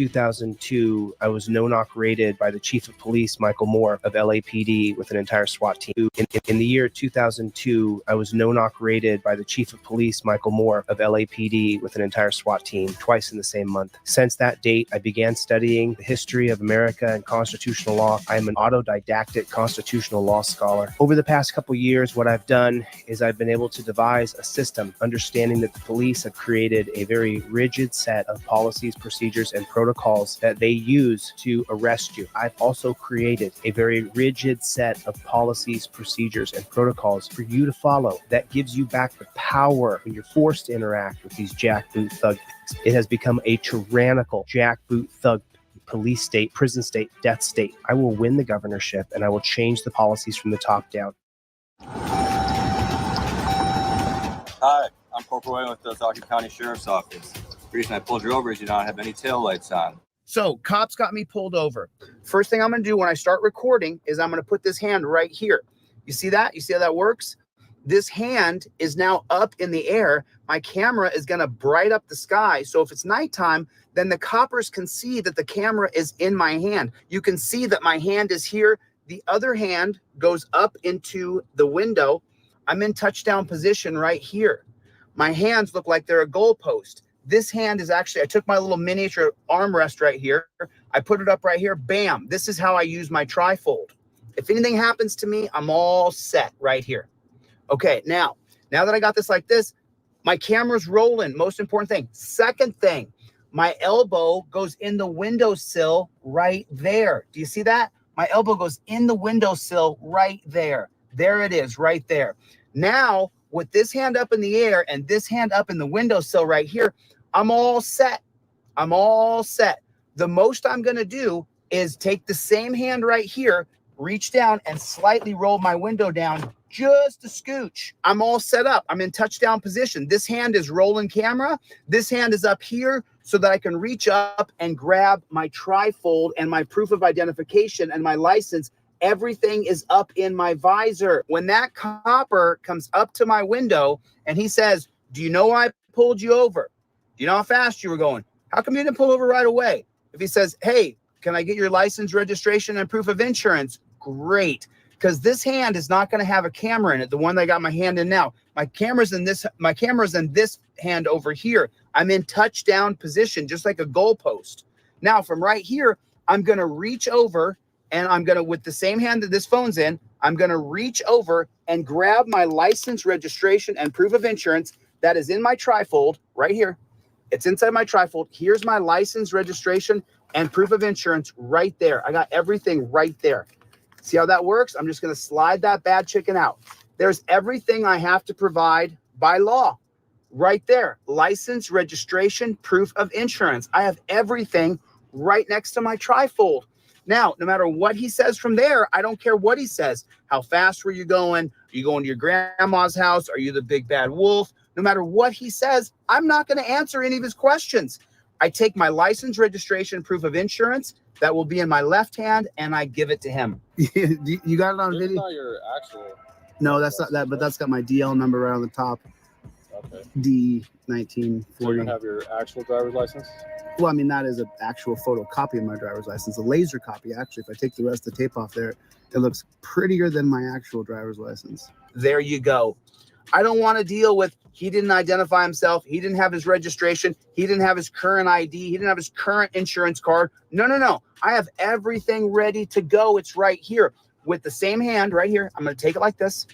2002, I was no-knock raided by the Chief of Police, Michael Moore, of LAPD with an entire SWAT team. In the year 2002, I was no-knock raided by the Chief of Police, Michael Moore, of LAPD with an entire SWAT team twice in the same month. Since that date, I began studying the history of America and constitutional law. I am an autodidactic constitutional law scholar. Over the past couple years, what I've done is I've been able to devise a system, understanding that the police have created a very rigid set of policies, procedures, and protocols that they use to arrest you. I've also created a very rigid set of policies, procedures, and protocols for you to follow that gives you back the power when you're forced to interact with these jackboot thug pigs. It has become a tyrannical jackboot thug police state, prison state, death state. I will win the governorship and I will change the policies from the top down. Hi, I'm Corporal Wayne with the Talkie County Sheriff's Office. The reason I pulled you over is you don't have any tail lights on. So cops got me pulled over. First thing I'm going to do when I start recording is I'm going to put this hand right here. You see that? You see how that works? This hand is now up in the air. My camera is going to bright up the sky. So if it's nighttime, then the coppers can see that the camera is in my hand. You can see that my hand is here. The other hand goes up into the window. I'm in touchdown position right here. My hands look like they're a goalpost. This hand is actually, I took my little miniature armrest right here. I put it up right here. Bam. This is how I use my trifold. If anything happens to me, I'm all set right here. Okay, now that I got this like this, my camera's rolling. Most important thing. Second thing, my elbow goes in the windowsill right there. Do you see that? My elbow goes in the windowsill right there. There it is, right there. Now, with this hand up in the air and this hand up in the windowsill right here, I'm all set. I'm all set. The most I'm going to do is take the same hand right here, reach down and slightly roll my window down just a scooch. I'm all set up. I'm in touchdown position. This hand is rolling camera. This hand is up here so that I can reach up and grab my trifold and my proof of identification and my license. Everything is up in my visor. When that copper comes up to my window and he says, "Do you know why I pulled you over? Do you know how fast you were going? How come you didn't pull over right away?" If he says, "Hey, can I get your license, registration, and proof of insurance?" Great. Because this hand is not going to have a camera in it. The one that I got my hand in now. My camera's in this hand over here. I'm in touchdown position, just like a goalpost. Now, from right here, I'm going to reach over and I'm going to, with the same hand that this phone's in, I'm going to reach over and grab my license, registration, and proof of insurance that is in my trifold right here. It's inside my trifold. Here's my license, registration, and proof of insurance right there. I got everything right there. See how that works? I'm just going to slide that bad chicken out. There's everything I have to provide by law right there. License, registration, proof of insurance. I have everything right next to my trifold. Now, no matter what he says from there, I don't care what he says. How fast were you going? Are you going to your grandma's house? Are you the big bad wolf? No matter what he says, I'm not going to answer any of his questions. I take my license, registration, proof of insurance that will be in my left hand, and I give it to him. You got it on video? Not your actual. No, that's not that, but that's got my DL number right on the top. Okay. D1940. So you have your actual driver's license? Well, I mean, that is an actual photocopy of my driver's license, a laser copy. Actually, if I take the rest of the tape off there, it looks prettier than my actual driver's license. There you go. I don't want to deal with he didn't identify himself. He didn't have his registration. He didn't have his current ID. He didn't have his current insurance card. No. I have everything ready to go. It's right here with the same hand right here. I'm going to take it like this,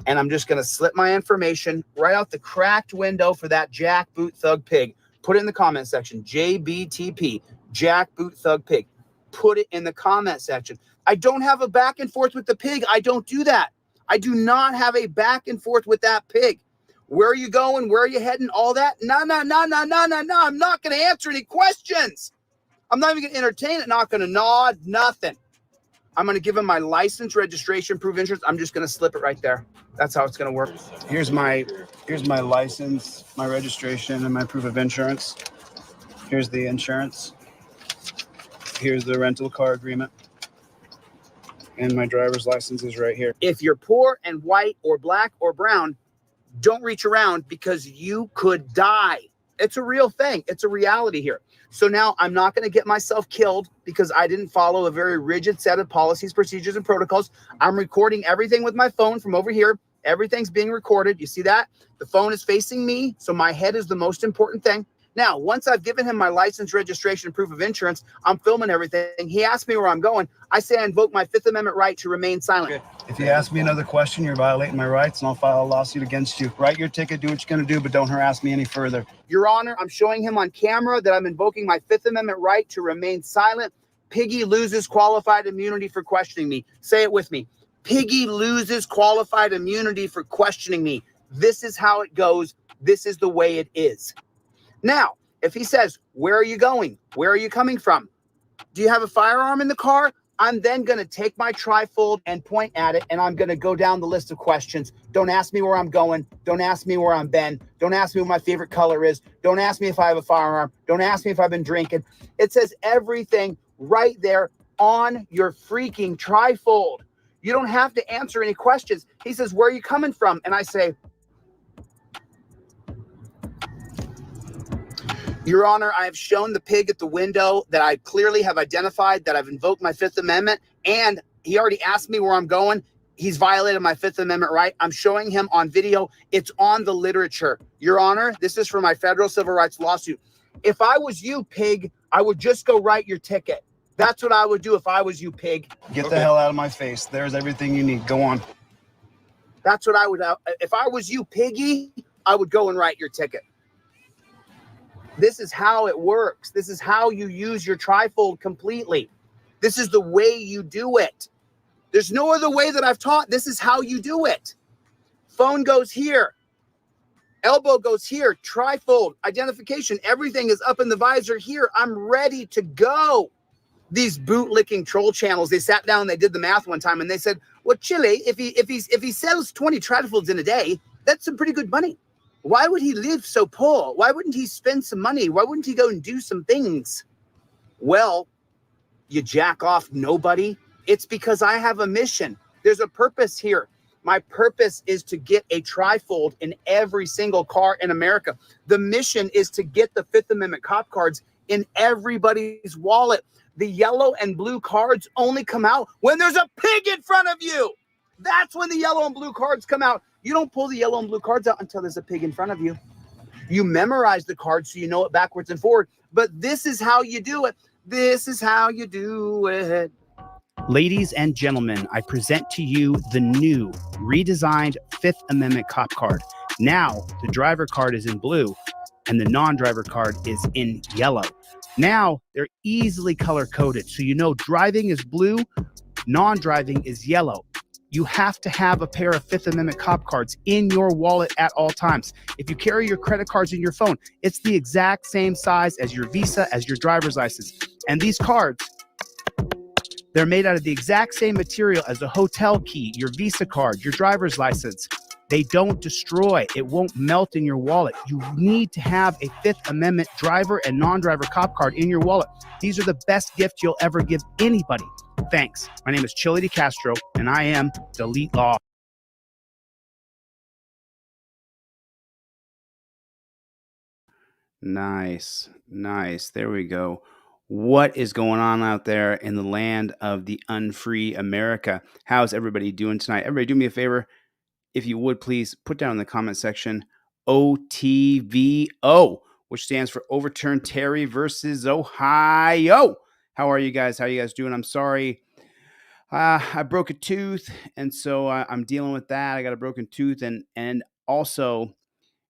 and I'm just going to slip my information right out the cracked window for that jackboot thug pig. Put it in the comment section. JBTP, jackboot thug pig. Put it in the comment section. I don't have a back and forth with the pig. I don't do that. I do not have a back and forth with that pig. Where are you going? Where are you heading? All that? No. I'm not going to answer any questions. I'm not even going to entertain it. Not going to nod. Nothing. I'm going to give him my license, registration, proof of insurance. I'm just going to slip it right there. That's how it's going to work. Here's my license, my registration, and my proof of insurance. Here's the insurance. Here's the rental car agreement. And my driver's license is right here. If you're poor and white or black or brown, don't reach around because you could die. It's a real thing. It's a reality here. So now I'm not going to get myself killed because I didn't follow a very rigid set of policies, procedures, and protocols. I'm recording everything with my phone from over here. Everything's being recorded. You see that? The phone is facing me, so my head is the most important thing. Now, once I've given him my license, registration, and proof of insurance, I'm filming everything. He asked me where I'm going. I say I invoke my Fifth Amendment right to remain silent. Okay. If you ask me another question, you're violating my rights, and I'll file a lawsuit against you. Write your ticket, do what you're going to do, but don't harass me any further. Your Honor, I'm showing him on camera that I'm invoking my Fifth Amendment right to remain silent. Piggy loses qualified immunity for questioning me. Say it with me. Piggy loses qualified immunity for questioning me. This is how it goes. This is the way it is. Now, if he says, where are you going? Where are you coming from? Do you have a firearm in the car? I'm then going to take my trifold and point at it, and I'm going to go down the list of questions. Don't ask me where I'm going. Don't ask me where I'm been. Don't ask me what my favorite color is. Don't ask me if I have a firearm. Don't ask me if I've been drinking. It says everything right there on your freaking trifold. You don't have to answer any questions. He says, where are you coming from? And I say, Your Honor, I have shown the pig at the window that I clearly have identified that I've invoked my Fifth Amendment, and he already asked me where I'm going. He's violated my Fifth Amendment right. I'm showing him on video. It's on the literature. Your Honor, this is for my federal civil rights lawsuit. If I was you, pig, I would just go write your ticket. That's what I would do if I was you, pig. Get the hell out of my face. There's everything you need. Go on. That's what I would. If I was you, piggy, I would go and write your ticket. This is how it works. This is how you use your trifold completely. This is the way you do it. There's no other way that I've taught. This is how you do it. Phone goes here. Elbow goes here. Trifold, identification, everything is up in the visor here. I'm ready to go. These bootlicking troll channels, they sat down and they did the math one time and they said, well, Chile, if he sells 20 trifolds in a day, that's some pretty good money. Why would he live so poor? Why wouldn't he spend some money? Why wouldn't he go and do some things? Well, you jack off nobody. It's because I have a mission. There's a purpose here. My purpose is to get a trifold in every single car in America. The mission is to get the Fifth Amendment cop cards in everybody's wallet. The yellow and blue cards only come out when there's a pig in front of you. That's when the yellow and blue cards come out. You don't pull the yellow and blue cards out until there's a pig in front of you. You memorize the cards so you know it backwards and forward. But this is how you do it. This is how you do it. Ladies and gentlemen, I present to you the new redesigned Fifth Amendment cop card. Now, the driver card is in blue and the non-driver card is in yellow. Now, they're easily color-coded, so you know driving is blue, non-driving is yellow. You have to have a pair of Fifth Amendment cop cards in your wallet at all times. If you carry your credit cards in your phone, it's the exact same size as your Visa, as your driver's license. And these cards, they're made out of the exact same material as a hotel key, your Visa card, your driver's license. They don't destroy. It won't melt in your wallet. You need to have a Fifth Amendment driver and non-driver cop card in your wallet. These are the best gift you'll ever give anybody. Thanks. My name is Chili DeCastro, and I am Delete Law. Nice. There we go. What is going on out there in the land of the unfree America? How's everybody doing tonight? Everybody do me a favor. If you would, please put down in the comment section OTVO, which stands for Overturn Terry versus Ohio. How are you guys? How are you guys doing? I'm sorry. I broke a tooth, and so I'm dealing with that. I got a broken tooth, and also,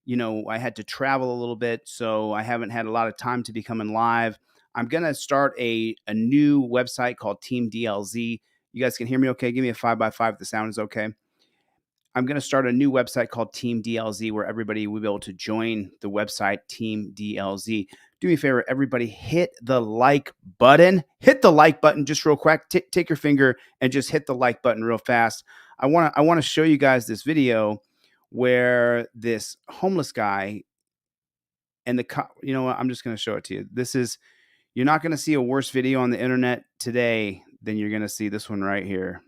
you know, I had to travel a little bit, so I haven't had a lot of time to be coming live. I'm going to start a new website called Team DLZ. You guys can hear me okay? Give me a 5x5 if the sound is okay. I'm going to start a new website called Team DLZ where everybody will be able to join the website Team DLZ. Do me a favor, everybody, hit the like button. Hit the like button just real quick. Take your finger and just hit the like button real fast. I want to show you guys this video where this homeless guy and you know what? I'm just going to show it to you. You're not going to see a worse video on the internet today than you're going to see this one right here.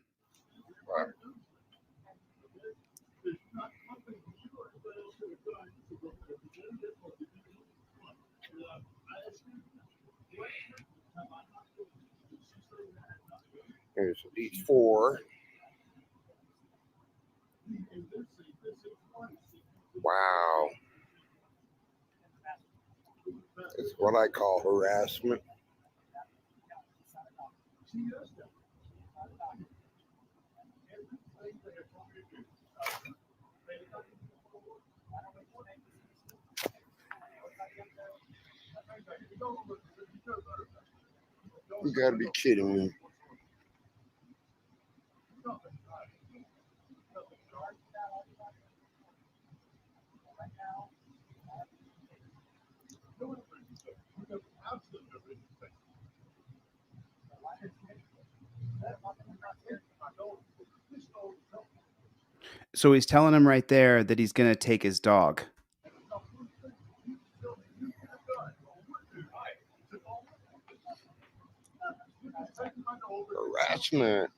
There's these 4. Wow. It's what I call harassment. You gotta be kidding me. So he's telling him right there that he's going to take his dog. Harassment.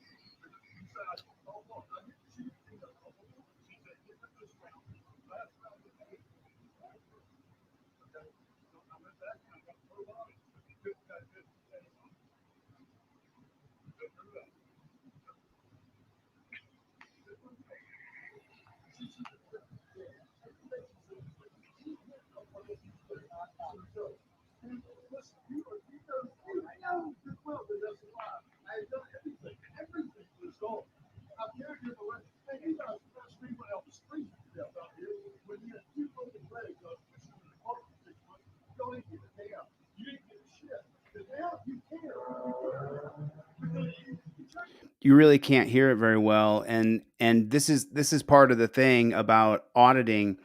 You really can't hear it very well, and this is part of the thing about auditing.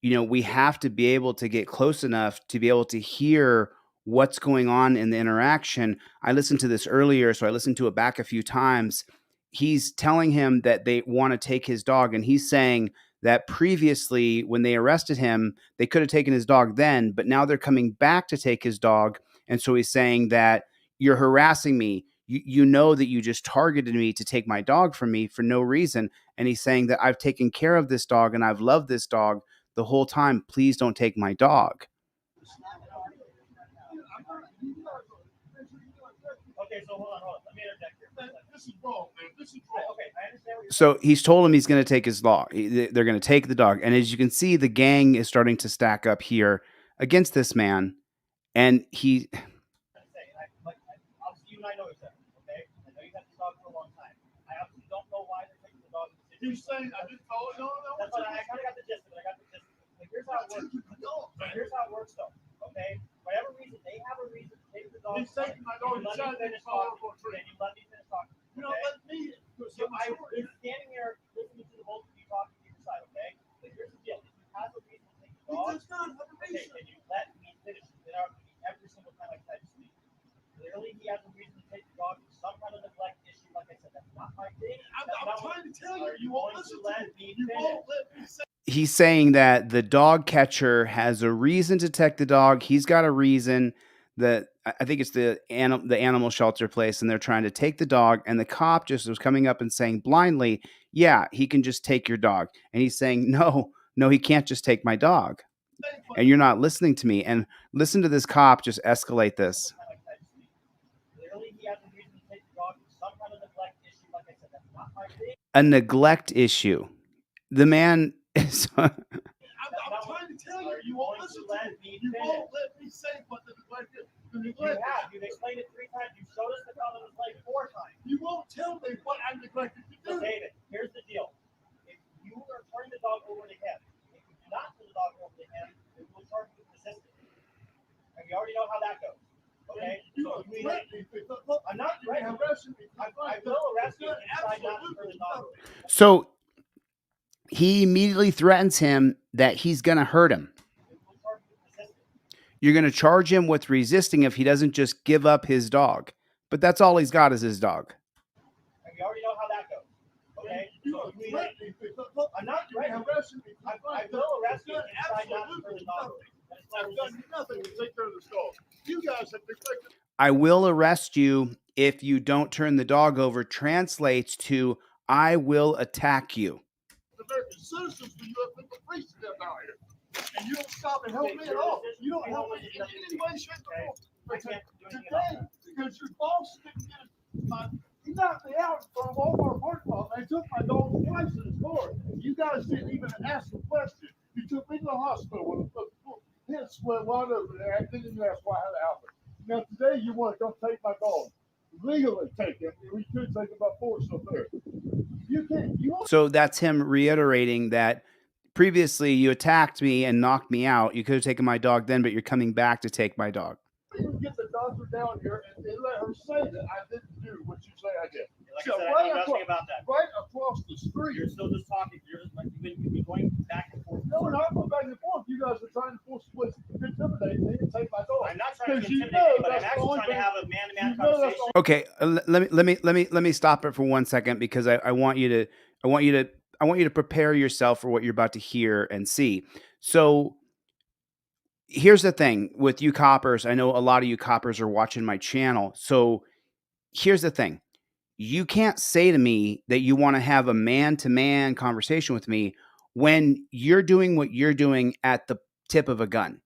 You know, we have to be able to get close enough to be able to hear what's going on in the interaction. I listened to this earlier, so I listened to it back a few times. He's telling him that they want to take his dog, and he's saying that previously when they arrested him, they could have taken his dog then, but now they're coming back to take his dog. And so he's saying that you're harassing me. You know that you just targeted me to take my dog from me for no reason. And he's saying that I've taken care of this dog and I've loved this dog the whole time. Please don't take my dog. Okay, so hold on. Let me interject here. This is wrong, man. This is wrong. Okay, I understand what you're So he's told him he's going to take his dog. They're going to take the dog. And as you can see, the gang is starting to stack up here against this man. And he... obviously, you and I know each other, okay? I know you've had this dog for a long time. I obviously don't know why they're taking the dog. You're saying I didn't follow? No. That's what I kind of got the gist of it. Like, here's how it works. Here's how it works, though, okay? Whatever reason, they have a reason to take the dog. He's taking my dog. You let me finish talking. You let me finish talking. You don't let me. I was standing here listening to the both of you talking to your side, okay? But here's the deal. If you have a reason to take the dog, he does not have a reason. Okay, can you let me finish? Every single time I try to speak. Clearly, he has a reason to take the dog for some kind of neglect issue. Like I said, that's not my thing. I'm trying to tell you. You won't listen to me. You won't let me say. He's saying that the dog catcher has a reason to take the dog. He's got a reason that I think it's the animal shelter place, and they're trying to take the dog. And the cop just was coming up and saying blindly, "Yeah, he can just take your dog." And he's saying, "No, he can't just take my dog." And you're not listening to me. And listen to this cop just escalate this. A neglect issue. The man is. I'm trying to tell you. You won't listen to me. You won't let me say what the neglect is. You have. You've explained it 3 times. You showed us the comment was like 4 times. You won't tell me what I neglected to do. So David, here's the deal. If you are turning the dog over to him, if you do not turn the dog over to him, it will charge you with resistance. And we already know how that goes. Okay? So I'm not threatening. I will arrest you if you decide not to turn the dog over. So he immediately threatens him that he's going to hurt him. You're going to charge him with resisting if he doesn't just give up his dog. But that's all he's got is his dog. And we already know how that goes. Okay? So I'm not threatening. I will arrest you if you decide not to turn the dog over. I've done nothing to take care of this dog. You guys have neglected. I will arrest you if you don't turn the dog over translates to I will attack you. American citizens, but you have been the police down here. And you don't stop and help me at all. You don't help me in any way, shape, or form. Today, because your boss didn't get my You knocked me out from Walmart parking lot. They took my dog twice in his car. You guys didn't even ask a question. You took me to the hospital with a head split wide open there. I didn't even ask why it happened. Now today you want to come take my dog. Legally take him. We could take him by force up there. You can't. You want So that's him reiterating that previously you attacked me and knocked me out. You could have taken my dog then, but you're coming back to take my dog. to even get the doctor down here and let her say that I didn't do what you say I did. Like So I said, right I'm asking across- about that. Right across the street. You're still just talking. You're just like you've been going back and forth. No, we're not going back and forth. You guys are trying to force intimidate me and take my dog. I'm not trying to Because you intimidate know you, but I'm that's the actually only trying to thing- have a man-to-man You know that's conversation. Okay, let me stop it for 1 second because I want you to prepare yourself for what you're about to hear and see. So here's the thing with you coppers. I know a lot of you coppers are watching my channel. So here's the thing. You can't say to me that you want to have a man-to-man conversation with me when you're doing what you're doing at the tip of a gun.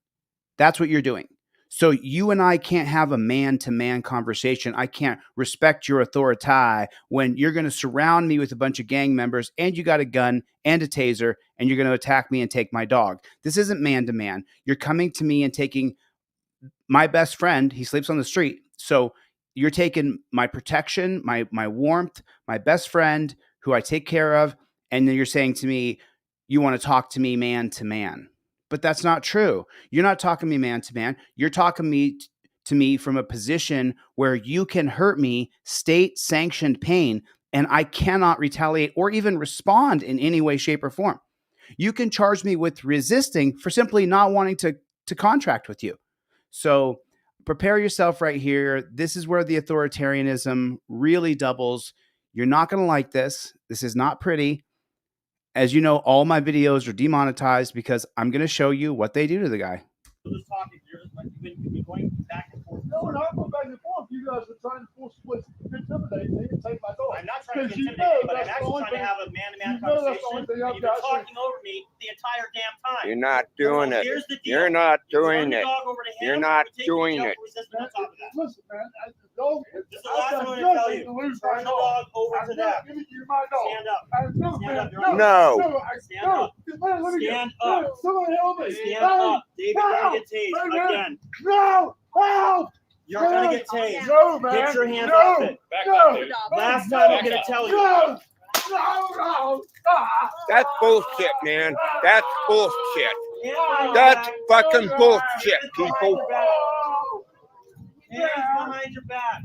That's what you're doing. So you and I can't have a man-to-man conversation. I can't respect your authority when you're going to surround me with a bunch of gang members and you got a gun and a taser and you're going to attack me and take my dog. This isn't man-to-man. You're coming to me and taking my best friend. He sleeps on the street. So you're taking my protection, my warmth, my best friend who I take care of, and then you're saying to me, you want to talk to me man to man. But that's not true. You're not talking to me man to man. You're talking to me from a position where you can hurt me, state sanctioned pain, and I cannot retaliate or even respond in any way, shape, or form. You can charge me with resisting for simply not wanting to contract with you. So prepare yourself right here. This is where the authoritarianism really doubles. You're not going to like this. This is not pretty. As you know, all my videos are demonetized because I'm going to show you what they do to the guy. You're just talking. You're just like you've been going back and forth. No, we're not going back and forth. You guys are trying to force intimidate me and take my dog. I'm not trying to Because you intimidate you, know but I'm that's the actually only trying to thing- have a man-to-man you know that's the only conversation. thing I've You've been got. talking over me the entire damn time. You're not doing So it. Here's the deal. You're not You run doing your it. dog over to him, You're not you take doing your it. jump resistance on top of that. Listen, man, the dog. This is the last I've one got I'm gonna tell nothing you. to lose Turn right the now. dog over I'm to not them. giving you my dog. Stand up. No, Stand man, up. You're no, on- No. Stand up. Man, let me Stand go. up. No, somebody help me. Stand No, up. David, you're gonna get tased Hey, man. again. No, help. You're gonna get tased. No, man. Get your hands no, off it. No. Last No. time I'm gonna tell you. No. No. Ah. That's bullshit, man. That's bullshit. Hands behind your That's back. fucking bullshit, Hands behind people. your back. Oh. Hands behind your back.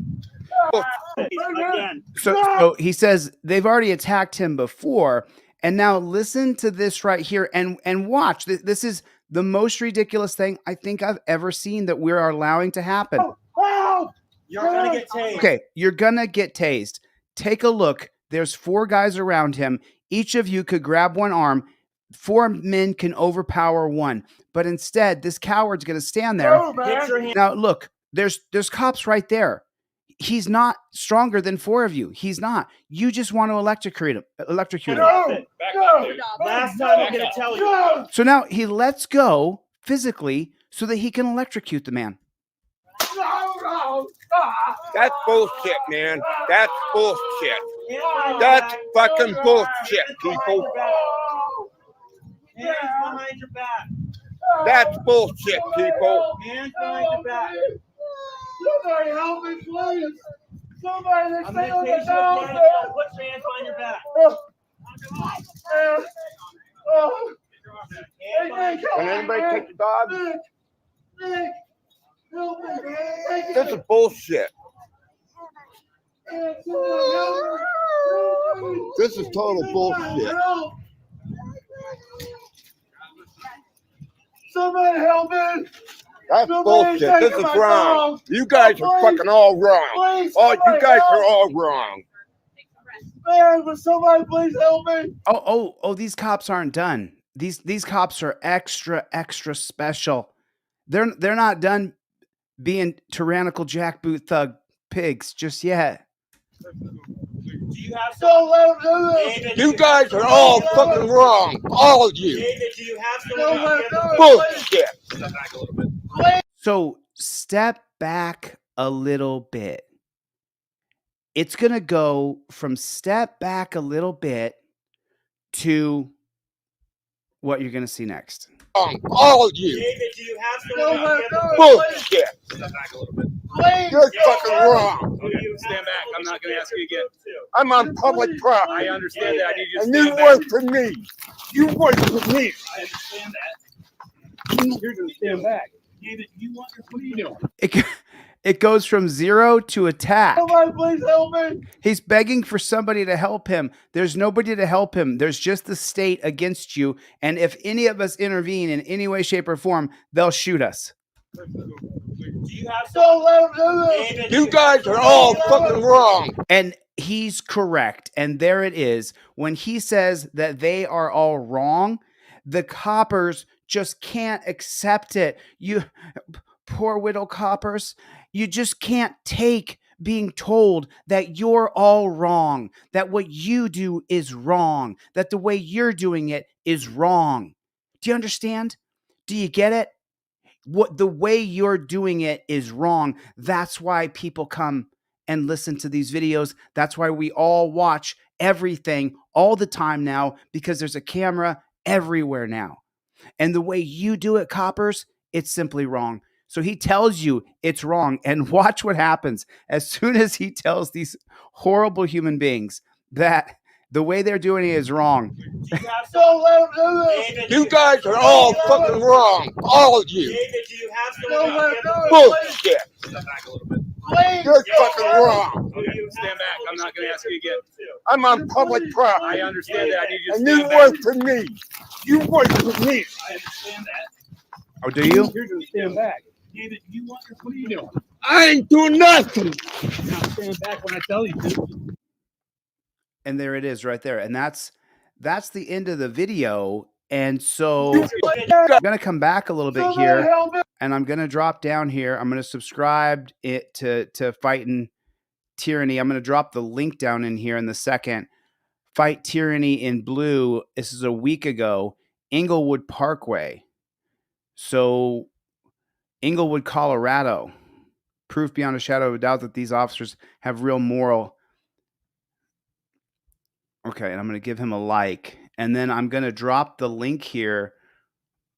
Yeah. Again. So he says they've already attacked him before. And now listen to this right here and watch. This is the most ridiculous thing I think I've ever seen that we are allowing to happen. Help. You're gonna get tased. Okay, you're gonna get tased. Take a look. There's 4 guys around him. Each of you could grab one arm. 4 men can overpower one. But instead, this coward's gonna stand there. No, man. Get your hands. Now look, there's cops right there. He's not stronger than 4 of you. He's not. You just want to electrocute him. Electrocute him. No. No. Last time I'm gonna tell you. No. So now he lets go physically so that he can electrocute the man. No. Ah. That's bullshit, man. That's bullshit. Hands behind your That's back. fucking bullshit, Hands behind people. your back. Oh. Hands behind your back. That's bullshit, people. Hands behind your back. Somebody help me, please. Somebody, I'm stay gonna on take the you dog. again. Put your hands behind your back. Oh. Hands behind your Can anybody take the dog? Nick, help me, man. This is bullshit. This is total bullshit. Help. Somebody help me. That's Somebody bullshit. take This is my wrong. dog. You guys are fucking all wrong. Please, Oh, you somebody guys help. are all wrong. Man, will somebody please help me? Oh, these cops aren't done. These cops are extra special. They're not done being tyrannical jackboot thug pigs just yet. Do you have some? Don't let him do this. David, You guys are all fucking wrong. All of you. David, do you have some? Don't let him do it. Bullshit. So step back a little bit. It's going to go from step back a little bit to what you're going to see next. Wrong. All of you. David, do you have someone? Bullshit. Step back a little bit. You're fucking wrong. Okay, stand back. I'm not going to ask you again. I'm on public I property. understand that. I need you to And you stand back. work for me. You work for me. I understand that. You're going to stand back. David, you want your, what are you doing? It goes from 0 to attack. Somebody please help me. He's begging for somebody to help him. There's nobody to help him. There's just the state against you. And if any of us intervene in any way, shape, or form, they'll shoot us. Do you have someone? David, You guys are all fucking wrong. And he's correct. And there it is. When he says that they are all wrong, the coppers just can't accept it. You poor widow coppers, you just can't take being told that you're all wrong, that what you do is wrong, that the way you're doing it is wrong. Do you understand? Do you get it? What the way you're doing it is wrong. That's why people come and listen to these videos. That's why we all watch everything all the time now, because there's a camera everywhere now. And the way you do it, coppers, it's simply wrong. So he tells you it's wrong, and watch what happens as soon as he tells these horrible human beings that the way they're doing it is wrong. do you have someone? David, You guys are all fucking wrong. All of you. David, do you have someone? Bullshit. Step back a little bit. You're fucking wrong. Okay, stand back. I'm not going to ask you again. I'm on public I property. understand that. I need you to And you stand back. work for me. You work for me. I understand that. Oh, do you? You're going to stand back. David, you want your, what are you doing? I ain't doing nothing. Now stand back when I tell you to. And there it is right there. And that's the end of the video. And so I'm going to come back a little bit here, and I'm going to drop down here. I'm going to subscribe it to Fighting Tyranny. I'm going to drop the link down in here in the second. Fight Tyranny in blue. This is a week ago, Inglewood Parkway. So Inglewood, Colorado. Proof beyond a shadow of a doubt that these officers have real moral. Okay, and I'm going to give him a like. And then I'm going to drop the link here.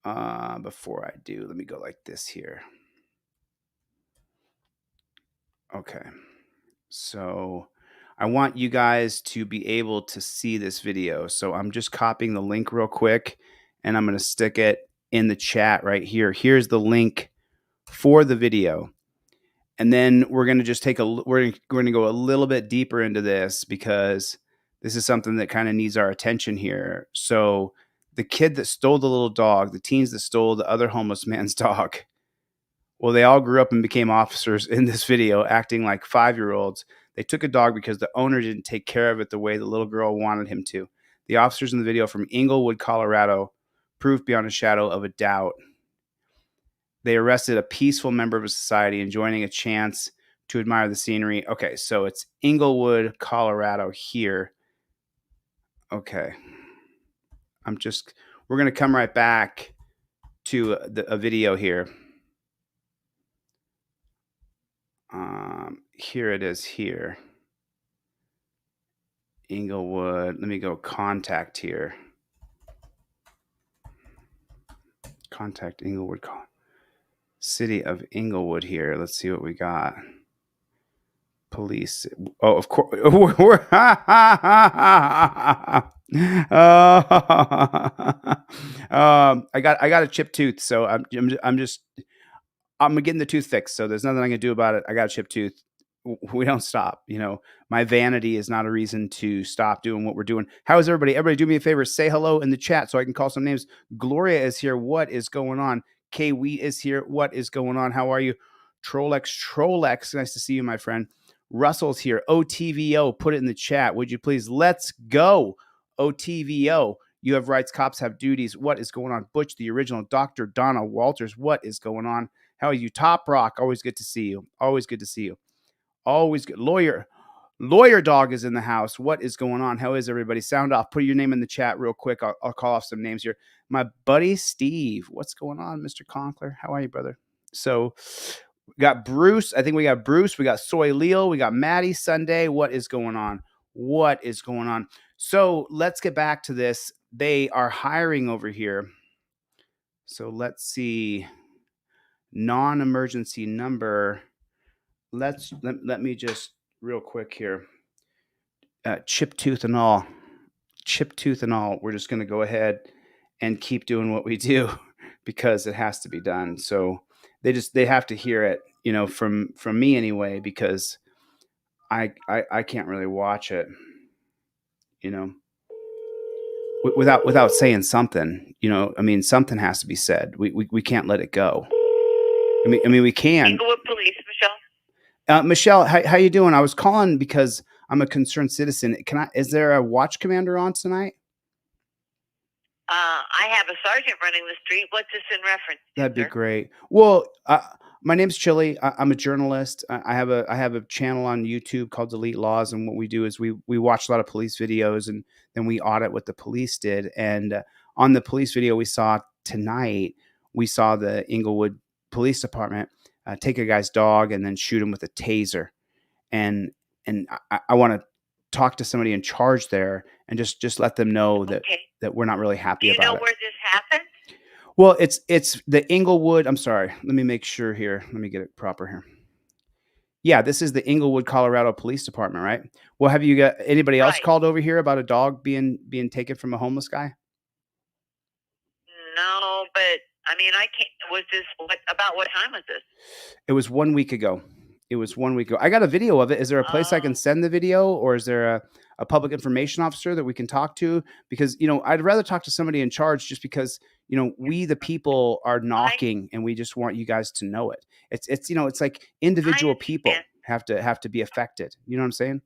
Before I do, let me go like this here. Okay. So I want you guys to be able to see this video. So I'm just copying the link real quick, and I'm going to stick it in the chat right here. Here's the link for the video. And then we're going to just we're going to go a little bit deeper into this, because this is something that kind of needs our attention here. So the kid that stole the little dog, the teens that stole the other homeless man's dog, well, they all grew up and became officers in this video, acting like 5-year-olds. They took a dog because the owner didn't take care of it the way the little girl wanted him to. The officers in the video from Inglewood, Colorado, proof beyond a shadow of a doubt. They arrested a peaceful member of a society enjoying a chance to admire the scenery. Okay, so it's Inglewood, Colorado here. Okay. We're going to come right back to a video here. Here it is here. Inglewood. Let me go contact here. Contact Inglewood. City of Inglewood here. Let's see what we got. Police. Oh, of course. I got a chipped tooth, so I'm getting the tooth fixed. So there's nothing I can do about it. I got a chipped tooth. We don't stop. You know, my vanity is not a reason to stop doing what we're doing. How is everybody? Everybody, do me a favor. Say hello in the chat so I can call some names. Gloria is here. What is going on? K Wheat is here. What is going on? How are you? Trollex. Nice to see you, my friend. Russell's here. OTVO. Put it in the chat, would you please? Let's go. OTVO. You have rights. Cops have duties. What is going on? Butch, the original. Dr. Donna Walters. What is going on? How are you? Top Rock. Always good to see you. Always good to see you. Always good. Lawyer Dog is in the house. What is going on? How is everybody? Sound off. Put your name in the chat real quick. I'll call off some names here. My buddy Steve. What's going on, Mr. Conkler? How are you, brother? So We got Bruce. I think we got Bruce. We got Soy Leo. We got Maddie Sunday. What is going on? What is going on? So let's get back to this. They are hiring over here. So let's see. Non-emergency number. Let me just real quick here. Chip tooth and all. We're just going to go ahead and keep doing what we do because it has to be done. So they have to hear it, from me anyway, because I can't really watch it, without saying something. Something has to be said. We can't let it go. I mean we can. Inglewood Police, Michelle. Michelle, how you doing? I was calling because I'm a concerned citizen. Is there a watch commander on tonight? I have a sergeant running the street. What's this in reference to, That'd be sir? great. Well, my name's Chili. I'm a journalist. I have a channel on YouTube called Delete Laws, and what we do is we watch a lot of police videos, and then we audit what the police did. And on the police video we saw tonight, we saw the Inglewood Police Department take a guy's dog and then shoot him with a taser. And I want to talk to somebody in charge there and just let them know that Okay. that we're not really happy Do you about know it. where this happened? Well, it's the Inglewood. I'm sorry. Let me make sure here. Let me get it proper here. Yeah, this is the Inglewood, Colorado Police Department, right? Well, have you got anybody else Right. called over here about a dog being taken from a homeless guy? No, but I mean, I can't. Was this about what time was this? It was 1 week ago. I got a video of it. Is there a place I can Oh. send the video, or is there a public information officer that we can talk to? Because, I'd rather talk to somebody in charge, just because, we the people are knocking and we just want you guys to know it. It's like individual people understand. have to be affected. You know what I'm saying?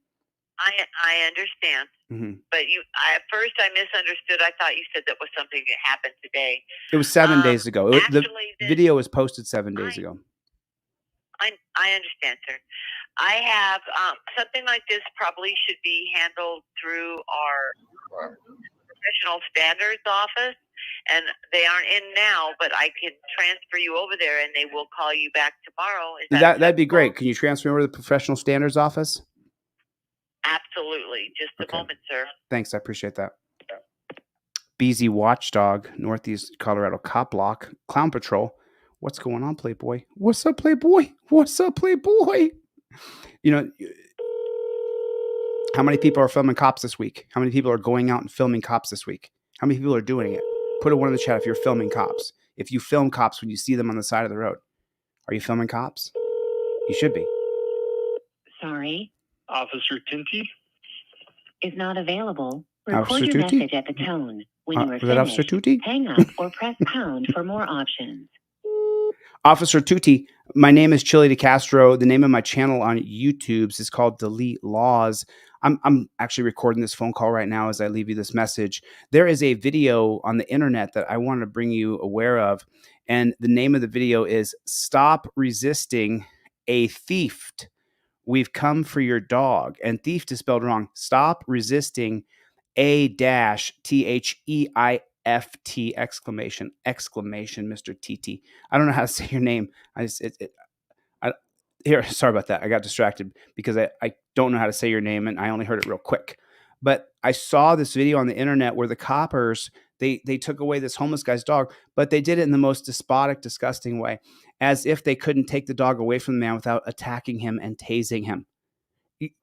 I understand, Mhm. but at first I misunderstood. I thought you said that was something that happened today. It was 7 days ago. The Actually, video was posted 7 days ago. I understand, sir. I have something like this probably should be handled through our professional standards office, and they aren't in now, but I can transfer you over there and they will call you back tomorrow. Is That'd be acceptable? great. Can you transfer me over to the professional standards office? Absolutely. Just a Okay. moment, sir. Thanks. I appreciate that. BZ Watchdog, Northeast Colorado Cop Block, Clown Patrol. What's going on, Playboy? What's up, Playboy? What's up, Playboy? How many people are filming cops this week? How many people are going out and filming cops this week? How many people are doing it? Put a one in the chat if you're filming cops. If you film cops when you see them on the side of the road. Are you filming cops? You should be. Sorry, Officer Tinty? is not available. Officer Record your Tutti? message at the tone. When you are Was that Officer finished, Tutti? hang up or press pound for more options. Officer Tutti, my name is Chili DeCastro. The name of my channel on YouTube is called Delete Laws. I'm actually recording this phone call right now as I leave you this message. There is a video on the internet that I want to bring you aware of, and the name of the video is Stop Resisting a Thief. We've come for your dog. And thief is spelled wrong. Stop resisting A-THEIFT exclamation, Mr. TT. I don't know how to say your name. Sorry about that. I got distracted because I don't know how to say your name and I only heard it real quick. But I saw this video on the internet where the coppers, they took away this homeless guy's dog, but they did it in the most despotic, disgusting way, as if they couldn't take the dog away from the man without attacking him and tasing him.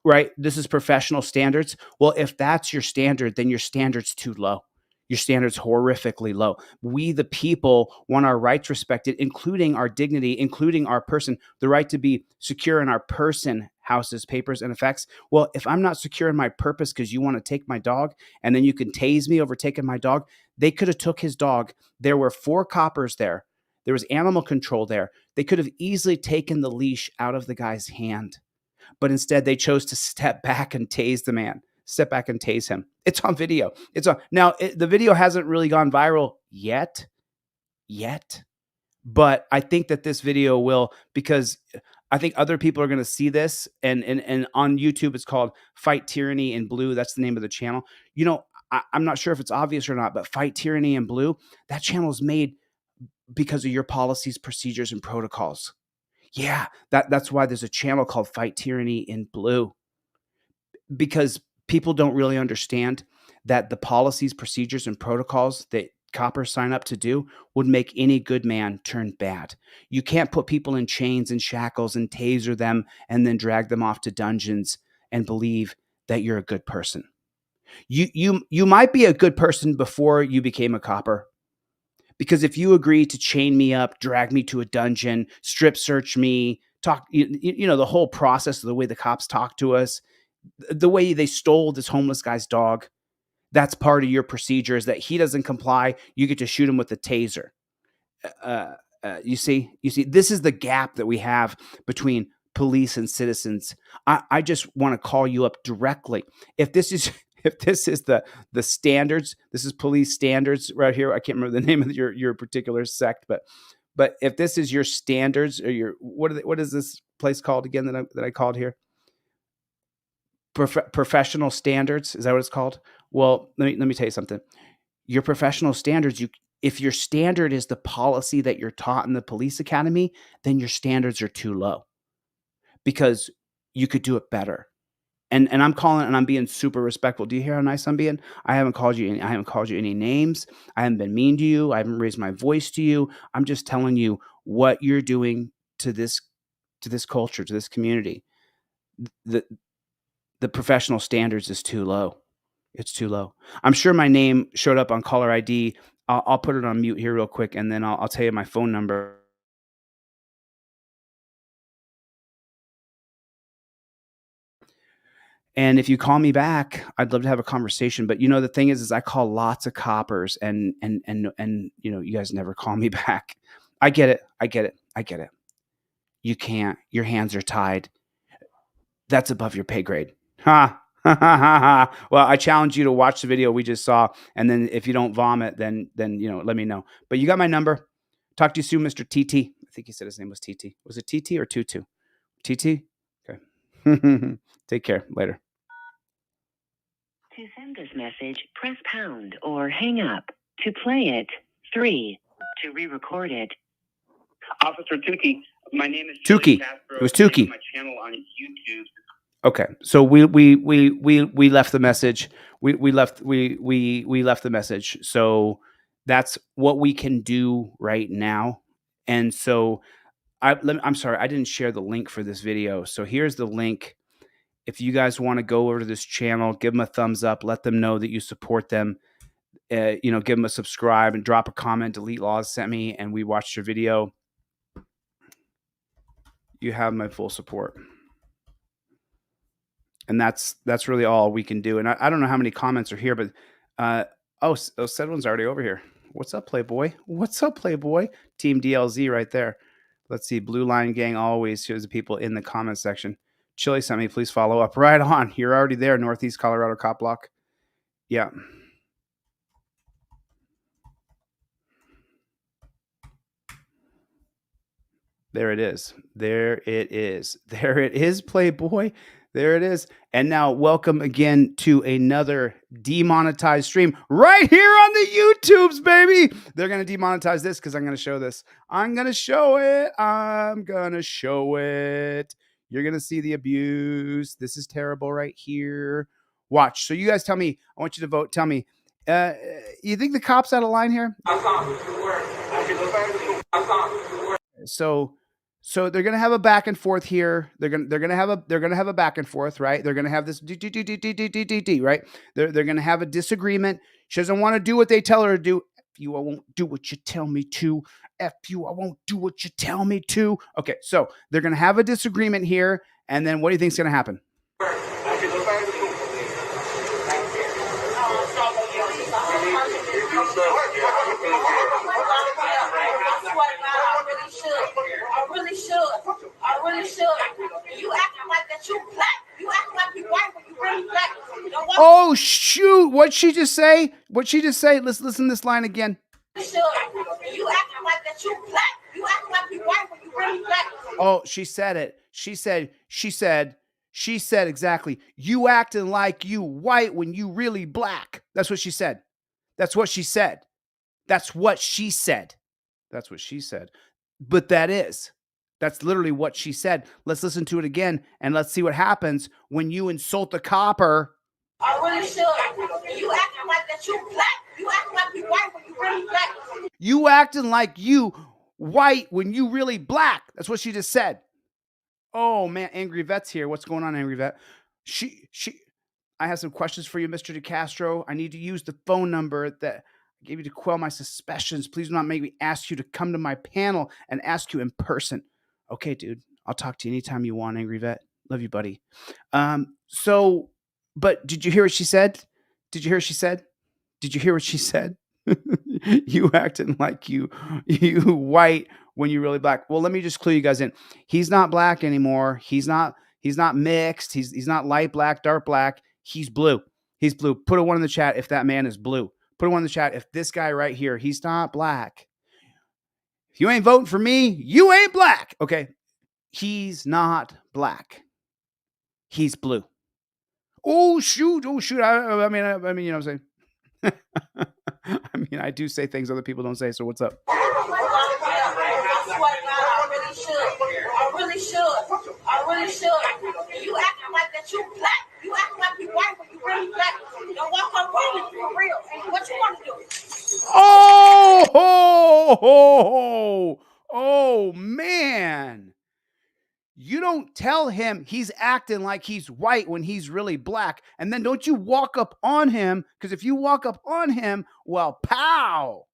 Right? This is professional standards. Well, if that's your standard, then your standard's too low. Your standard's horrifically low. We, the people, want our rights respected, including our dignity, including our person, the right to be secure in our person, houses, papers, and effects. Well, if I'm not secure in my purpose because you want to take my dog, and then you can tase me over taking my dog, they could have took his dog. There were 4 coppers there. There was animal control there. They could have easily taken the leash out of the guy's hand. But instead, they chose to step back and tase the man. Step back and tase him. It's on video. It's on now. The video hasn't really gone viral yet, but I think that this video will, because I think other people are going to see this. And on YouTube, it's called Fight Tyranny in Blue. That's the name of the channel. I'm not sure if it's obvious or not, but Fight Tyranny in Blue, that channel is made because of your policies, procedures, and protocols. Yeah, that's why there's a channel called Fight Tyranny in Blue, because people don't really understand that the policies, procedures, and protocols that coppers sign up to do would make any good man turn bad. You can't put people in chains and shackles and taser them and then drag them off to dungeons and believe that you're a good person. You might be a good person before you became a copper. Because if you agree to chain me up, drag me to a dungeon, strip search me, talk, the whole process of the way the cops talk to us, the way they stole this homeless guy's dog, that's part of your procedure. Is that he doesn't comply, you get to shoot him with a taser. You see, this is the gap that we have between police and citizens. I just want to call you up directly. If this is the standards, this is police standards right here. I can't remember the name of your particular sect, but if this is your standards or your what is this place called again that I called here? Professional standards, is that what it's called? Well, let me tell you something. Your professional standards, if your standard is the policy that you're taught in the police academy, then your standards are too low because you could do it better. And I'm calling and I'm being super respectful. Do you hear how nice I'm being? I haven't called you any names. I haven't been mean to you. I haven't raised my voice to you. I'm just telling you what you're doing to this culture, to this community. The professional standards is too low. It's too low. I'm sure my name showed up on caller ID. I'll put it on mute here real quick, and then I'll tell you my phone number. And if you call me back, I'd love to have a conversation. But the thing is I call lots of coppers, and you guys never call me back. I get it. You can't. Your hands are tied. That's above your pay grade. Ha. Well, I challenge you to watch the video we just saw, and then if you don't vomit, then let me know. But you got my number. Talk to you soon, Mr. TT. I think he said his name was TT. Was it TT or Tutu? TT? Okay. Take care. Later. To send this message, press pound or hang up. To play it, 3. To re-record it. Officer Tukey, my name is Tukey. Castro. It was Tukey. My channel on YouTube. Okay, so we left the message. We left the message. So that's what we can do right now. And so I'm sorry, I didn't share the link for this video. So here's the link. If you guys want to go over to this channel, give them a thumbs up. Let them know that you support them. Give them a subscribe and drop a comment. Delete Laws sent me, and we watched your video. You have my full support. And that's really all we can do. And I don't know how many comments are here, but said one's already over here. What's up, Playboy? What's up, Playboy? Team DLZ right there. Let's see. Blue Line Gang always shows the people in the comment section. Chili sent me, please follow up. Right on. You're already there, Northeast Colorado Cop Block. Yeah. There it is. There it is. There it is, Playboy. There it is. And now welcome again to another demonetized stream right here on the YouTubes, baby. They're going to demonetize this because I'm going to show this. I'm going to show it. You're going to see the abuse. This is terrible right here. Watch. So you guys tell me. I want you to vote. Tell me. You think the cops out of line here? So they're gonna have a back and forth here. They're gonna have a back and forth, right? They're gonna have this right? They're gonna have a disagreement. She doesn't want to do what they tell her to do. F you, I won't do what you tell me to. F you, I won't do what you tell me to. Okay, so they're gonna have a disagreement here, and then what do you think's gonna happen? I really should. You acting like that you black. You acting like you white when you really black. Oh shoot! What'd she just say? Let's listen to this line again. You acting like that you black. You acting like you white when you really black. Oh, she said it. She said exactly. You acting like you white when you really black. That's what she said. That's what she said. But That's literally what she said. Let's listen to it again and let's see what happens when you insult the copper. I really should. You acting like that you black. You acting like you white when you really black. You acting like you white when you really black. That's what she just said. Oh man, Angry Vet's here. What's going on, Angry Vet? I have some questions for you, Mr. DeCastro. I need to use the phone number that I gave you to quell my suspicions. Please do not make me ask you to come to my panel and ask you in person. Okay, dude. I'll talk to you anytime you want, Angry Vet. Love you, buddy. But did you hear what she said? Did you hear what she said? Did you hear what she said? You acting like you white when you really black. Well, let me just clue you guys in. He's not black anymore. He's not mixed. He's not light black, dark black. He's blue. He's blue. Put a 1 in the chat if that man is blue. Put a 1 in the chat if this guy right here, he's not black. If you ain't voting for me, you ain't black. Okay. He's not black. He's blue. Oh, shoot. Oh, shoot. I mean, you know what I'm saying? I mean, I do say things other people don't say. So what's up? I really should. You acting like that you black. You acting like you white when you really black. Don't walk up rolling for real. And what you want to do? Oh, man. You don't tell him he's acting like he's white when he's really black. And then don't you walk up on him, because if you walk up on him, well, pow.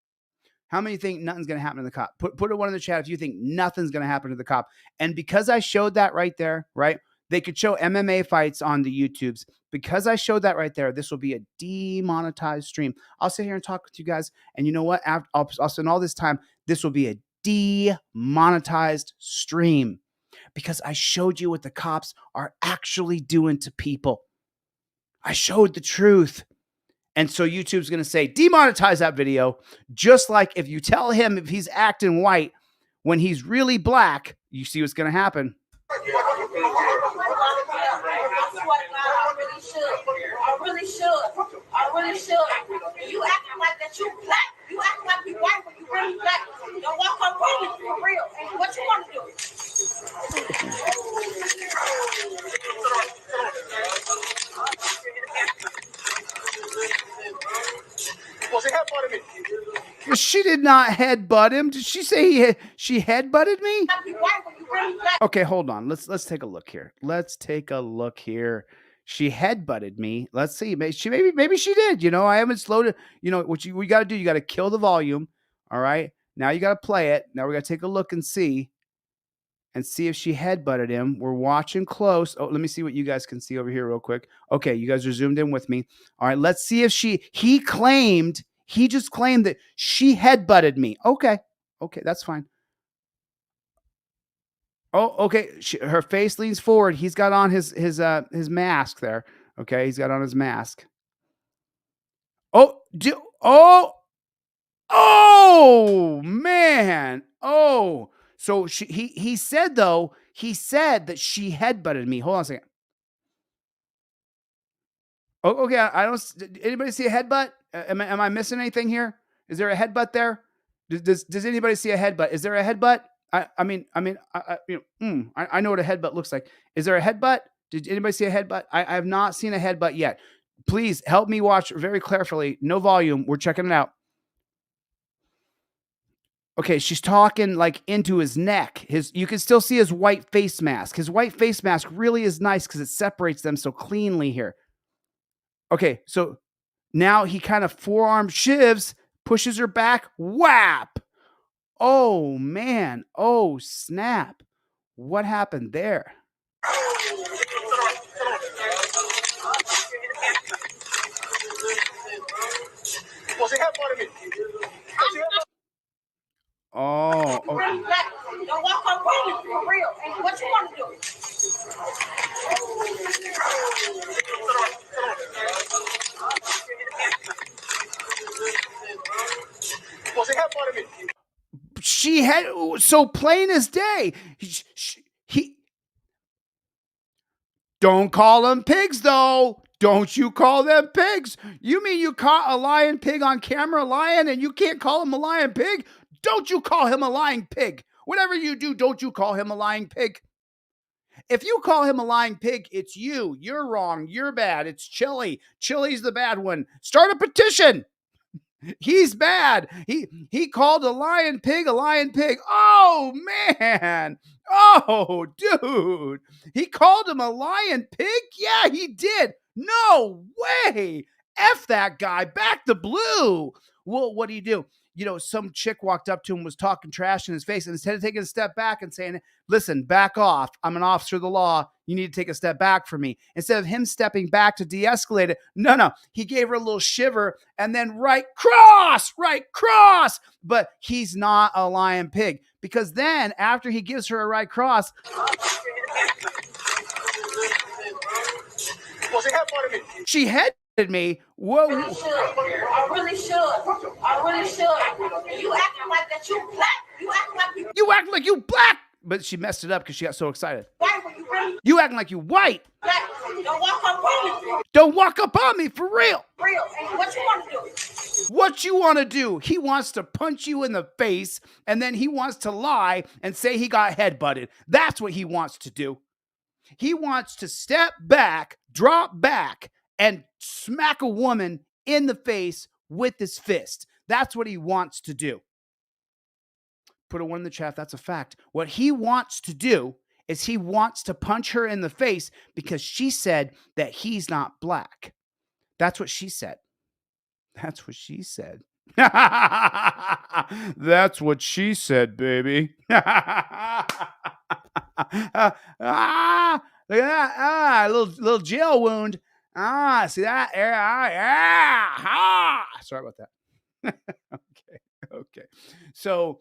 How many think nothing's going to happen to the cop? Put a 1 in the chat if you think nothing's going to happen to the cop. And because I showed that right there, right? They could show MMA fights on the YouTubes. Because I showed that right there, this will be a demonetized stream. I'll sit here and talk with you guys. And you know what? I'll spend all this time. This will be a demonetized stream. Because I showed you what the cops are actually doing to people. I showed the truth. And so YouTube's going to say, demonetize that video. Just like if you tell him if he's acting white when he's really black, you see what's going to happen. I really should. You acting like that you black. You acting like you white when you really black. Don't walk up rolling for real. And what you want to do? She did not headbutt him. Did she say she headbutted me? Okay, hold on. Let's take a look here. She headbutted me. Let's see. Maybe she did. You know, I haven't slowed it. You know what we got to do? You got to kill the volume. All right. Now you got to play it. Now we got to take a look and see if she headbutted him. We're watching close. Oh, let me see what you guys can see over here real quick. Okay, you guys are zoomed in with me. All right, let's see if he just claimed that she headbutted me. Okay, that's fine. Oh, okay. Her face leans forward. He's got on his mask there. Okay, he's got on his mask. Oh man. Oh, so he said that she headbutted me. Hold on a second. Oh, okay. I don't. Did anybody see a headbutt? Am I missing anything here? Is there a headbutt there? Does anybody see a headbutt? Is there a headbutt? I know what a headbutt looks like. Is there a headbutt? Did anybody see a headbutt? I have not seen a headbutt yet. Please help me watch very carefully. No volume. We're checking it out. Okay, she's talking like into his neck. You can still see his white face mask. His white face mask really is nice because it separates them so cleanly here. Okay, so now he kind of forearm shivs, pushes her back, whap. Oh, man. Oh, snap. What happened there? Oh. Don't walk up rolling for real. And what you want to do? She had so plain as day. He don't call them pigs though. Don't you call them pigs? You mean you caught a lion pig on camera lying and you can't call him a lion pig? Don't you call him a lying pig Whatever you do, don't you call him a lying pig. If you call him a lying pig, it's you. You're wrong. You're bad. It's Chili. Chili's the bad one. Start a petition. He's bad. He called a lion pig a lion pig. Oh, man. Oh, dude. He called him a lion pig? Yeah, he did. No way. F that guy. Back the blue. Well, what do you do? You know, some chick walked up to him, was talking trash in his face, and instead of taking a step back and saying, listen, back off. I'm an officer of the law. You need to take a step back for me. Instead of him stepping back to de-escalate it, no. He gave her a little shiver and then right cross. But he's not a lion pig, because then after he gives her a right cross, she headed me. Whoa. I really should. You acting like that you black. You acting like you black. But she messed it up because she got so excited. White when you really You acting like you white. black. Don't walk up on me. Don't walk up on me, for real. Real. And what you want to do? What you want to do? He wants to punch you in the face, and then he wants to lie and say he got headbutted. That's what he wants to do. He wants to step back, drop back, and smack a woman in the face with his fist. That's what he wants to do. Put a one in the chat. That's a fact. What he wants to do is he wants to punch her in the face because she said that he's not black. That's what she said. That's what she said. That's what she said, baby. Look at that. Little jail wound. See that? Sorry about that. Okay. So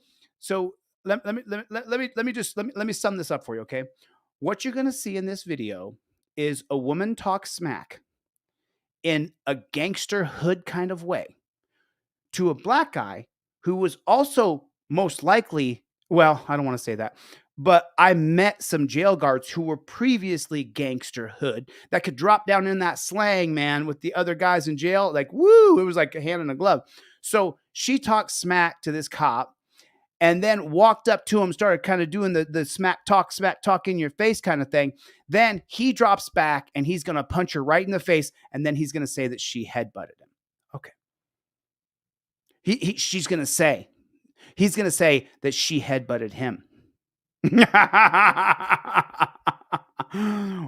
let me sum this up for you, okay? What you're gonna see in this video is a woman talk smack in a gangster hood kind of way to a black guy who was also most likely, well, I don't want to say that, but I met some jail guards who were previously gangster hood that could drop down in that slang, man, with the other guys in jail. Like, woo, it was like a hand in a glove. So she talked smack to this cop and then walked up to him, started kind of doing the smack talk in your face kind of thing. Then he drops back and he's going to punch her right in the face. And then he's going to say that she headbutted him. Okay. He's going to say that she headbutted him.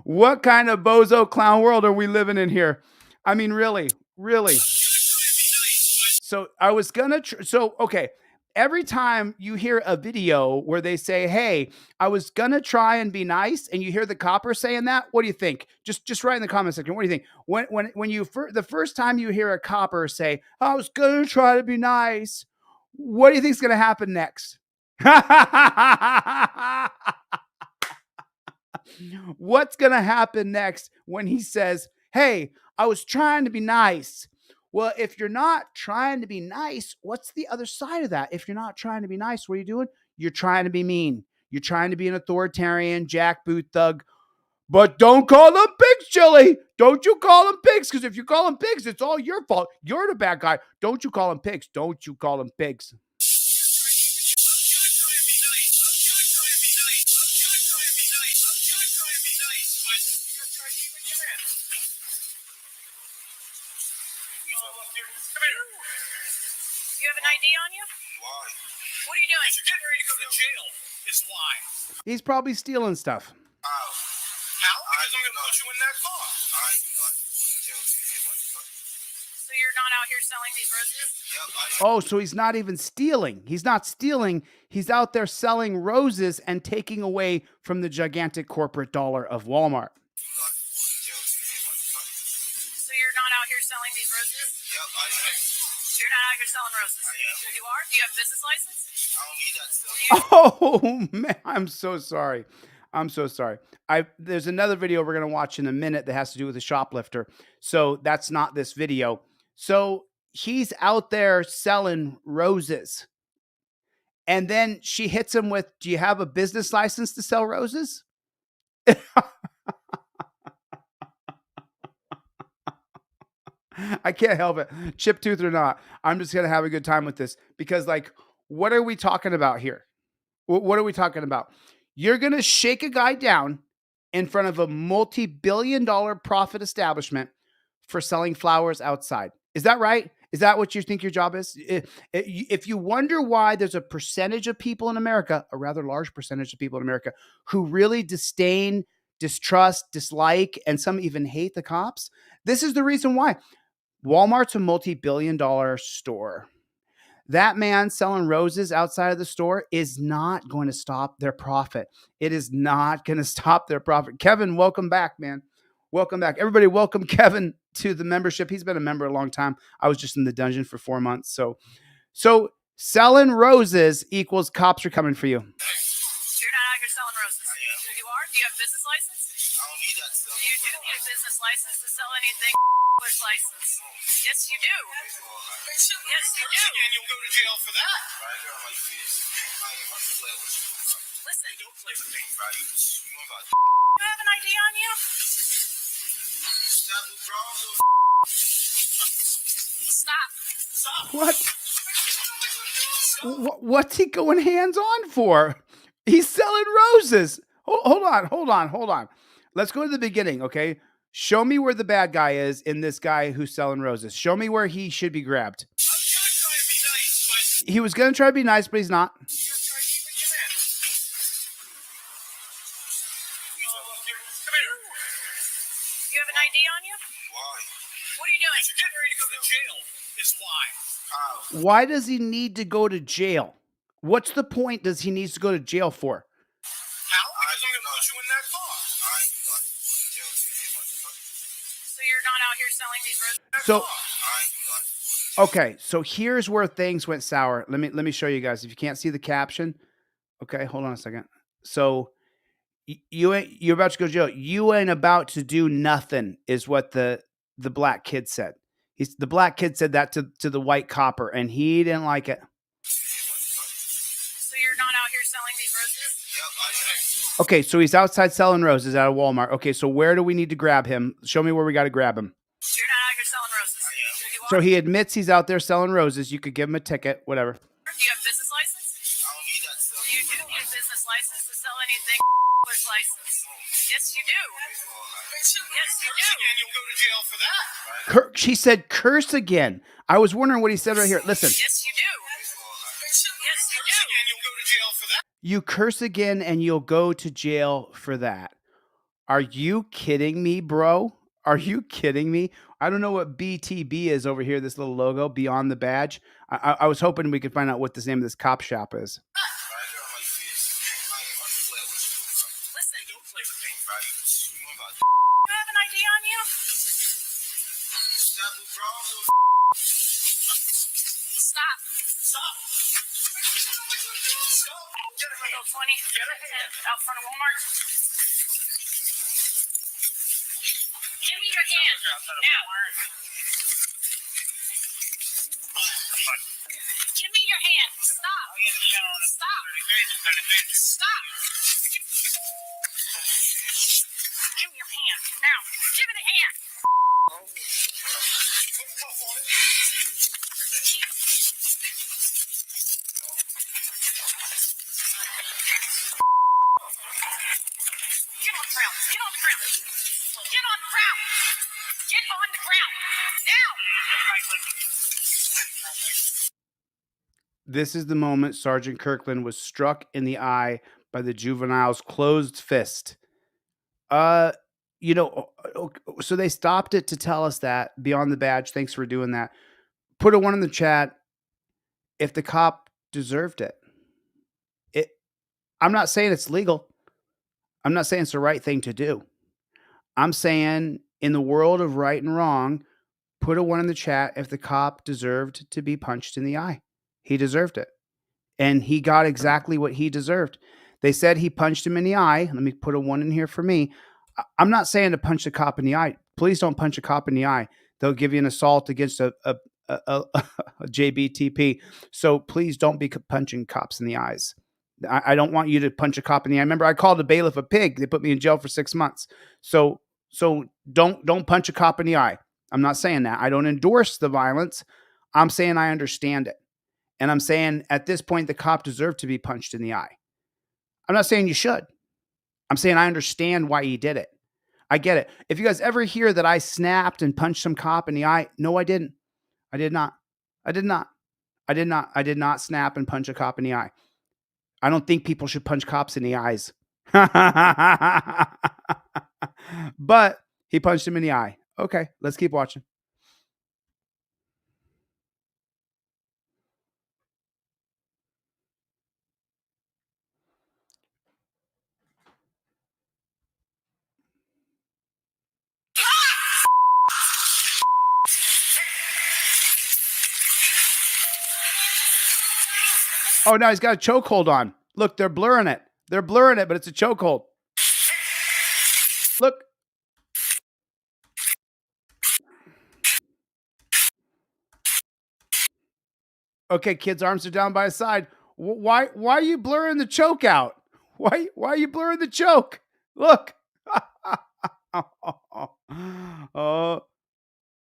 What kind of bozo clown world are we living in here? I mean, really. So I was going to, okay. Every time you hear a video where they say, hey, I was going to try and be nice, and you hear the copper saying that, what do you think? Just write in the comment section. What do you think? When you, the first time you hear a copper say, I was going to try to be nice, what do you think is going to happen next? What's going to happen next when he says, hey, I was trying to be nice? Well, if you're not trying to be nice, what's the other side of that? If you're not trying to be nice, what are you doing? You're trying to be mean. You're trying to be an authoritarian, jackboot thug. But don't call them pigs, Chili. Don't you call them pigs, because if you call them pigs, it's all your fault. You're the bad guy. Don't you call them pigs. Don't you call them pigs. You have an ID on you? Why? What are you doing? You're getting ready to go to jail. Is why. He's probably stealing stuff. How? Because I'm going to put you in that car. So you're not out here selling these roses? Oh, so he's not even stealing. He's not stealing. He's out there selling roses and taking away from the gigantic corporate dollar of Walmart. So you're not out here selling these roses? Yep, I am. You're not out here selling roses? You are? Do you have a business license? I don't need that. Oh, man, I'm so sorry. There's another video we're going to watch in a minute that has to do with a shoplifter. So that's not this video. So he's out there selling roses. And then she hits him with, do you have a business license to sell roses? I can't help it. Chip tooth or not, I'm just going to have a good time with this because, like, what are we talking about here? What are we talking about? You're going to shake a guy down in front of a multi-billion-dollar profit establishment for selling flowers outside. Is that right? Is that what you think your job is? If you wonder why there's a percentage of people in America, a rather large percentage of people in America, who really disdain, distrust, dislike, and some even hate the cops, this is the reason why. Walmart's a multi-billion-dollar store. That man selling roses outside of the store is not going to stop their profit. It is not going to stop their profit. Kevin, welcome back, man. Welcome back. Everybody, welcome Kevin to the membership. He's been a member a long time. I was just in the dungeon for 4 months. So selling roses equals cops are coming for you. You're not out here selling roses. You are? Do you have a business license? I don't need that stuff. You do need a business license to sell anything. License. Yes, you do. Yes, you do. And you'll go to jail for that. Listen. Don't play with me, right? You have an ID on you? Stop. What's he going hands on for? He's selling roses. Hold on. Let's go to the beginning, okay? Show me where the bad guy is in this guy who's selling roses. Show me where he should be grabbed. He was going to try to be nice, but he's not. You have an ID on you? Why? What are you doing? You're getting ready to go to jail. Is why. Why does he need to go to jail? What's the point does he needs to go to jail for? How? Because I'm going to put you in that car. So you're not out here selling these roses? Okay, so here's where things went sour. Let me show you guys. If you can't see the caption, okay, hold on a second. So you're about to go to jail. You ain't about to do nothing, is what the black kid said. The black kid said that to the white copper, and he didn't like it. So you're not out here selling these roses? Yep, I am. Okay, so he's outside selling roses out of Walmart. Okay, so where do we need to grab him? Show me where we got to grab him. You're not out here selling roses. You So are? he admits he's out there selling roses. You could give him a ticket, whatever. Do you have a business license? I don't need that stuff. You do need a business license to sell anything. License. Yes, you do. Yes, you do. And you'll go to jail for that. She said curse again. I was wondering what he said right here. Listen. Yes, you do. Yes, you do. And you'll go to jail for that. You curse again and you'll go to jail for that. Are you kidding me, bro? Are you kidding me? I don't know what BTB is over here, this little logo, Beyond the Badge. I was hoping we could find out what the name of this cop shop is. Listen. Don't play with me. You have an ID on you? Stop. Go 20. Out front of Walmart. Give me your hand. Now. Give me your hand. Stop. Stop. Stop. Give me your hand. Now. Give me the hand. Get on the ground. Get on the ground. Get on the ground. Get on the ground. Now. This is the moment Sergeant Kirkland was struck in the eye by the juvenile's closed fist. So they stopped it to tell us that. Beyond the Badge, thanks for doing that. Put a 1 in the chat if the cop deserved it. I'm not saying it's legal. I'm not saying it's the right thing to do. I'm saying in the world of right and wrong, put a 1 in the chat if the cop deserved to be punched in the eye. He deserved it. And he got exactly what he deserved. They said he punched him in the eye. Let me put a 1 in here for me. I'm not saying to punch the cop in the eye. Please don't punch a cop in the eye. They'll give you an assault against a JBTP. So please don't be punching cops in the eyes. I don't want you to punch a cop in the eye. Remember, I called a bailiff a pig. They put me in jail for 6 months. So don't punch a cop in the eye. I'm not saying that. I don't endorse the violence. I'm saying I understand it. And I'm saying at this point, the cop deserved to be punched in the eye. I'm not saying you should. I'm saying I understand why he did it. I get it. If you guys ever hear that I snapped and punched some cop in the eye, no, I didn't. I did not. I did not. I did not. I did not snap and punch a cop in the eye. I don't think people should punch cops in the eyes. But he punched him in the eye. Okay, let's keep watching. Oh, now he's got a chokehold on. Look, they're blurring it. They're blurring it, but it's a chokehold. Look. Okay, kid's arms are down by his side. Why are you blurring the choke out? Why are you blurring the choke? Look.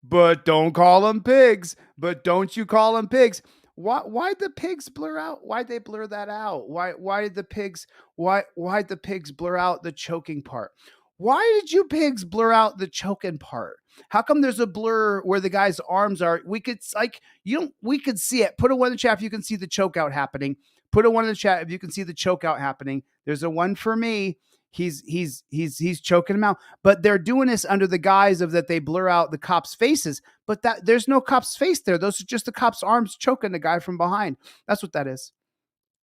But don't call them pigs. But don't you call them pigs. Why'd the pigs blur out? Why'd they blur that out? Why did the pigs blur out the choking part? Why did you pigs blur out the choking part? How come there's a blur where the guy's arms are? We could see it. Put a one in the chat if you can see the choke out happening. Put a one in the chat if you can see the choke out happening. There's a one for me. He's choking him out, but they're doing this under the guise of that they blur out the cops' faces, but that there's no cop's face there. Those are just the cop's arms choking the guy from behind. That's what that is.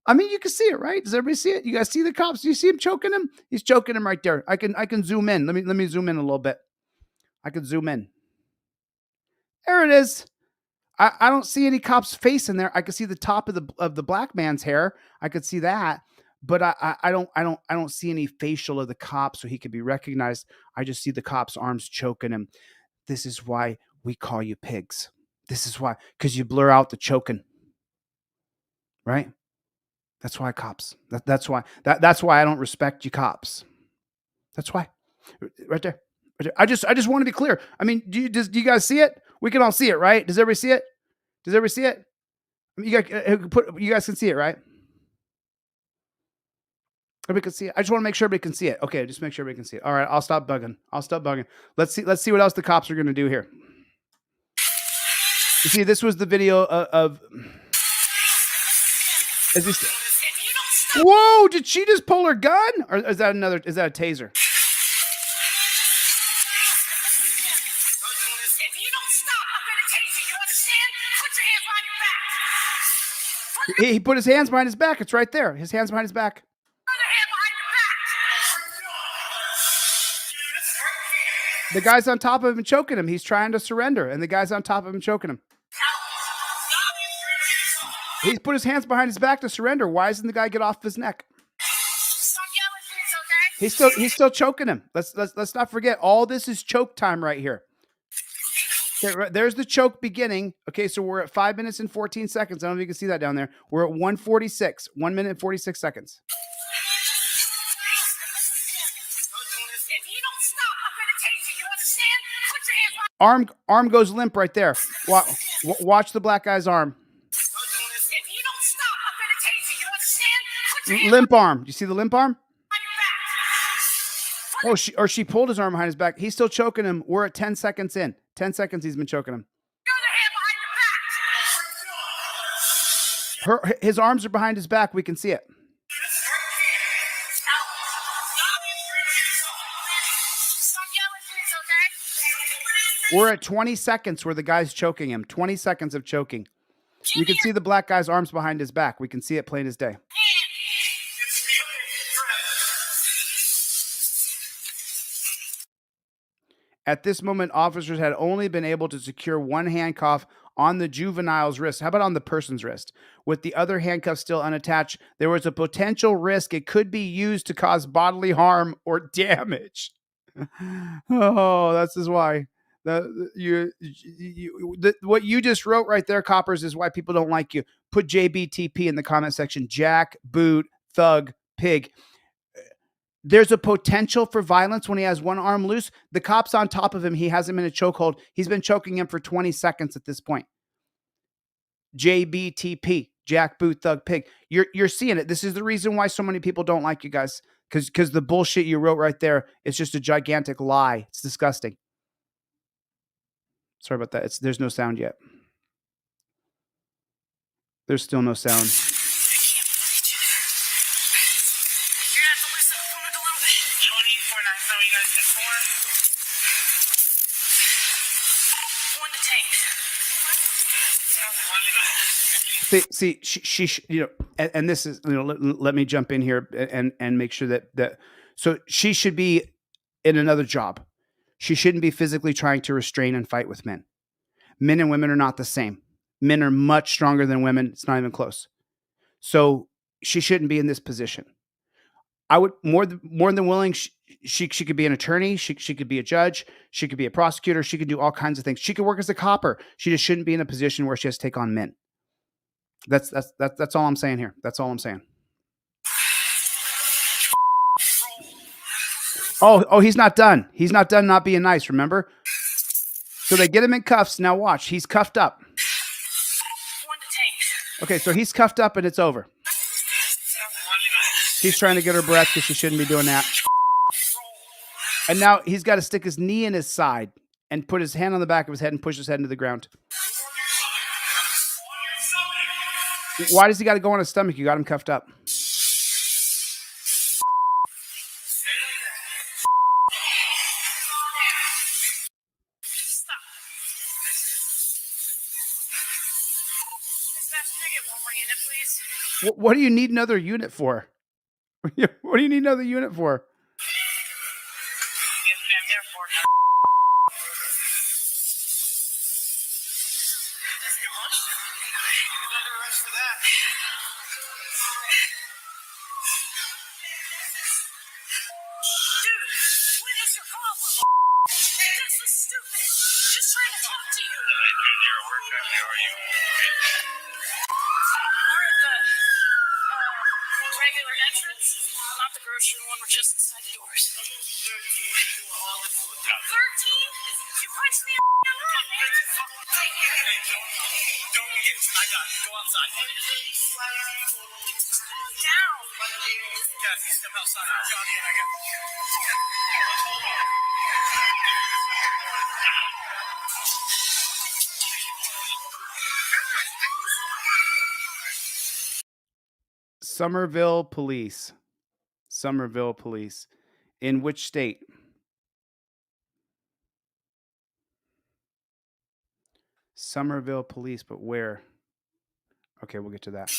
I mean, you can see it, right? Does everybody see it? You guys see the cops? Do you see him choking him? He's choking him right there. I can zoom in. Let me zoom in a little bit. I can zoom in. There it is. I don't see any cop's face in there. I can see the top of the black man's hair. I could see that. But I don't see any facial of the cop so he could be recognized. I just see the cop's arms choking him. This is why we call you pigs. This is why, because you blur out the choking. Right? That's why cops. That's why I don't respect you cops. That's why. Right there. I just want to be clear. I mean, do you guys see it? We can all see it, right? Does everybody see it? Does everybody see it? I mean, you guys can see it, right? Everybody can see it. I just want to make sure everybody can see it. Okay, just make sure everybody can see it. All right, I'll stop bugging. Let's see what else the cops are going to do here. You see, this was the video of whoa, did she just pull her gun? Or is that a taser? He put his hands behind his back. It's right there. His hands behind his back. The guy's on top of him choking him. He's trying to surrender, and the guy's on top of him choking him. He's put his hands behind his back to surrender. Why doesn't the guy get off his neck? He's still choking him. Let's not forget, all this is choke time right here. Okay, there's the choke beginning. Okay, so we're at 5 minutes and 14 seconds. I don't know if you can see that down there. We're at 1:46, 1 minute and 46 seconds. Arm goes limp right there. Watch the black guy's arm. Limp arm. Do you see the limp arm? Oh, she pulled his arm behind his back. He's still choking him. We're at 10 seconds in. 10 seconds he's been choking him. His arms are behind his back. We can see it. We're at 20 seconds where the guy's choking him. 20 seconds of choking. You can see the black guy's arms behind his back. We can see it plain as day. At this moment, officers had only been able to secure one handcuff on the juvenile's wrist. How about on the person's wrist? With the other handcuff still unattached, there was a potential risk it could be used to cause bodily harm or damage. Oh, that's just why. What you just wrote right there, coppers, is why people don't like you. Put JBTP in the comment section. Jack, boot, thug, pig. There's a potential for violence when he has one arm loose. The cop's on top of him. He has him in a chokehold. He's been choking him for 20 seconds at this point. JBTP. jackboot, thug, pig. You're seeing it. This is the reason why so many people don't like you guys. Because the bullshit you wrote right there is just a gigantic lie. It's disgusting. Sorry about that. There's no sound yet. There's still no sound. You're gonna have to loosen the phone a little bit. 24-9. So you guys said 4. 1 to tank. See, she you know, and this is, you know, let me jump in here and make sure that so she should be in another job. She shouldn't be physically trying to restrain and fight with men. Men and women are not the same. Men are much stronger than women. It's not even close. So she shouldn't be in this position. I would more than willing. She could be an attorney. She could be a judge. She could be a prosecutor. She could do all kinds of things. She could work as a copper. She just shouldn't be in a position where she has to take on men. That's all I'm saying here. That's all I'm saying. Oh, he's not done. He's not done not being nice, remember? So they get him in cuffs. Now watch. He's cuffed up. 1 to tank. Okay, so he's cuffed up and it's over. He's trying to get her breath because she shouldn't be doing that. And now he's got to stick his knee in his side and put his hand on the back of his head and push his head into the ground. Why does he got to go on his stomach? You got him cuffed up. What do you need another unit for? What do you need another unit for? Regular entrance, not the grocery one. We're just inside the doors. 13? You punched me in the mouth, man. Hey, don't get. I got it. Go outside. Calm down. Kathy, step outside. Johnny and I got. Somerville Police. Somerville Police. In which state? Somerville Police, but where? Okay, we'll get to that.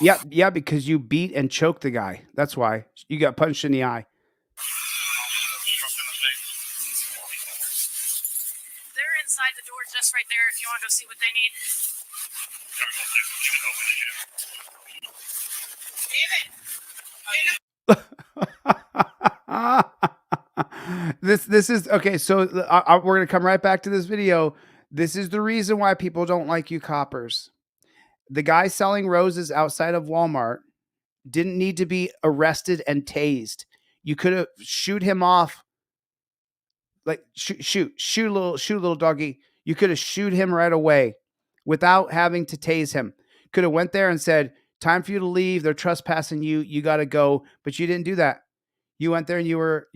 Yeah, because you beat and choked the guy. That's why. You got punched in the eye. They're inside the door just right there if you want to go see what they need. This is okay. So we're gonna come right back to this video. This is the reason why people don't like you coppers. The guy selling roses outside of Walmart didn't need to be arrested and tased. You could have shoot him off, like shoot a little doggy. You could have shoot him right away without having to tase him. Could have went there and said, "Time for you to leave. They're trespassing you. You got to go." But you didn't do that. You went there and you were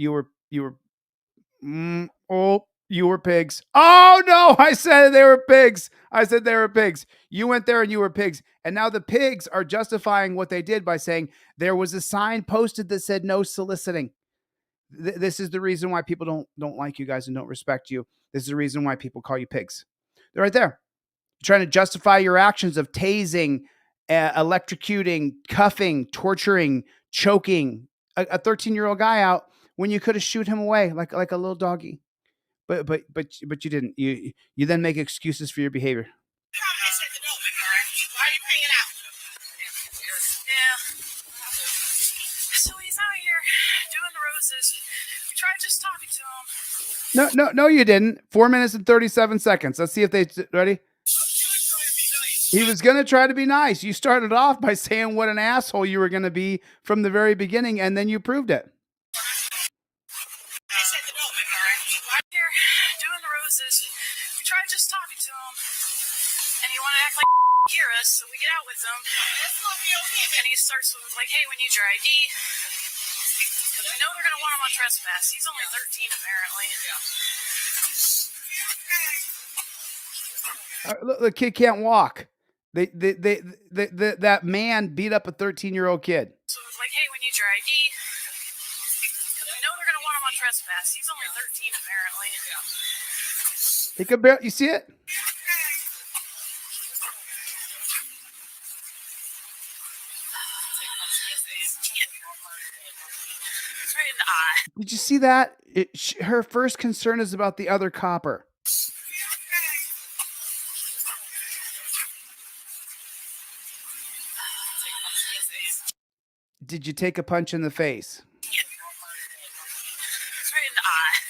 pigs. Oh no, I said they were pigs. You went there and you were pigs. And now the pigs are justifying what they did by saying there was a sign posted that said no soliciting. This is the reason why people don't like you guys and don't respect you. This is the reason why people call you pigs. They're right there. You're trying to justify your actions of tasing, electrocuting, cuffing, torturing, choking a 13-year-old guy out when you could have shoot him away like a little doggy. But you didn't. You then make excuses for your behavior. So he's out here doing the roses. We tried just talking to him. No, you didn't. 4 minutes and 37 seconds. Let's see if they ready. He was going to try to be nice. You started off by saying what an asshole you were going to be from the very beginning, and then you proved it. Here doing the roses. We tried just talking to him, and he wanted to act like hear us, so we get out with him. And he starts with like, "Hey, we need your ID." Because we know they're going to want him on trespass. He's only 13, apparently. Look, the kid can't walk. That man beat up a 13-year-old kid. So it's like, "Hey, we need your ID." Because we know they're going to want him on trespass. He's only 13, apparently. He could barely, you see it? It's right in the eye. Did you see that? Her first concern is about the other copper. Did you take a punch in the face? It's right in the eye.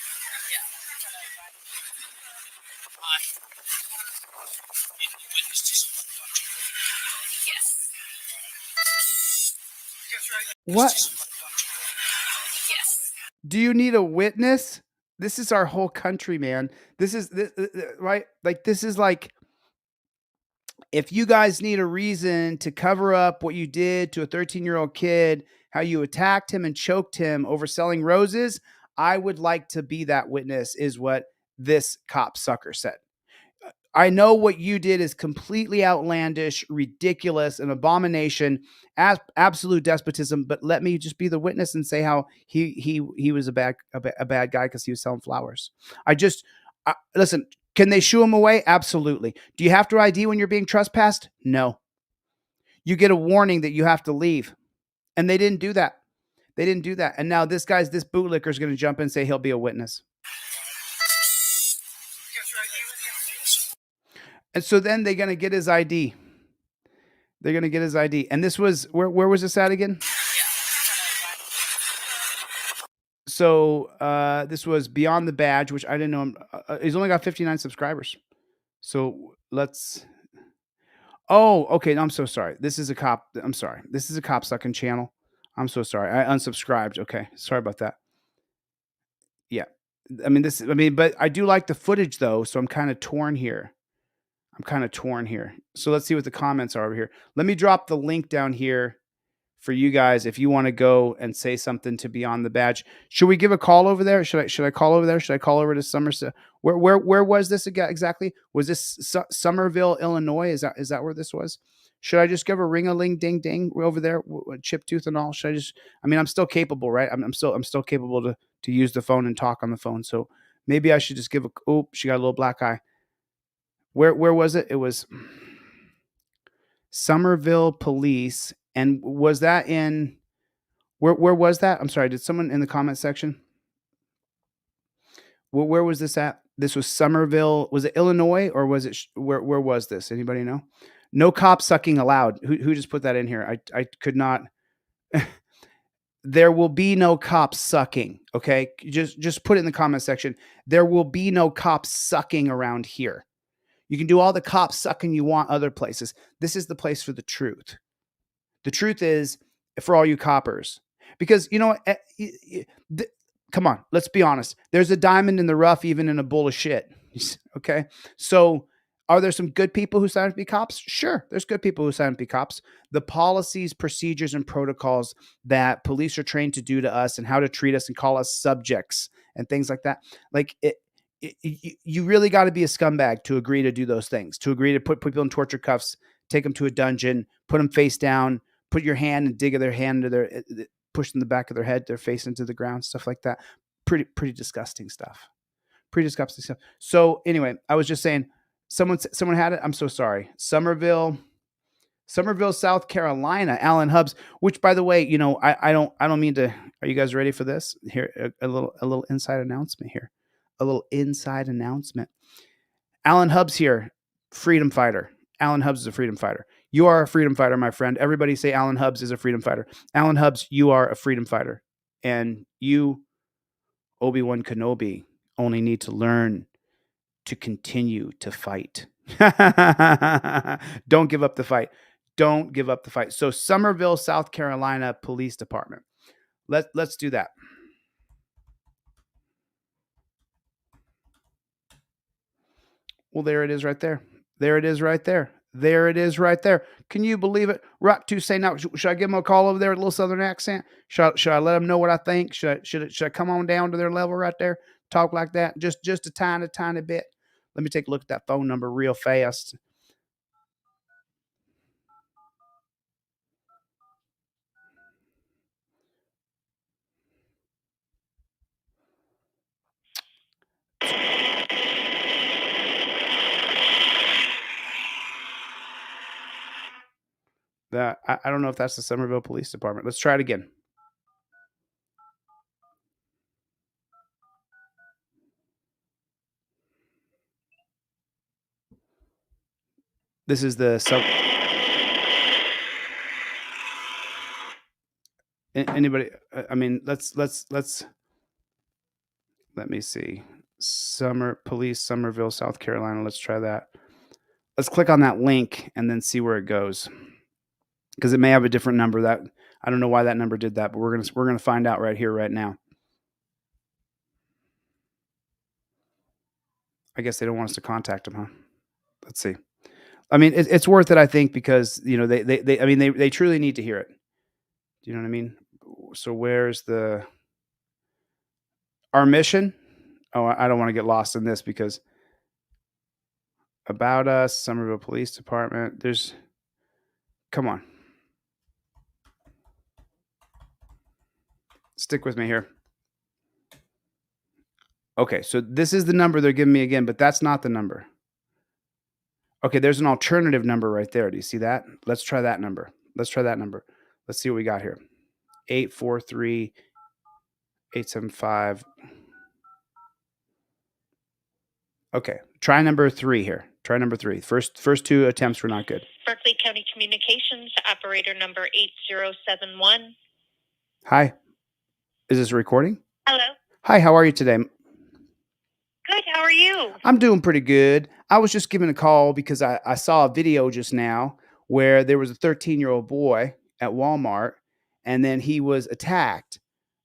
Yes. What? Yes. Do you need a witness? This is our whole country, man. This is right. Like, this is like, if you guys need a reason to cover up what you did to a 13-year-old kid, how you attacked him and choked him over selling roses, I would like to be that witness, is what this cop sucker said. I know what you did is completely outlandish, ridiculous, an abomination, absolute despotism, but let me just be the witness and say how he was a bad guy because he was selling flowers. Listen, can they shoo him away? Absolutely. Do you have to ID when you're being trespassed? No. You get a warning that you have to leave. And they didn't do that. They didn't do that. And now this bootlicker is going to jump in and say he'll be a witness. And so then they're going to get his ID. They're going to get his ID. And this was, where was this at again? So this was Beyond the Badge, which I didn't know him. He's only got 59 subscribers. So let's. Oh, okay. No, I'm so sorry. This is a cop. I'm sorry. This is a cop sucking channel. I'm so sorry. I unsubscribed. Okay. Sorry about that. Yeah. But I do like the footage though. So I'm kind of torn here. So let's see what the comments are over here. Let me drop the link down here for you guys if you want to go and say something to Beyond the Badge. Should we give a call over there? Should I call over there? Should I call over to Somerset? Where was this exactly? Was this Somerville, Illinois? Is that where this was? Should I just give a ring-a-ling-ding-ding over there, chip tooth and all? Should I just? I mean, I'm still capable, right? I'm still capable to use the phone and talk on the phone. So maybe I should just give a. Oh, she got a little black eye. Where was it? It was Somerville Police. And was that in, where was that? I'm sorry. Did someone in the comment section? Where was this at? This was Somerville. Was it Illinois or was it, where was this? Anybody know? No cop sucking allowed. Who just put that in here? I could not. There will be no cops sucking. Okay. Just put it in the comment section. There will be no cops sucking around here. You can do all the cops sucking you want other places. This is the place for the truth. The truth is, for all you coppers, because you know what? Come on, let's be honest. There's a diamond in the rough, even in a bowl of shit. Okay. So are there some good people who sign up to be cops? Sure. There's good people who sign up to be cops. The policies, procedures, and protocols that police are trained to do to us and how to treat us and call us subjects and things like that. Like you really got to be a scumbag to agree to do those things, to agree to put people in torture cuffs, take them to a dungeon, put them face down, put your hand and dig their hand into push in the back of their head, their face into the ground, stuff like that. Pretty disgusting stuff. Pretty disgusting stuff. So anyway, I was just saying, someone had it. I'm so sorry. Somerville, South Carolina, Alan Hubbs, which by the way, you know, I don't mean to, are you guys ready for this? Here, a little inside announcement here. A little inside announcement. Alan Hubbs here, freedom fighter. Alan Hubbs is a freedom fighter. You are a freedom fighter, my friend. Everybody say Alan Hubbs is a freedom fighter. Alan Hubbs, you are a freedom fighter. And you, Obi-Wan Kenobi, only need to learn to continue to fight. Don't give up the fight. Don't give up the fight. So Summerville, South Carolina Police Department. Let's do that. Well, there it is right there. There it is right there. There it is right there. Can you believe it? Rock to say now, should I give them a call over there with a little Southern accent? Should I let them know what I think? Should I come on down to their level right there? Talk like that? Just a tiny bit. Let me take a look at that phone number real fast. I don't know if that's the Summerville Police Department. Let's try it again. This is the anybody? I mean, let's let me see. Police, Summerville, South Carolina. Let's try that. Let's click on that link and then see where it goes, because it may have a different number. That I don't know why that number did that, but we're gonna find out right here, right now. I guess they don't want us to contact them, huh? Let's see. I mean, it's worth it, I think, because they truly need to hear it. Do you know what I mean? So where's our mission? Oh, I don't want to get lost in this because about us, Summerville Police Department. Come on. Stick with me here. Okay, so this is the number they're giving me again, but that's not the number. Okay, there's an alternative number right there. Do you see that? Let's try that number. Let's see what we got here. 843-875. Okay, try number 3 here. Try number 3. First 2 attempts were not good. Berkeley County Communications, operator number 8071. Hi. Is this a recording? Hello. Hi, how are you today? Good, how are you? I'm doing pretty good. I was just giving a call because I saw a video just now where there was a 13-year-old boy at Walmart, and then he was attacked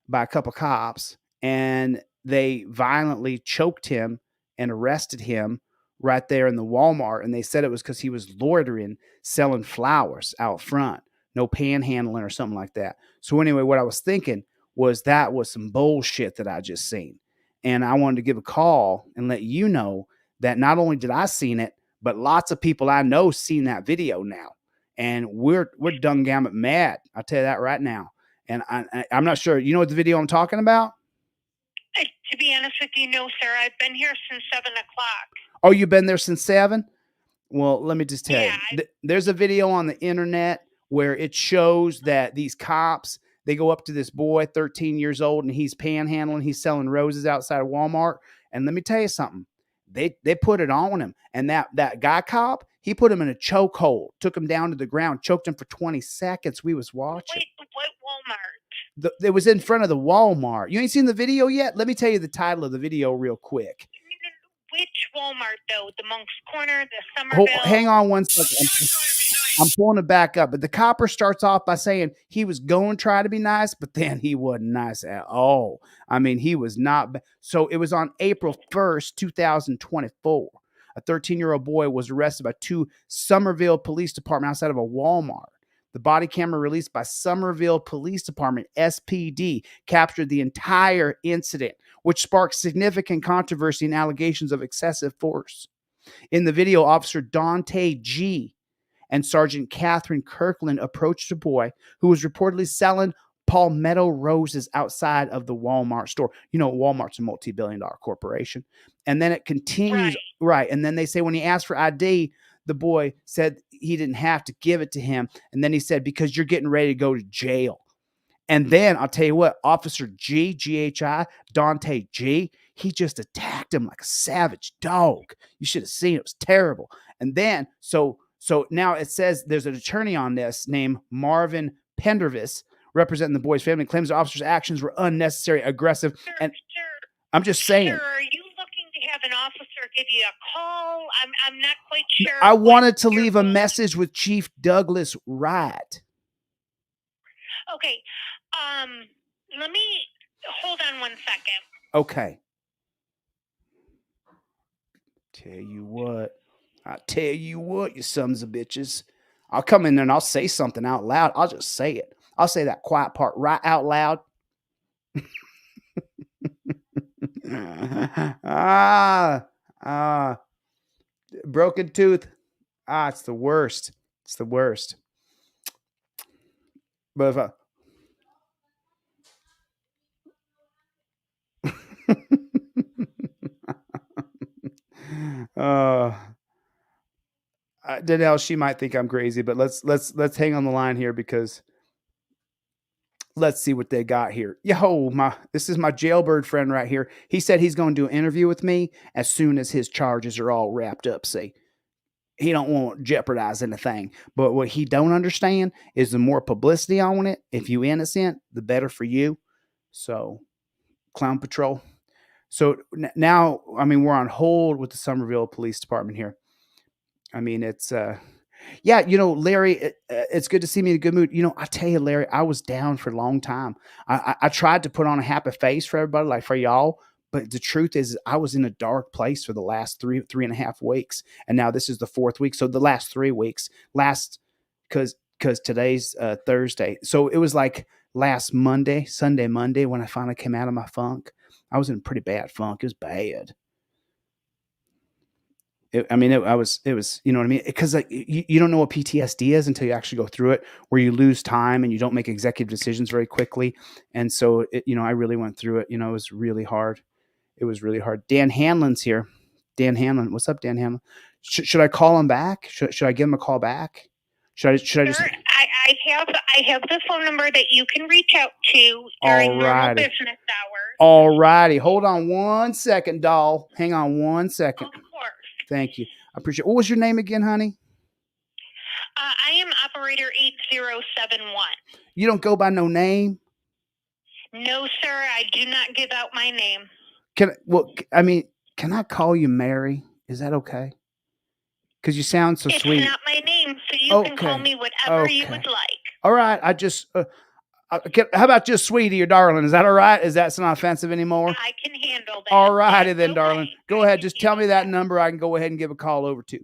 by a couple cops, and they violently choked him and arrested him right there in the Walmart. And they said it was because he was loitering, selling flowers out front, no panhandling or something like that. So anyway, what I was thinking was that was some bullshit that I just seen. And I wanted to give a call and let you know that not only did I seen it, but lots of people I know seen that video now. And we're done gamut mad. I'll tell you that right now. And I'm not sure. You know what the video I'm talking about? To be honest with you, no, sir. I've been here since 7 o'clock. Oh, you've been there since 7? Well, let me just tell you. There's a video on the internet where it shows that these cops, they go up to this boy, 13 years old, and he's panhandling. He's selling roses outside of Walmart. And let me tell you something. They put it on him. And that guy cop, he put him in a chokehold, took him down to the ground, choked him for 20 seconds. We was watching. Wait, what Walmart? It was in front of the Walmart. You ain't seen the video yet? Let me tell you the title of the video real quick. Which Walmart, though? The Monk's Corner, the Summerville? Hang on one second. I'm pulling it back up. But the copper starts off by saying he was going to try to be nice, but then he wasn't nice at all. I mean, he was not. So it was on April 1st, 2024. A 13-year-old boy was arrested by 2 Summerville Police Department outside of a Walmart. The body camera released by Summerville Police Department, SPD, captured the entire incident, which sparked significant controversy and allegations of excessive force. In the video, Officer Dante G. and Sergeant Catherine Kirkland approached a boy who was reportedly selling palmetto roses outside of the Walmart store. You know, Walmart's a multi-billion-dollar corporation. And then it continues. Right. And then they say when he asked for ID, the boy said he didn't have to give it to him. And then he said, because you're getting ready to go to jail. And then I'll tell you what, Officer G, G-H-I, Dante G, he just attacked him like a savage dog. You should have seen it. It was terrible. And then, so So now it says there's an attorney on this named Marvin Pendervis representing the boy's family, claims the officer's actions were unnecessary, aggressive, and I'm just saying. Sir, are you looking to have an officer give you a call? I'm not quite sure. I wanted to leave a message with Chief Douglas Wright. Okay. Let me hold on 1 second. Okay. I tell you what, you sons of bitches. I'll come in there and I'll say something out loud. I'll just say it. I'll say that quiet part right out loud. Broken tooth. It's the worst. It's the worst. But if Danielle, she might think I'm crazy, but let's hang on the line here because let's see what they got here. This is my jailbird friend right here. He said he's going to do an interview with me as soon as his charges are all wrapped up. See, he don't want to jeopardize anything. But what he don't understand is the more publicity on it, if you innocent, the better for you. So, Clown Patrol. So now, I mean, we're on hold with the Somerville Police Department here. I mean, it's, yeah, Larry, it's good to see me in a good mood. I tell you, Larry, I was down for a long time. I tried to put on a happy face for everybody, like for y'all. But the truth is I was in a dark place for the last three and a half weeks. And now this is the 4th week. So the last 3 weeks, because today's Thursday. So it was like last Sunday, Monday, when I finally came out of my funk. I was in a pretty bad funk. It was bad. It was, you know what I mean? Because you don't know what PTSD is until you actually go through it, where you lose time and you don't make executive decisions very quickly. And so, I really went through it. It was really hard. It was really hard. Dan Hanlon's here. Dan Hanlon. What's up, Dan Hanlon? Should I call him back? Should I give him a call back? Should I just... I have the phone number that you can reach out to during normal business hours. All righty. Hold on 1 second, doll. Hang on 1 second. Of course. Thank you. I appreciate it. What was your name again, honey? I am operator 8071. You don't go by no name? No, sir. I do not give out my name. Can I call you Mary? Is that okay? Because you sound so sweet. It's not my name, so you can call me whatever you would like. All right. I just, how about just sweetie or darling? Is that all right? Is that not offensive anymore? I can handle that. All righty then, darling. Go ahead. Just tell me that number. I can go ahead and give a call over to.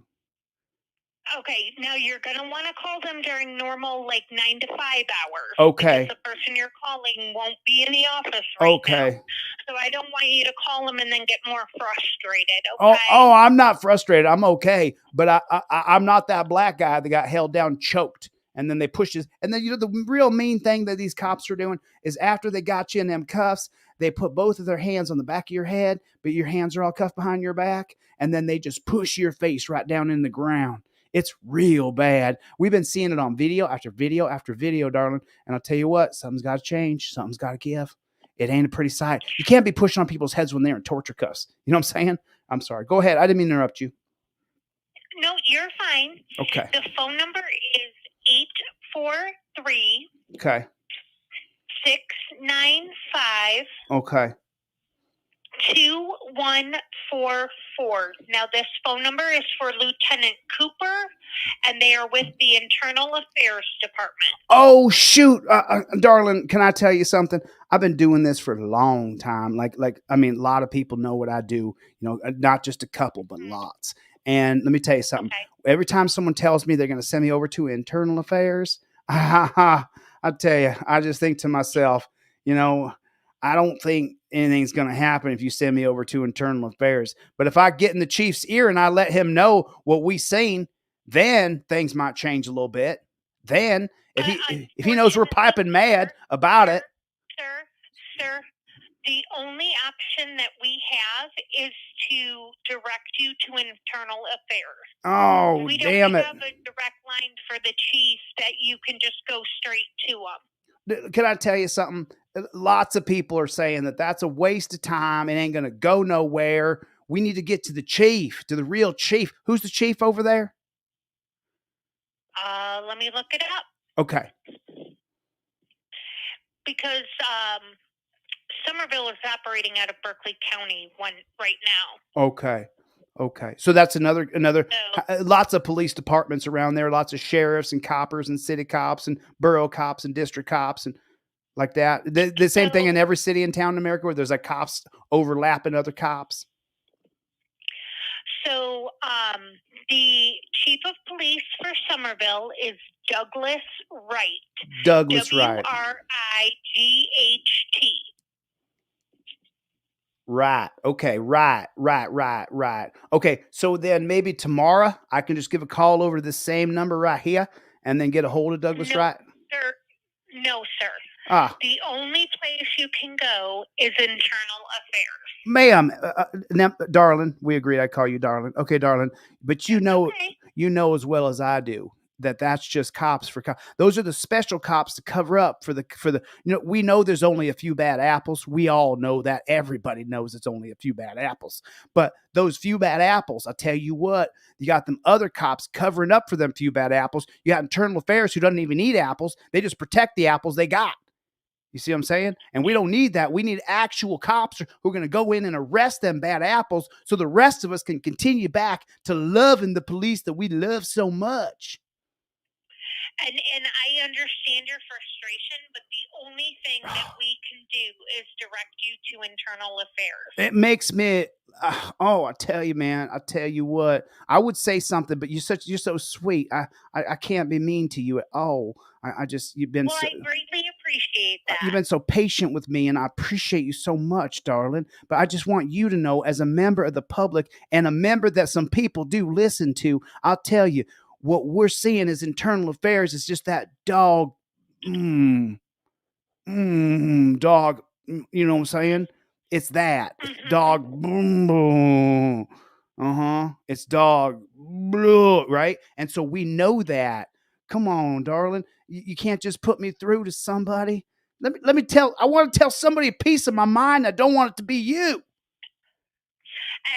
Okay. Now you're going to want to call them during normal, 9 to 5 hours. Okay. Because the person you're calling won't be in the office right now. So I don't want you to call them and then get more frustrated. Okay. Oh, I'm not frustrated. I'm okay. But I'm not that black guy that got held down, choked. And then they push his, and then, the real mean thing that these cops are doing is after they got you in them cuffs, they put both of their hands on the back of your head, but your hands are all cuffed behind your back. And then they just push your face right down in the ground. It's real bad. We've been seeing it on video after video after video, darling. And I'll tell you what, something's got to change. Something's got to give. It ain't a pretty sight. You can't be pushing on people's heads when they're in torture cuffs. You know what I'm saying? I'm sorry. Go ahead. I didn't mean to interrupt you. No, you're fine. Okay. The phone number is 843 Okay. 695 Okay. 2144. Now, this phone number is for Lieutenant Cooper, and they are with the Internal Affairs Department. Oh, shoot. Darling, can I tell you something? I've been doing this for a long time. A lot of people know what I do, not just a couple, but lots. And let me tell you something. Okay. Every time someone tells me they're going to send me over to Internal Affairs, I tell you, I just think to myself, I don't think anything's going to happen if you send me over to Internal Affairs. But if I get in the chief's ear and I let him know what we seen, then things might change a little bit. Then, if he knows we're piping mad about it. Sir, the only option that we have is to direct you to Internal Affairs. Oh, we damn it. We don't have a direct line for the chief that you can just go straight to them. Can I tell you something? Lots of people are saying that that's a waste of time. It ain't going to go nowhere. We need to get to the chief, to the real chief. Who's the chief over there? Let me look it up Okay. because Somerville is operating out of Berkeley County right now. Okay. Okay. So that's another So, lots of police departments around there, lots of sheriffs and coppers and city cops and borough cops and district cops and like that. The same thing in every city and town in America where there's like cops overlapping other cops. So the chief of police for Somerville is Douglas Wright. Douglas Wright. WRIGHT. Right. Okay. Right. Okay. So then maybe tomorrow I can just give a call over to the same number right here and then get a hold of Douglas Wright. No, sir. Ah, The only place you can go is internal affairs. ma'am, now, darling, we agreed I'd call you darling. Okay, darling. But you know as well as I do that that's just cops for cops. Those are the special cops to cover up for the, we know there's only a few bad apples. We all know that. Everybody knows it's only a few bad apples. But those few bad apples, I tell you what, you got them other cops covering up for them few bad apples. You got internal affairs who doesn't even eat apples. They just protect the apples they got. You see what I'm saying? And we don't need that. We need actual cops who are going to go in and arrest them bad apples so the rest of us can continue back to loving the police that we love so much. And I understand your frustration, but the only thing that we can do is direct you to internal affairs. It makes me, I tell you, man, I tell you what, I would say something, but you're so sweet. I can't be mean to you at all. You've been I greatly appreciate that. You've been so patient with me, and I appreciate you so much, darling. But I just want you to know, as a member of the public and a member that some people do listen to, I'll tell you, what we're seeing is internal affairs is just that dog, dog, you know what I'm saying? It's that. It's dog, boom, boom. It's dog, blah, right? And so we know that. Come on, darling. You can't just put me through to somebody. I want to tell somebody a piece of my mind. I don't want it to be you.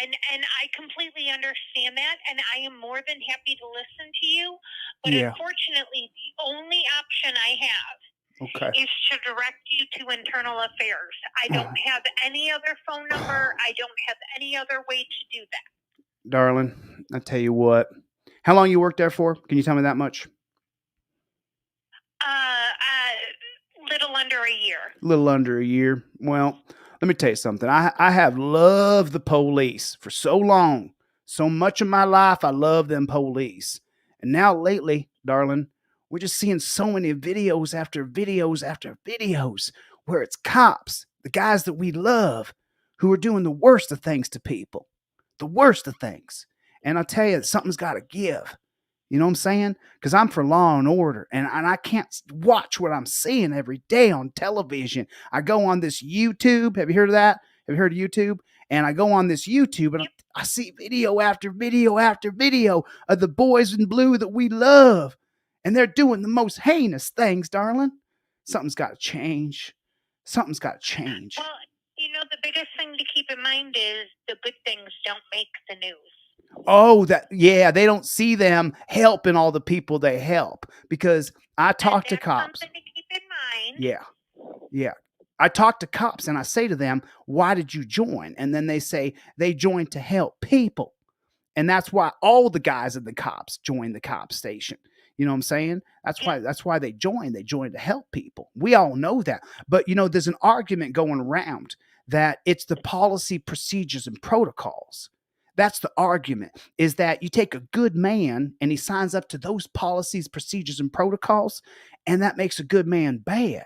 And I completely understand that, and I am more than happy to listen to you. But unfortunately, the only option I have is to direct you to internal affairs. I don't have any other phone number. I don't have any other way to do that. Darling, I tell you what. How long you worked there for? Can you tell me that much? Little under a year. A little under a year. Well, let me tell you something. I have loved the police for so long. So much of my life, I love them police. And now lately, darling, we're just seeing so many videos after videos after videos where it's cops, the guys that we love, who are doing the worst of things to people. The worst of things. And I tell you, something's got to give. You know what I'm saying? Because I'm for law and order, and I can't watch what I'm seeing every day on television. I go on this YouTube. Have you heard of that? Have you heard of YouTube? And I go on this YouTube, and I see video after video after video of the boys in blue that we love. And they're doing the most heinous things, darling. Something's got to change. Something's got to change. Well, the biggest thing to keep in mind is the good things don't make the news. Oh, they don't see them helping all the people they help, because I talk to cops. Something to keep in mind. Yeah. I talk to cops and I say to them, why did you join? And then they say they joined to help people. And that's why all the guys in the cops join the cop station. You know what I'm saying? That's why they join. They join to help people. We all know that. But, there's an argument going around that it's the policy, procedures, and protocols. That's the argument, is that you take a good man and he signs up to those policies, procedures, and protocols, and that makes a good man bad.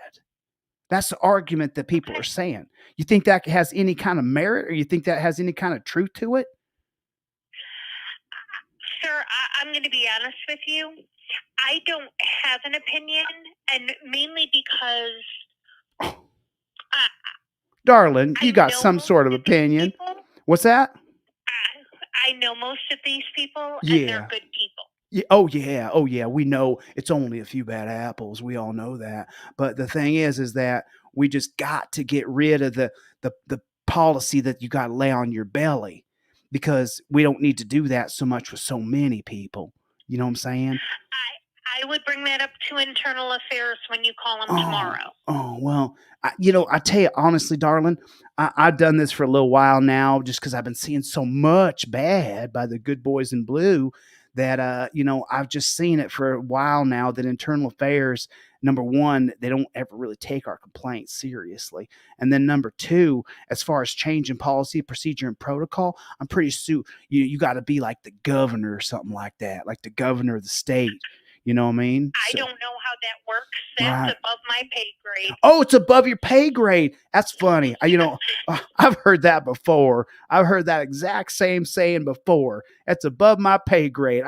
That's the argument that people are saying. You think that has any kind of merit, or you think that has any kind of truth to it? Sir, I'm going to be honest with you. I don't have an opinion, and mainly because... Darling, you got some sort of opinion. What's that? I know most of these people, and they're good people. Yeah. Oh yeah. We know it's only a few bad apples. We all know that. But the thing is that we just got to get rid of the policy that you got to lay on your belly, because we don't need to do that so much with so many people. You know what I'm saying? I would bring that up to internal affairs when you call them tomorrow. Oh, well, I tell you, honestly, darling, I've done this for a little while now just because I've been seeing so much bad by the good boys in blue that, I've just seen it for a while now that internal affairs, number one, they don't ever really take our complaints seriously. And then number two, as far as changing policy, procedure, and protocol, I'm pretty sure you got to be like the governor or something like that, like the governor of the state. You know what I mean? I don't know how that works. That's above my pay grade. Oh, it's above your pay grade. That's funny. I've heard that before. I've heard that exact same saying before. It's above my pay grade.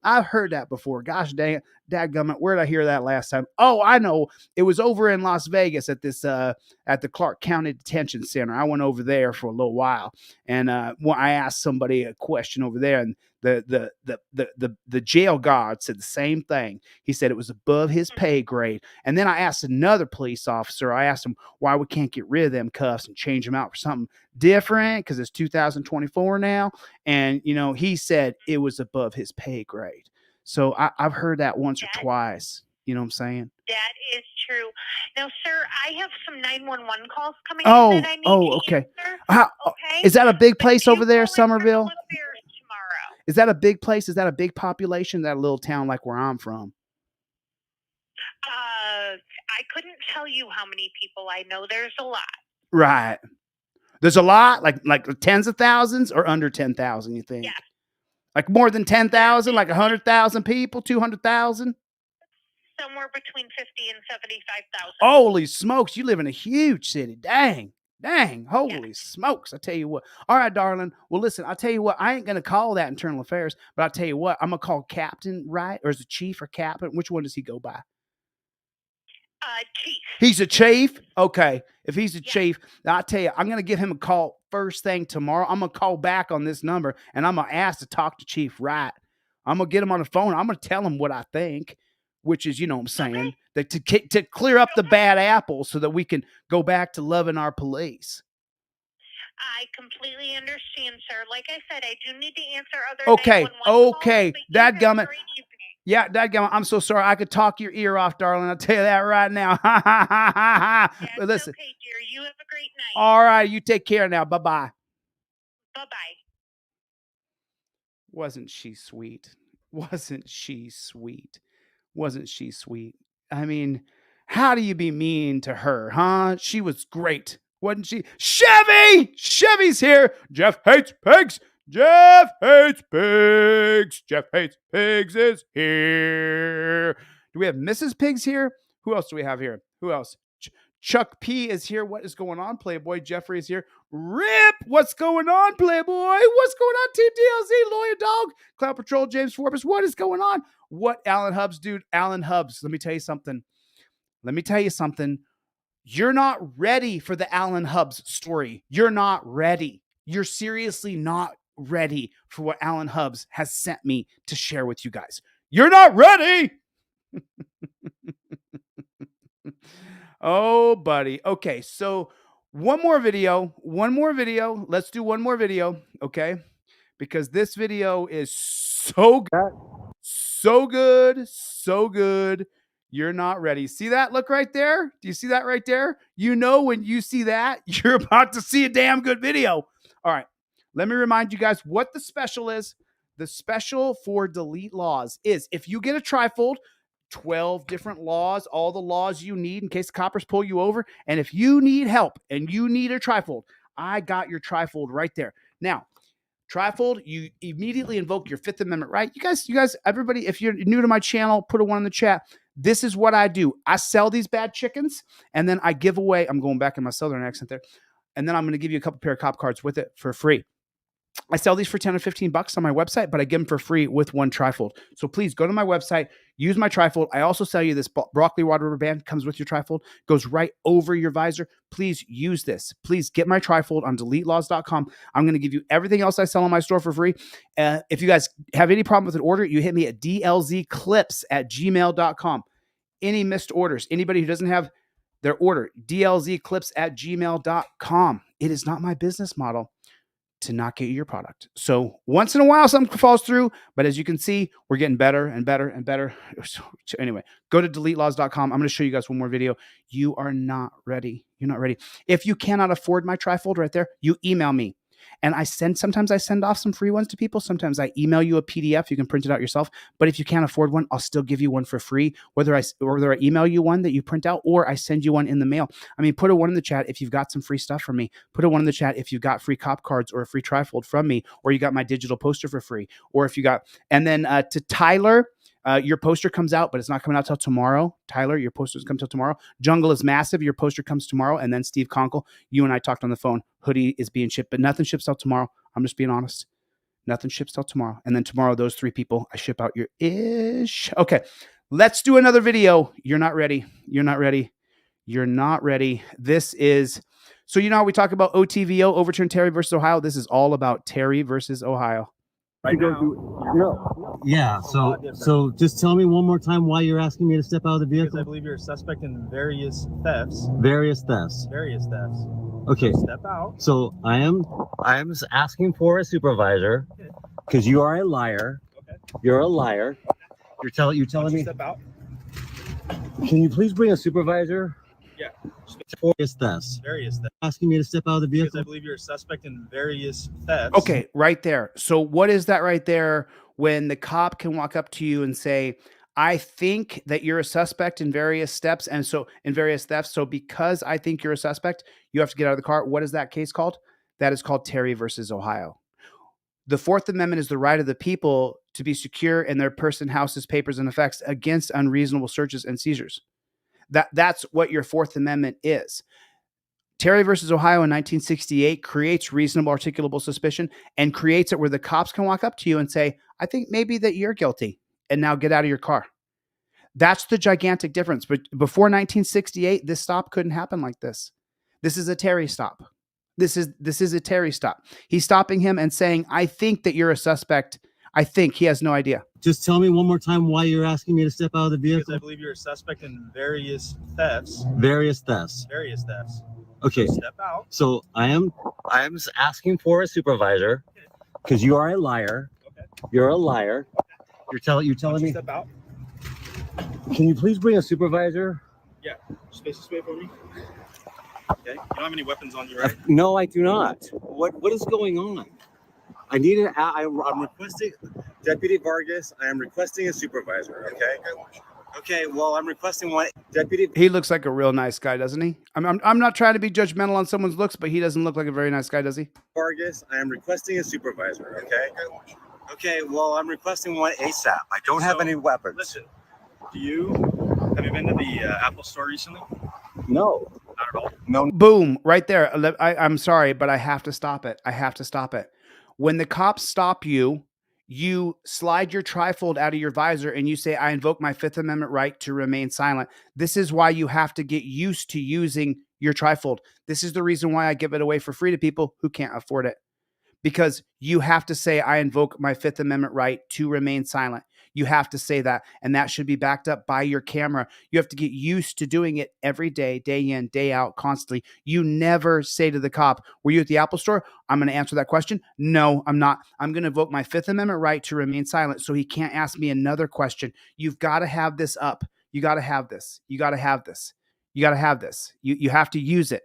I've heard that before. Gosh dang it. Dadgummit, where did I hear that last time? Oh, I know. It was over in Las Vegas at this at the Clark County Detention Center. I went over there for a little while, and I asked somebody a question over there, and the jail guard said the same thing. He said it was above his pay grade. And then I asked another police officer. I asked him why we can't get rid of them cuffs and change them out for something different because it's 2024 now. And he said it was above his pay grade. So I've heard that once or twice. You know what I'm saying? That is true. Now, sir, I have some 911 calls coming in that I need to okay. answer. Okay. Is that a big place over there, Somerville? Is that a big place? Is that a big population? That little town like where I'm from? I couldn't tell you how many people I know. There's a lot. Right. There's a lot, like tens of thousands or under 10,000, you think? Yeah. Like more than 10,000, like 100,000 people, 200,000? Somewhere between 50 and 75,000. Holy smokes, you live in a huge city. Dang, holy smokes. I tell you what. All right, darling. Well, listen, I'll tell you what. I ain't going to call that internal affairs, but I'll tell you what. I'm going to call captain, right? Or is it chief or captain? Which one does he go by? Chief. He's a chief? Okay. If he's a chief, I'll tell you, I'm going to give him a call first thing tomorrow. I'm going to call back on this number, and I'm going to ask to talk to Chief Wright. I'm going to get him on the phone. I'm going to tell him what I think, which is, you know what I'm saying, that to clear up the bad apples so that we can go back to loving our police. I completely understand, sir. Like I said, I do need to answer other Okay. 911 calls, Dadgummit. Yeah, dadgummit, I'm so sorry. I could talk your ear off, darling. I'll tell you that right now. But listen. Okay, dear. You have a great night. All right. You take care now. Bye-bye. Bye-bye. Wasn't she sweet? Wasn't she sweet? Wasn't she sweet? I mean, how do you be mean to her, huh? She was great, wasn't she? Chevy! Chevy's here. Jeff hates pigs. Jeff hates pigs. Jeff hates pigs is here. Do we have Mrs. Pigs here? Who else do we have here? Who else? Chuck P is here. What is going on, Playboy? Jeffrey is here. Rip! What's going on, Playboy? What's going on, Team DLZ? Lawyer Dog, Cloud Patrol, James Forbes. What is going on? What Alan Hubbs, dude? Alan Hubbs, let me tell you something. You're not ready for the Alan Hubbs story. You're not ready. You're seriously not ready for what Alan Hubbs has sent me to share with you guys. You're not ready. Oh, buddy. Okay, so one more video. Let's do one more video, okay? Because this video is so good. You're not ready. See that? Look right there. Do you see that right there? You know when you see that, you're about to see a damn good video. All right. Let me remind you guys what the special is. The special for Delete Laws is if you get a trifold, 12 different laws, all the laws you need in case the coppers pull you over. And if you need help and you need a trifold, I got your trifold right there. Now, trifold, you immediately invoke your Fifth Amendment right. You guys, everybody, if you're new to my channel, put a 1 in the chat. This is what I do. I sell these bad chickens, and then I give away, I'm going back in my southern accent there, and then I'm going to give you a couple pair of cop cards with it for free. I sell these for $10 or $15 on my website, but I give them for free with one trifold. So please go to my website, use my trifold. I also sell you this broccoli water rubber band, comes with your trifold, goes right over your visor. Please use this. Please get my trifold on deletelaws.com. I'm going to give you everything else I sell in my store for free. If you guys have any problem with an order, you hit me at dlzclips@gmail.com. Any missed orders, anybody who doesn't have their order, dlzclips@gmail.com. It is not my business model to not get you your product. So once in a while, something falls through, but as you can see, we're getting better and better and better. So anyway, go to deletelaws.com. I'm going to show you guys one more video. You are not ready. You're not ready. If you cannot afford my trifold right there, you email me. And sometimes I send off some free ones to people. Sometimes I email you a PDF. You can print it out yourself. But if you can't afford one, I'll still give you one for free, whether I email you one that you print out or I send you one in the mail. I mean, put a one in the chat if you've got some free stuff from me. Put a one in the chat if you've got free cop cards or a free trifold from me, or you got my digital poster for free, or if you got, and then to Tyler, your poster comes out, but it's not coming out till tomorrow. Tyler, your poster's come till tomorrow. Jungle is Massive. Your poster comes tomorrow. And then Steve Conkle, you and I talked on the phone. Hoodie is being shipped, but nothing ships out tomorrow. I'm just being honest. Nothing ships till tomorrow. And then tomorrow, those 3 people, I ship out your ish. Okay, let's do another video. You're not ready. You're not ready. You're not ready. This is, so you know how we talk about OTVO, Overturn Terry versus Ohio? This is all about Terry versus Ohio. Right now. No. Yeah. So just tell me one more time why you're asking me to step out of the vehicle. Because I believe you're a suspect in various thefts. Various thefts. Various thefts. Okay. So step out. So I am asking for a supervisor because you are a liar. Okay. You're a liar. You're telling me. Step out. Can you please bring a supervisor? Yeah. Various thefts. Various thefts. Asking me to step out of the vehicle. Because I believe you're a suspect in various thefts. Okay, right there. So what is that right there when the cop can walk up to you and say, I think that you're a suspect in various steps and so in various thefts. So because I think you're a suspect, you have to get out of the car. What is that case called? That is called Terry versus Ohio. The Fourth Amendment is the right of the people to be secure in their person, houses, papers, and effects against unreasonable searches and seizures. That's what your Fourth Amendment is. Terry versus Ohio in 1968 creates reasonable articulable suspicion and creates it where the cops can walk up to you and say, I think maybe that you're guilty, and now get out of your car. That's the gigantic difference. But before 1968, this stop couldn't happen like this. This is a Terry stop. This is a Terry stop. He's stopping him and saying, I think that you're a suspect. I think he has no idea. Just tell me one more time why you're asking me to step out of the vehicle. Because I believe you're a suspect in various thefts. Various thefts. Various thefts. Okay. So step out. So I am asking for a supervisor because you are a liar. Okay. You're a liar. You're telling me. Step out. Can you please bring a supervisor? Yeah. Space this way for me. Okay. You don't have any weapons on you, right? No, I do not. What is going on? I need an. I'm requesting Deputy Vargas. I am requesting a supervisor. Okay. Okay. Well, I'm requesting one. Deputy. He looks like a real nice guy, doesn't he? I'm not trying to be judgmental on someone's looks, but he doesn't look like a very nice guy, does he? Vargas. I am requesting a supervisor. Okay. Okay. Well, I'm requesting one ASAP. I don't have any weapons. Listen. Have you been to the Apple store recently? No. Not at all. No. Boom, right there. I'm sorry, but I have to stop it. I have to stop it. When the cops stop you, you slide your trifold out of your visor and you say, I invoke my Fifth Amendment right to remain silent. This is why you have to get used to using your trifold. This is the reason why I give it away for free to people who can't afford it. Because you have to say, I invoke my Fifth Amendment right to remain silent. You have to say that, and that should be backed up by your camera. You have to get used to doing it every day, day in, day out, constantly. You never say to the cop, were you at the Apple store? I'm going to answer that question. No, I'm not. I'm going to invoke my Fifth Amendment right to remain silent so he can't ask me another question. You've got to have this up. You got to have this. You got to have this. You got to have this. You have to use it.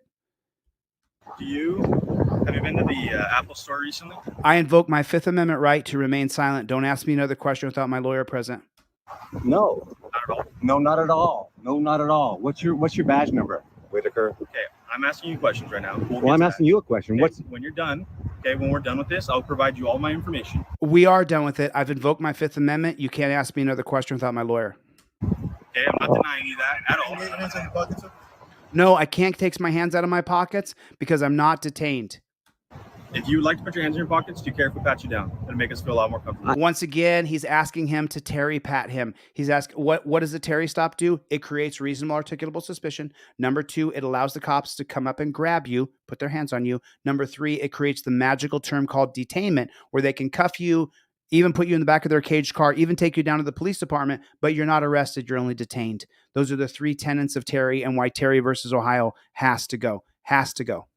Have you been to the Apple store recently? I invoke my Fifth Amendment right to remain silent. Don't ask me another question without my lawyer present. No. Not at all. No, not at all. No, not at all. What's your badge number, Whitaker? Okay, I'm asking you questions right now. Well, I'm asking you a question. Okay, when you're done, okay, when we're done with this, I'll provide you all my information. We are done with it. I've invoked my Fifth Amendment. You can't ask me another question without my lawyer. Okay, I'm not denying you that at all. No, I can't take my hands out of my pockets because I'm not detained. If you would like to put your hands in your pockets, do you care if we pat you down? It'll make us feel a lot more comfortable. Once again, he's asking him to Terry pat him. He's asking, what does the Terry stop do? It creates reasonable articulable suspicion. Number 2, it allows the cops to come up and grab you, put their hands on you. Number 3, it creates the magical term called detainment, where they can cuff you, even put you in the back of their caged car, even take you down to the police department, but you're not arrested, you're only detained. Those are the 3 tenets of Terry and why Terry versus Ohio has to go. Has to go.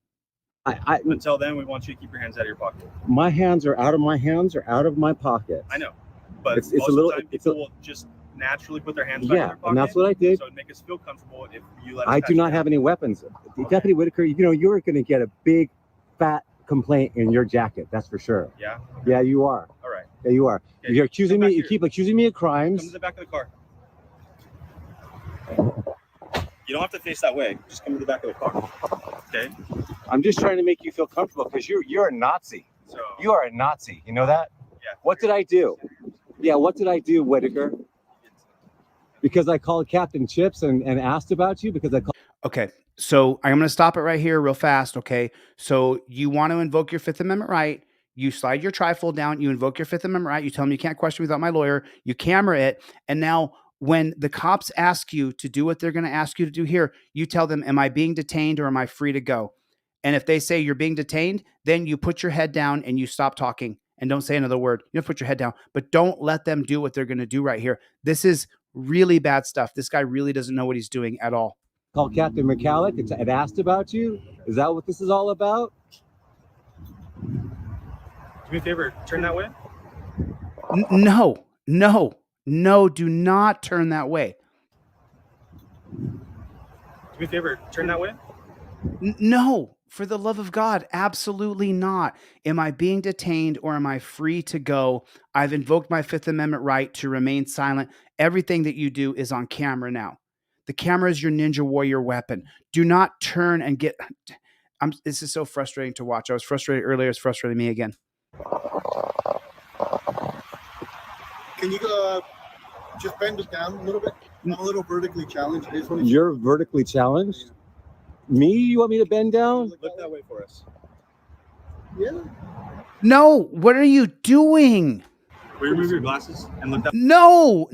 Until then, we want you to keep your hands out of your pocket. My hands are out of my hands or out of my pocket. I know, but It's most a little. of the time, It's people a, will just naturally put their hands back in yeah, their pocket. and that's what I did. So it'd make us feel comfortable if you let us I touch do not you. have any weapons. Deputy Whitaker, you know, you're going to get a big, fat complaint in your jacket. That's for sure. Yeah. Yeah, you are. All right. Yeah, you are. Okay, You're accusing come me. back You here. keep accusing me of crimes. Come to the back of the car. You don't have to face that way. Just come to the back of the car. Okay. I'm just trying to make you feel comfortable because you're a Nazi. So You are a Nazi. You know that? yeah. What did I do? Yeah, what did I do, Whitaker? Because I called Captain Chips and asked about you because I called. Okay, so I'm going to stop it right here real fast, okay? So you want to invoke your Fifth Amendment right. You slide your trifold down. You invoke your Fifth Amendment right. You tell them you can't question me without my lawyer. You camera it. And now when the cops ask you to do what they're going to ask you to do here, you tell them, am I being detained or am I free to go? And if they say you're being detained, then you put your head down and you stop talking and don't say another word. You have to put your head down, but don't let them do what they're going to do right here. This is really bad stuff. This guy really doesn't know what he's doing at all. Called Captain McCallick and asked about you. Is that what this is all about? Do me a favor. Turn that way. No, do not turn that way. Do me a favor. Turn that way. No, for the love of God, absolutely not. Am I being detained or am I free to go? I've invoked my Fifth Amendment right to remain silent. Everything that you do is on camera now. The camera is your Ninja Warrior weapon. Do not turn and get... This is so frustrating to watch. I was frustrated earlier. It's frustrating me again. Can you just bend it down a little bit? I'm a little vertically challenged. You're vertically challenged? Me? You want me to bend down? Look that way for us. Yeah. No, what are you doing? Will you remove your glasses and look that? No.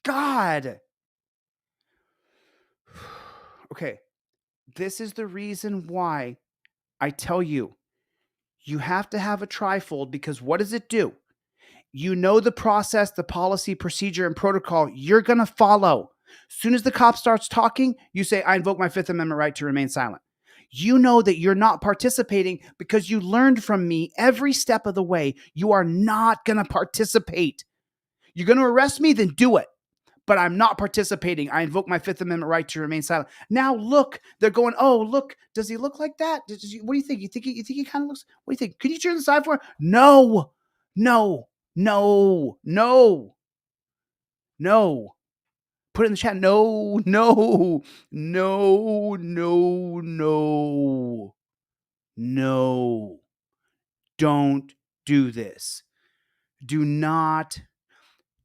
God. Okay. This is the reason why I tell you, you have to have a trifold because what does it do? You know the process, the policy, procedure, and protocol you're going to follow. As soon as the cop starts talking, you say, I invoke my Fifth Amendment right to remain silent. You know that you're not participating because you learned from me every step of the way. You are not going to participate. You're going to arrest me, then do it. But I'm not participating. I invoke my Fifth Amendment right to remain silent. Now look, they're going, oh, look, does he look like that? What do you think? You think he kind of looks, what do you think? Could you turn the side for him? No. Put it in the chat. No. Don't do this. Do not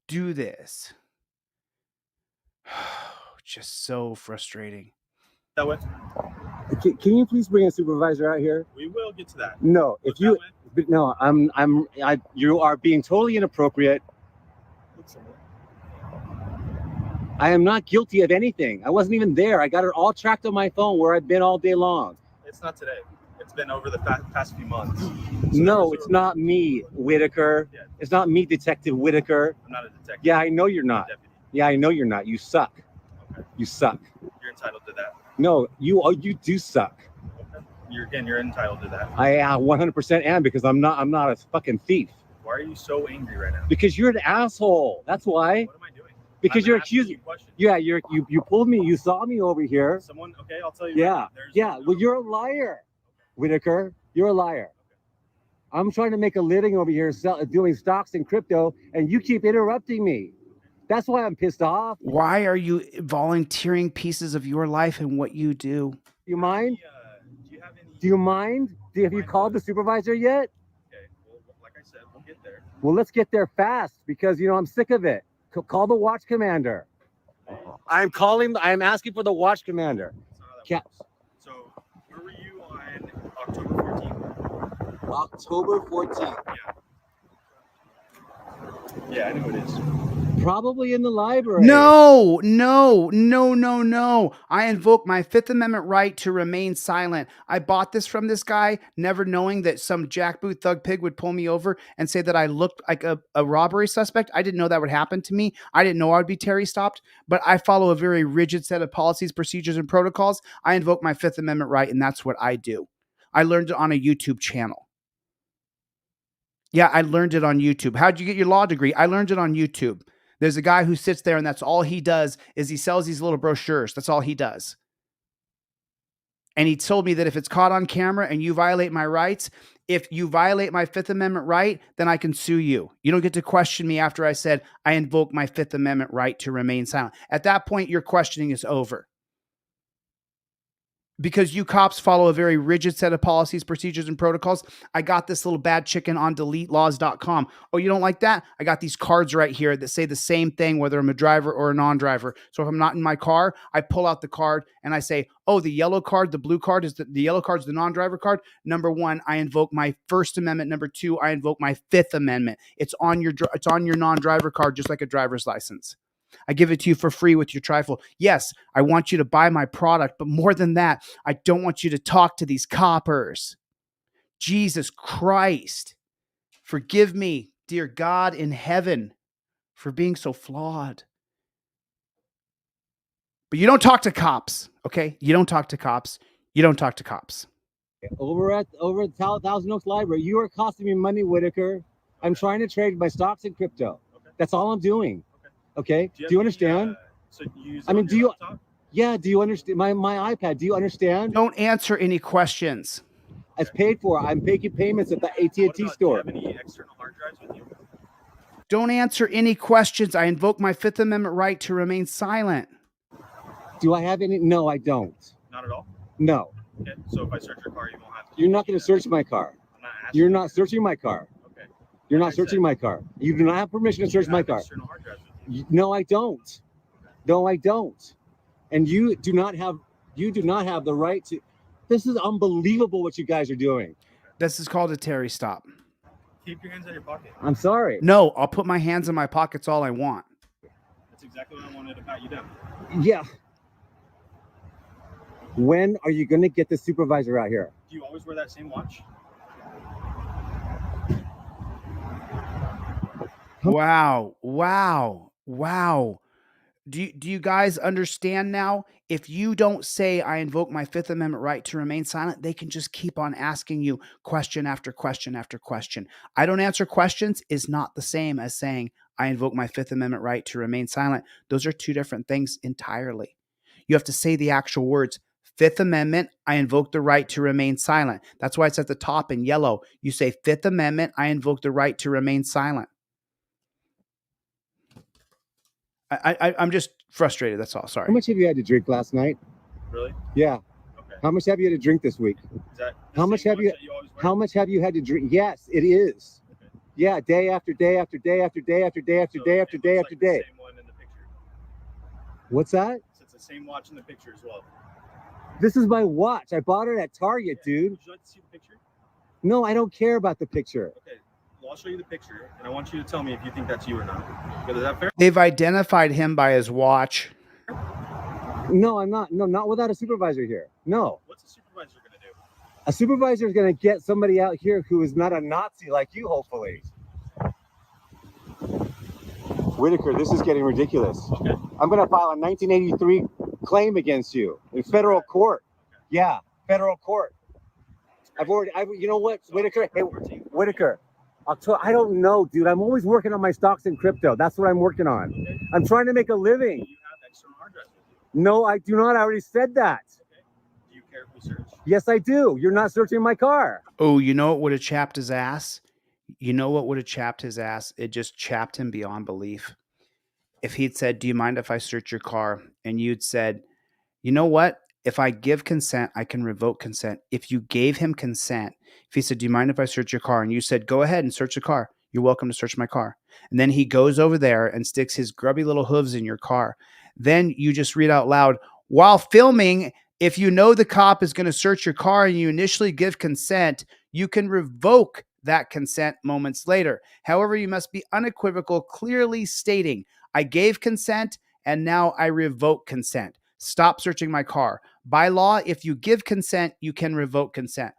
do this. Just so frustrating. That way. Can you please bring a supervisor out here? We will get to that. No, if you, no, you are being totally inappropriate. I am not guilty of anything. I wasn't even there. I got it all tracked on my phone where I've been all day long. It's not today. It's been over the past few months. No, it's not me, Whitaker. Yeah. It's not me, Detective Whitaker. I'm not a detective. Yeah, I know you're not. Yeah, I know you're not. You suck. Okay. You suck. You're entitled to that. No, you do suck. Okay. You're entitled to that. I 100% am because I'm not a fucking thief. Why are you so angry right now? Because you're an asshole. That's why. What am I doing? Because you're accusing. Yeah, you pulled me. You saw me over here. Someone. Okay, I'll tell you. Yeah, yeah. Well, you're a liar, Whitaker. You're a liar. I'm trying to make a living over here doing stocks and crypto, and you keep interrupting me. That's why I'm pissed off. Why are you volunteering pieces of your life and what you do? Do you mind? Do you mind? Have you called the supervisor yet? Okay. Well, like I said, we'll get there. Well, let's get there fast because I'm sick of it. Call the watch commander. I'm asking for the watch commander. So, where were you on October 14th? October 14th. Yeah, I know it is. Probably in the library. No. I invoke my Fifth Amendment right to remain silent. I bought this from this guy, never knowing that some jackboot thug pig would pull me over and say that I looked like a robbery suspect. I didn't know that would happen to me. I didn't know I would be Terry stopped, but I follow a very rigid set of policies, procedures, and protocols. I invoke my Fifth Amendment right, and that's what I do. I learned it on a YouTube channel. Yeah, I learned it on YouTube. How'd you get your law degree? I learned it on YouTube. There's a guy who sits there and that's all he does is he sells these little brochures. That's all he does. And he told me that if it's caught on camera and you violate my rights, if you violate my Fifth Amendment right, then I can sue you. You don't get to question me after I said I invoke my Fifth Amendment right to remain silent. At that point, your questioning is over. Because you cops follow a very rigid set of policies, procedures, and protocols. I got this little bad chicken on deletelaws.com. Oh, you don't like that? I got these cards right here that say the same thing, whether I'm a driver or a non-driver. So if I'm not in my car, I pull out the card and I say, oh, the yellow card, the blue card is the yellow card's the non-driver card. Number one, I invoke my First Amendment. Number two, I invoke my Fifth Amendment. It's on your non-driver card, just like a driver's license. I give it to you for free with your trifle. Yes, I want you to buy my product, but more than that, I don't want you to talk to these coppers. Jesus Christ, forgive me, dear God in heaven, for being so flawed. But you don't talk to cops, okay? You don't talk to cops. You don't talk to cops. Over at Thousand Oaks Library, you are costing me money, Whitaker. I'm trying to trade my stocks in crypto. Okay. That's all I'm doing. Okay. Do you understand? So you use I mean, do you? laptop? Yeah. Do you understand my iPad? Do you understand? Don't answer any questions. It's paid for. I'm making payments at the AT&T store. Do you have any external hard drives with you? Don't answer any questions. I invoke my Fifth Amendment right to remain silent. Do I have any? No, I don't. Not at all? No. Okay. So if I search your car, you won't have to. You're not going to search my car. I'm not asking. You're not searching my car. Okay. You're not searching my car. You do not have permission to search my car. External hard drives with you. No, I don't. No, I don't. And you do not have the right to. This is unbelievable what you guys are doing. This is called a Terry stop. Keep your hands in your pocket. I'm sorry. No, I'll put my hands in my pockets all I want. That's exactly what I wanted to pat you down. Yeah. When are you going to get the supervisor out here? Do you always wear that same watch? Wow. Do you guys understand now? If you don't say I invoke my Fifth Amendment right to remain silent, they can just keep on asking you question after question after question. I don't answer questions is not the same as saying I invoke my Fifth Amendment right to remain silent. Those are two different things entirely. You have to say the actual words. Fifth Amendment, I invoke the right to remain silent. That's why it's at the top in yellow. You say Fifth Amendment, I invoke the right to remain silent. I'm just frustrated. That's all. Sorry. How much have you had to drink last night? Really? Yeah. Okay. How much have you had to drink this week? Is that How much have you? How much have you had to drink? Yes, it is. Okay. Yeah, day after day after day after day after day after day after day after day. Same one in the picture. What's that? So it's the same watch in the picture as well. This is my watch. I bought it at Target, dude. Would you like to see the picture? No, I don't care about the picture. Okay. Well, I'll show you the picture, and I want you to tell me if you think that's you or not. Okay, is that fair? They've identified him by his watch. No, I'm not. No, not without a supervisor here. No. What's the supervisor going to do? A supervisor is going to get somebody out here who is not a Nazi like you, hopefully. Whitaker, this is getting ridiculous. Okay. I'm going to file a 1983 claim against you in federal court. Yeah, federal court. You know what, Whitaker? Hey, Whitaker. I don't know, dude. I'm always working on my stocks in crypto. That's what I'm working on. Okay. I'm trying to make a living. Do you have external hard drives with you? No, I do not. I already said that. Okay. Do you care if we search? Yes, I do. You're not searching my car. Oh, you know what would have chapped his ass? You know what would have chapped his ass? It just chapped him beyond belief. If he'd said, do you mind if I search your car? And you'd said, you know what? If I give consent, I can revoke consent. If you gave him consent, if he said, do you mind if I search your car? And you said, go ahead and search the car. You're welcome to search my car. And then he goes over there and sticks his grubby little hooves in your car. Then you just read out loud, while filming, if you know the cop is going to search your car and you initially give consent, you can revoke that consent moments later. However, you must be unequivocal, clearly stating, I gave consent and now I revoke consent. Stop searching my car. By law, if you give consent, you can revoke consent.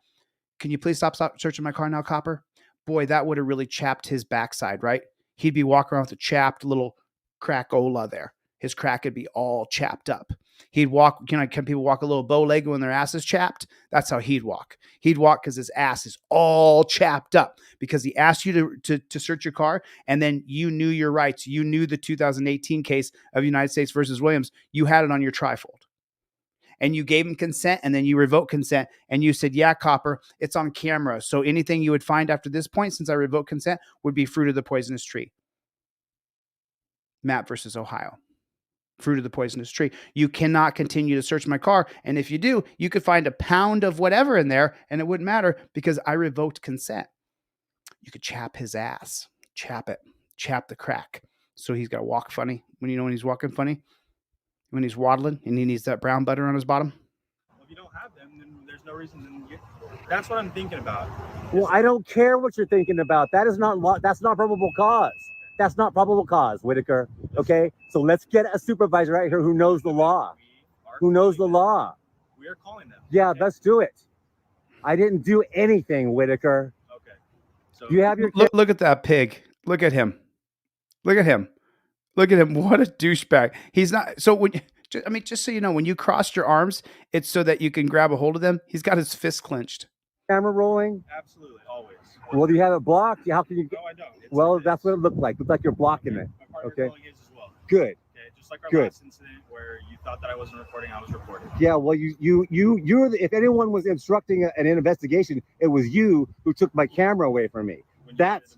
Can you please stop searching my car now, Copper? Boy, that would have really chapped his backside, right? He'd be walking around with a chapped little crackola there. His crack would be all chapped up. He'd walk, can people walk a little bow leg when their ass is chapped? That's how he'd walk. He'd walk because his ass is all chapped up because he asked you to search your car, and then you knew your rights. You knew the 2018 case of United States versus Williams. You had it on your trifold. And you gave him consent, and then you revoked consent, and you said, yeah, Copper, it's on camera. So anything you would find after this point, since I revoked consent, would be fruit of the poisonous tree. Matt versus Ohio. Fruit of the poisonous tree. You cannot continue to search my car. And if you do, you could find a pound of whatever in there, and it wouldn't matter because I revoked consent. You could chap his ass. Chap it. Chap the crack. So he's got to walk funny. When he's walking funny? When he's waddling and he needs that brown butter on his bottom? Well, if you don't have them, then there's no reason. That's what I'm thinking about. Well, I don't care what you're thinking about. That is not that's not probable cause. That's not probable cause, Whitaker. Okay? So let's get a supervisor right here who knows the law. Who knows the law. We are calling them. Yeah, let's do it. I didn't do anything, Whitaker. Okay. So you have your look at that pig. Look at him. Look at him. Look at him. What a douchebag. He's not. So just so you know, when you crossed your arms, it's so that you can grab a hold of them. He's got his fist clenched. Camera rolling? Absolutely, always. Well, do you have it blocked? How can you? No, I don't. Well, that's what it looked like. Looked like you're blocking it. Okay. Rolling is as well. Good. Okay. Just like our last incident where you thought that I wasn't recording, I was recording. Yeah. Well, you're if anyone was instructing an investigation, it was you who took my camera away from me. That's.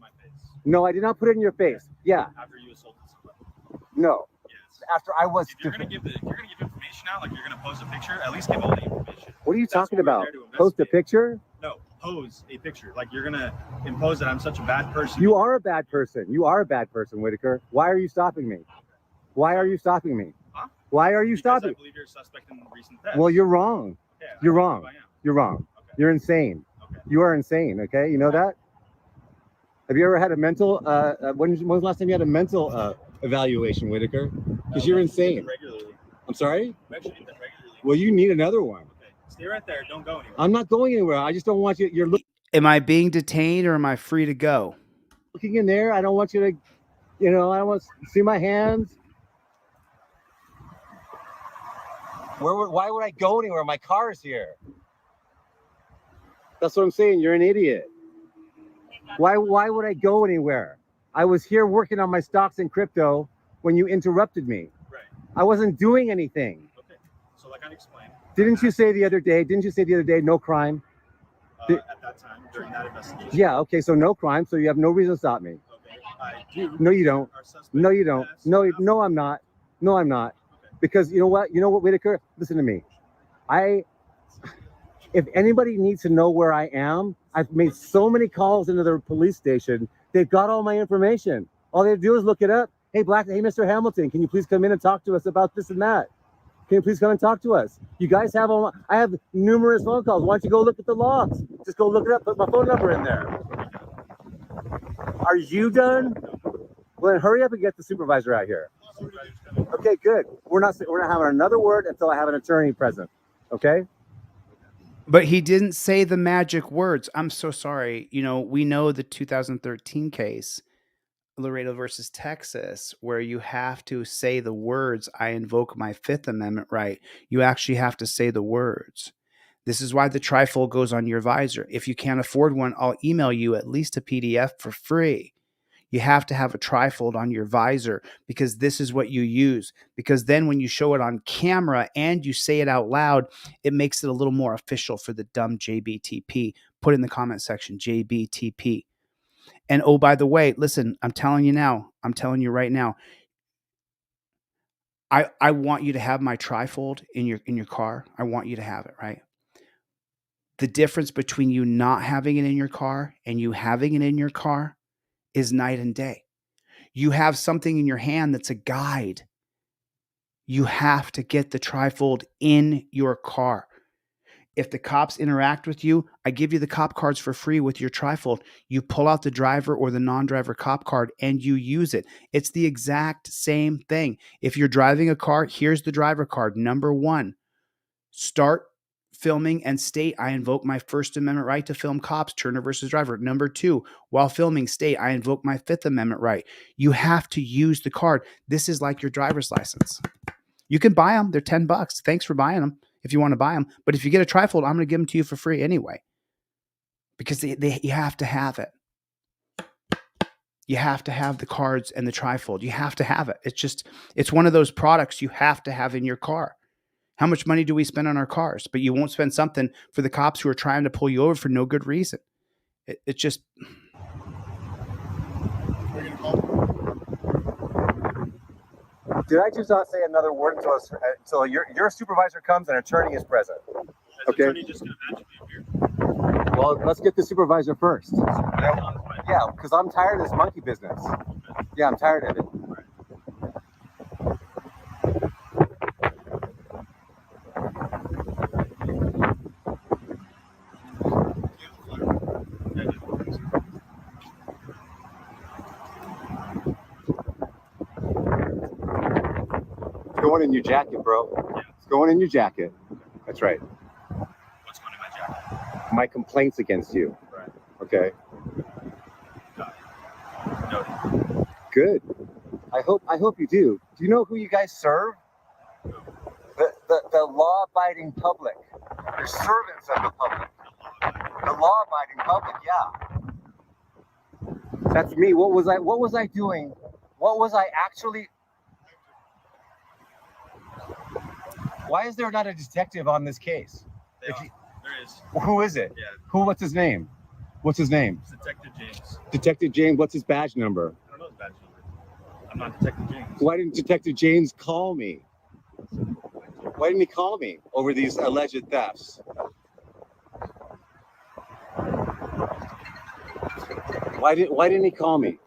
No, I did not put it in your face. Yeah. After you assaulted somebody. No. Yes. After I was. If you're gonna give information out, like you're gonna post a picture, at least give all the information. What are you talking about? Post a picture? No, pose a picture. Like you're gonna impose that I'm such a bad person. You are a bad person. You are a bad person, Whitaker. Why are you stopping me? Why are you stopping me? Huh? Why are you stopping? I believe you're a suspect in recent theft. Well, you're wrong. Yeah, you're wrong. You're wrong. Okay. You're insane. Okay. You are insane. Okay, you know that? Have you ever had a mental? When was the last time you had a mental evaluation, Whitaker? Because you're insane. Regularly. I'm sorry? We actually need that regularly. Well, you need another one. Okay. Stay right there. Don't go anywhere. I'm not going anywhere. I just don't want you. You're looking. Am I being detained or am I free to go? Looking in there. I don't want you to. I don't want to see my hands. Why would I go anywhere? My car is here. That's what I'm saying. You're an idiot. Why would I go anywhere? I was here working on my stocks and crypto when you interrupted me. Right. I wasn't doing anything. Okay. So like I explained. Didn't you say the other day, no crime? At that time, during that investigation. Yeah, okay, so no crime, so you have no reason to stop me. Okay. I do. No, you don't. No, you don't. No, I'm not. No, I'm not. Okay. Because you know what, Whitaker? Listen to me. If anybody needs to know where I am, I've made so many calls into the police station. They've got all my information. All they have to do is look it up. Hey, Mr. Hamilton, can you please come in and talk to us about this and that? Can you please come and talk to us? You guys have I have numerous phone calls. Why don't you go look at the logs? Just go look it up. Put my phone number in there. Are you done? Well, then hurry up and get the supervisor out here. Okay, good. We're not having another word until I have an attorney present. Okay. But he didn't say the magic words. I'm so sorry. We know the 2013 case, Laredo versus Texas, where you have to say the words, I invoke my Fifth Amendment right. You actually have to say the words. This is why the trifold goes on your visor. If you can't afford one, I'll email you at least a PDF for free. You have to have a trifold on your visor because this is what you use. Because then when you show it on camera and you say it out loud, it makes it a little more official for the dumb JBTP. Put in the comment section, JBTP. And oh, by the way, listen, I'm telling you right now, I want you to have my trifold in your car. I want you to have it, right? The difference between you not having it in your car and you having it in your car is night and day. You have something in your hand that's a guide. You have to get the trifold in your car. If the cops interact with you, I give you the cop cards for free with your trifold. You pull out the driver or the non-driver cop card and you use it. It's the exact same thing. If you're driving a car, here's the driver card. Number 1, start filming and state, I invoke my First Amendment right to film cops, Turner versus Driver. Number 2, while filming, state, I invoke my Fifth Amendment right. You have to use the card. This is like your driver's license. You can buy them. They're $10. Thanks for buying them if you want to buy them. But if you get a trifold, I'm going to give them to you for free anyway. Because you have to have it. You have to have the cards and the trifold. You have to have it. It's one of those products you have to have in your car. How much money do we spend on our cars? But you won't spend something for the cops who are trying to pull you over for no good reason. It just... Did I just not say another word until your supervisor comes and attorney is present? Okay. Attorney just gonna magically appear. Well, let's get the supervisor first. Yeah, because I'm tired of this monkey business. Yeah, I'm tired of it. Going in your jacket, bro. It's going in your jacket. That's right. What's going in my jacket? My complaints against you. Right. Okay. Noted. Good. I hope you do. Do you know who you guys serve? The law-abiding public. You're servants of the public. The law-abiding public, yeah. That's me. What was I doing? What was I actually... Why is there not a detective on this case? There is. Who is it? Yeah. What's his name? What's his name? It's Detective James. Detective James, what's his badge number? I don't know his badge number. I'm not Detective James. Why didn't Detective James call me? Why didn't he call me over these alleged thefts? Why didn't he call me?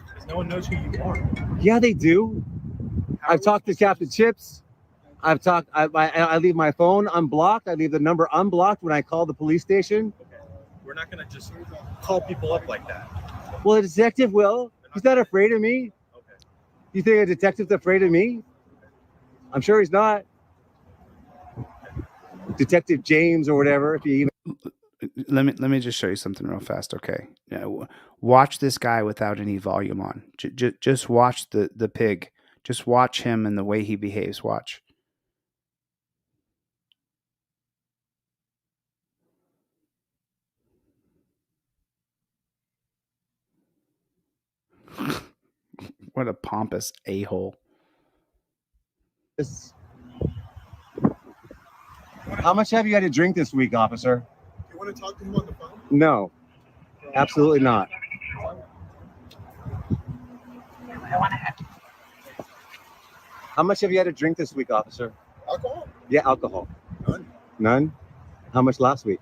Because no one knows who you are. Yeah, they do. I've talked to Captain Chips. I leave my phone unblocked. I leave the number unblocked when I call the police station. Okay. We're not going to just call people up like that. Well, a detective will. He's not afraid of me. Okay. You think a detective's afraid of me? I'm sure he's not. Detective James or whatever. If he even... Let me just show you something real fast, okay? Yeah, watch this guy without any volume on. Just watch the pig. Just watch him and the way he behaves. Watch. What a pompous a-hole. How much have you had to drink this week, officer? You want to talk to him on the phone? No, absolutely not. How much have you had to drink this week, officer? Alcohol? Yeah, alcohol. None. None? How much last week?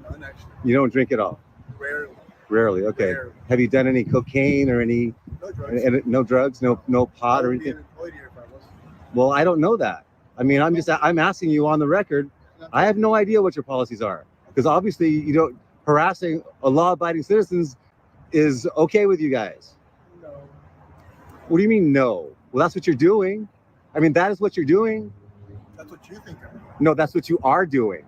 None, actually. You don't drink at all? Rarely. Rarely, okay. Rarely. Have you done any cocaine or any... No drugs. No drugs? No pot or anything? Well, I don't know that. I mean, I'm asking you on the record. I have no idea what your policies are. Because obviously, you don't... Harassing a law-abiding citizens is okay with you guys. No. What do you mean, no? Well, that's what you're doing. I mean, that is what you're doing. That's what you think of. No, that's what you are doing.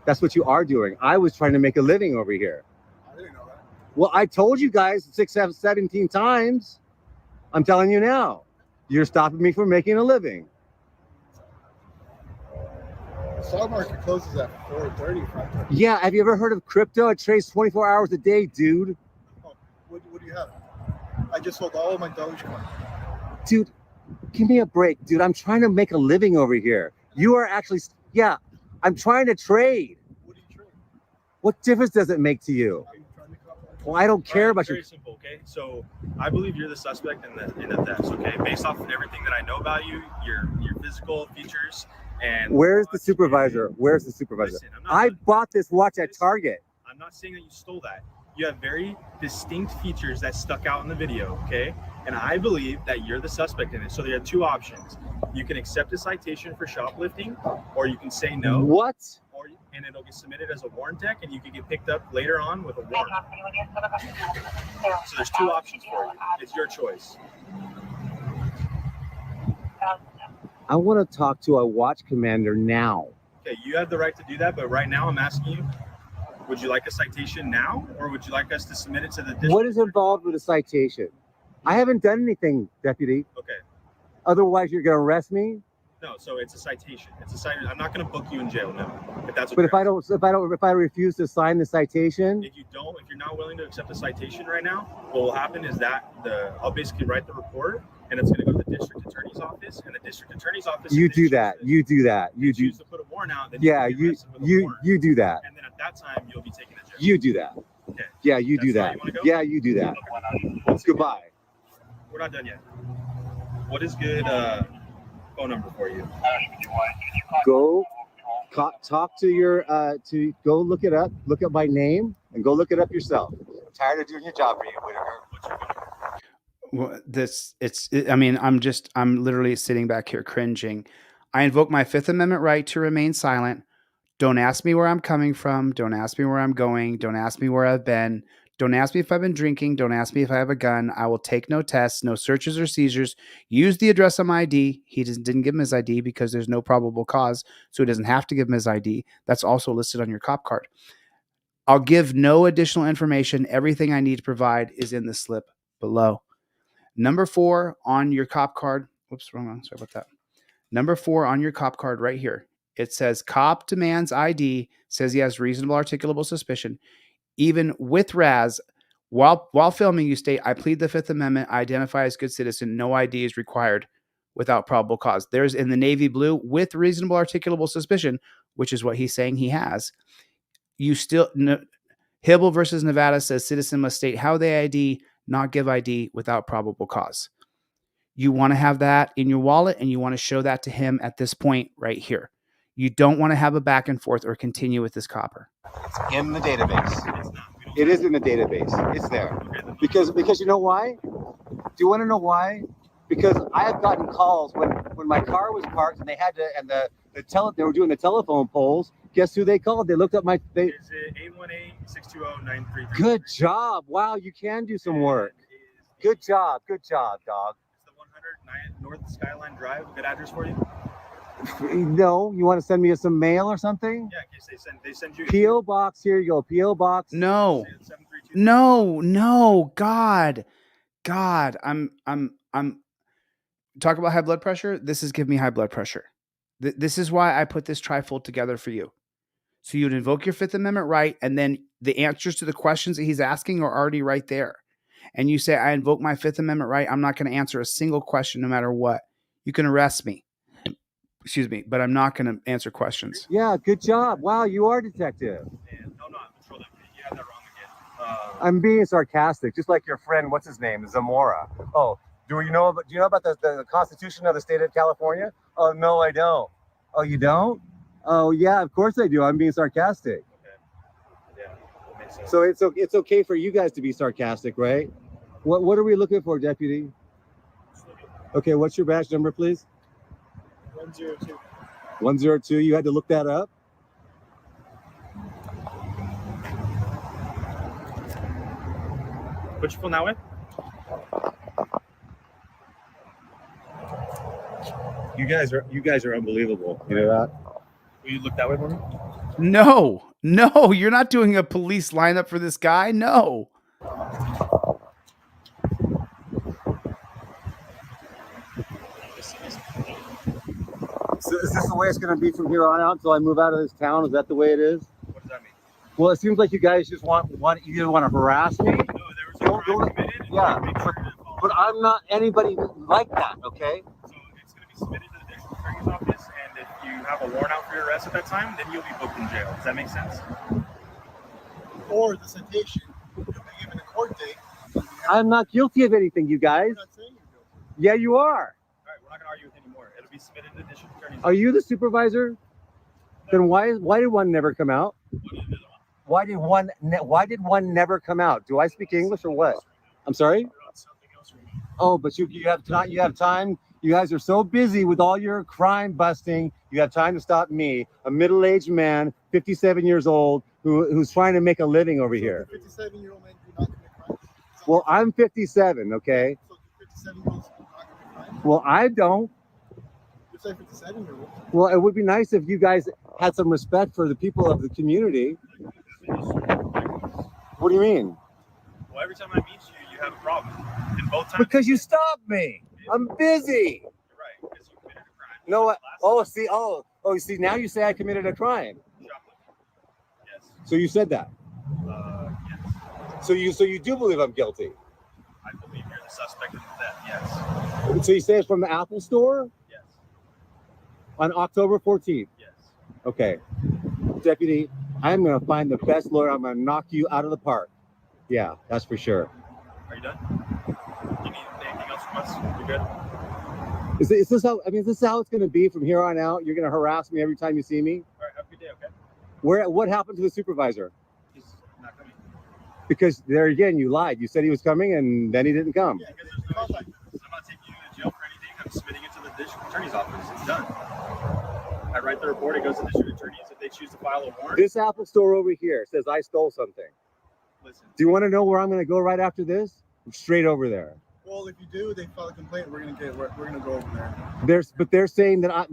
That's what you are doing. I was trying to make a living over here. I didn't know that. Well, I told you guys 17 times. I'm telling you now. You're stopping me from making a living. The stock market closes at 4:30, 5:30. Yeah, have you ever heard of crypto? It trades 24 hours a day, dude. Oh, what do you have? I just sold all of my Dogecoin. Dude, give me a break, dude. I'm trying to make a living over here. You are actually, yeah, I'm trying to trade. What do you trade? What difference does it make to you? Are you trying to come? Well, I don't care about Very simple, okay? So I believe you're the suspect in the thefts, okay? Based off of everything that I know about you, your physical features, and Where's the supervisor? Where's the supervisor? Listen, I bought this watch at Target. I'm not saying that you stole that. You have very distinct features that stuck out in the video, okay? And I believe that you're the suspect in it. So there are two options. You can accept a citation for shoplifting, or you can say no. What? and it'll get submitted as a warrant deck, and you can get picked up later on with a warrant. So there's two options for you. It's your choice. I want to talk to a watch commander now. Okay, you have the right to do that, but right now I'm asking you, would you like a citation now, or would you like us to submit it to the district? What is involved with a citation? I haven't done anything, deputy. Okay. Otherwise, you're going to arrest me. No, so it's a citation. It's a citation. I'm not going to book you in jail, no. If that's what But if I refuse to sign the citation, if you're not willing to accept a citation right now, what will happen is that I'll basically write the report, and it's going to go to the district attorney's office, and the district attorney's office. you do that. You do that. You do. To put a warrant out, then Yeah, you you do that. and then at that time you'll be taken to jail. You do that. Okay. Yeah, you do That's that. how you wanna go? Yeah, you do that. Goodbye. We're not done yet. What is good phone number for you? Go talk to your go look it up. Look up my name and go look it up yourself. I'm tired of doing your job for you, Whitaker. Well, I'm literally sitting back here cringing. I invoke my Fifth Amendment right to remain silent. Don't ask me where I'm coming from. Don't ask me where I'm going. Don't ask me where I've been. Don't ask me if I've been drinking. Don't ask me if I have a gun. I will take no tests, no searches or seizures. Use the address on my ID. He didn't give him his ID because there's no probable cause, so he doesn't have to give him his ID. That's also listed on your cop card. I'll give no additional information. Everything I need to provide is in the slip below. Number 4 on your cop card. Whoops, wrong one. Sorry about that. Number 4 on your cop card right here. It says cop demands ID, says he has reasonable articulable suspicion. Even with Raz, while filming, you state, I plead the Fifth Amendment, I identify as good citizen, no ID is required without probable cause. There's in the navy blue with reasonable articulable suspicion, which is what he's saying he has. You still, Hibble versus Nevada says citizen must state how they ID, not give ID without probable cause. You want to have that in your wallet and you want to show that to him at this point right here. You don't want to have a back and forth or continue with this copper. It's in the database. It is in the database. It's there. Because you know why? Do you want to know why? Because I have gotten calls when my car was parked and they had to they were doing the telephone polls. Guess who they called? They looked up my. Is it 818-620-9333? Good job! Wow, you can do some work. Good job, dog. Is the 100 North Skyline Drive a good address for you? No, you want to send me some mail or something? Yeah, in case they send you. P.O. Box. Here you go. P.O. Box. No, God, I'm talk about high blood pressure. This is giving me high blood pressure. This is why I put this trifold together for you. So you'd invoke your Fifth Amendment right, and then the answers to the questions that he's asking are already right there. And you say, I invoke my Fifth Amendment right. I'm not going to answer a single question no matter what. You can arrest me. Excuse me, but I'm not going to answer questions. Yeah, good job. Wow, you are detective. No, patrol deputy. You have that wrong again. I'm being sarcastic, just like your friend, what's his name, Zamora. Oh, do you know about the Constitution of the state of California? Oh, no, I don't. Oh, you don't? Oh, yeah, of course I do. I'm being sarcastic. Okay. Yeah, that makes sense. So it's okay for you guys to be sarcastic, right? What are we looking for, deputy? Okay, what's your badge number, please? 102. 102. You had to look that up? Put your phone that way. You guys are unbelievable. You know that? Will you look that way for me? No, you're not doing a police lineup for this guy. No. So is this the way it's going to be from here on out until I move out of this town? Is that the way it is? What does that mean? Well, it seems like you guys just want to harass me. No, there was a crime committed. Yeah, but I'm not anybody like that. Okay. So it's going to be submitted to the district attorney's office, and if you have a warrant out for your arrest at that time, then you'll be booked in jail. Does that make sense? Or the citation, you'll be given a court date. I'm not guilty of anything, you guys. I'm not saying you're guilty. Yeah, you are. All right, we're not going to argue with you anymore. It'll be submitted to the district attorney's office. Are you the supervisor? Then why did one never come out? Why did one never come out? Do I speak English or what? I'm sorry. Oh, but you have time. You guys are so busy with all your crime busting. You have time to stop me, a middle-aged man, 57 years old, who's trying to make a living over here. 57-year-old man do not commit crimes. Well, I'm 57, okay? So 57-year-olds do not commit crimes. Well, I don't. You say 57-year-olds. Well, it would be nice if you guys had some respect for the people of the community. What do you mean? Well, every time I meet you, you have a problem. And both times. Because you stopped me. I'm busy. You're right. Because you committed a crime. No, what? Oh, see, you see, now you say I committed a crime. Yes. So you said that. Yes. So you do believe I'm guilty. I believe you're the suspect in the theft. Yes. So you say it's from the Apple Store? Yes. On October 14th? Yes. Okay. Deputy, I'm going to find the best lawyer. I'm going to knock you out of the park. Yeah, that's for sure. Are you done? You need anything else from us? You good? Is this how? I mean, is this how it's going to be from here on out? You're going to harass me every time you see me? All right. Have a good day. Okay. What happened to the supervisor? He's not coming. Because there again, you lied. You said he was coming, and then he didn't come. Yeah, because there's no issue. I'm not taking you to jail for anything. I'm submitting it to the district attorney's office. It's done. I write the report. It goes to the district attorneys. If they choose to file a warrant. This Apple Store over here says I stole something. Listen. Do you want to know where I'm going to go right after this? Straight over there. Well, if you do, they file a complaint. We're gonna go over there. But they're saying that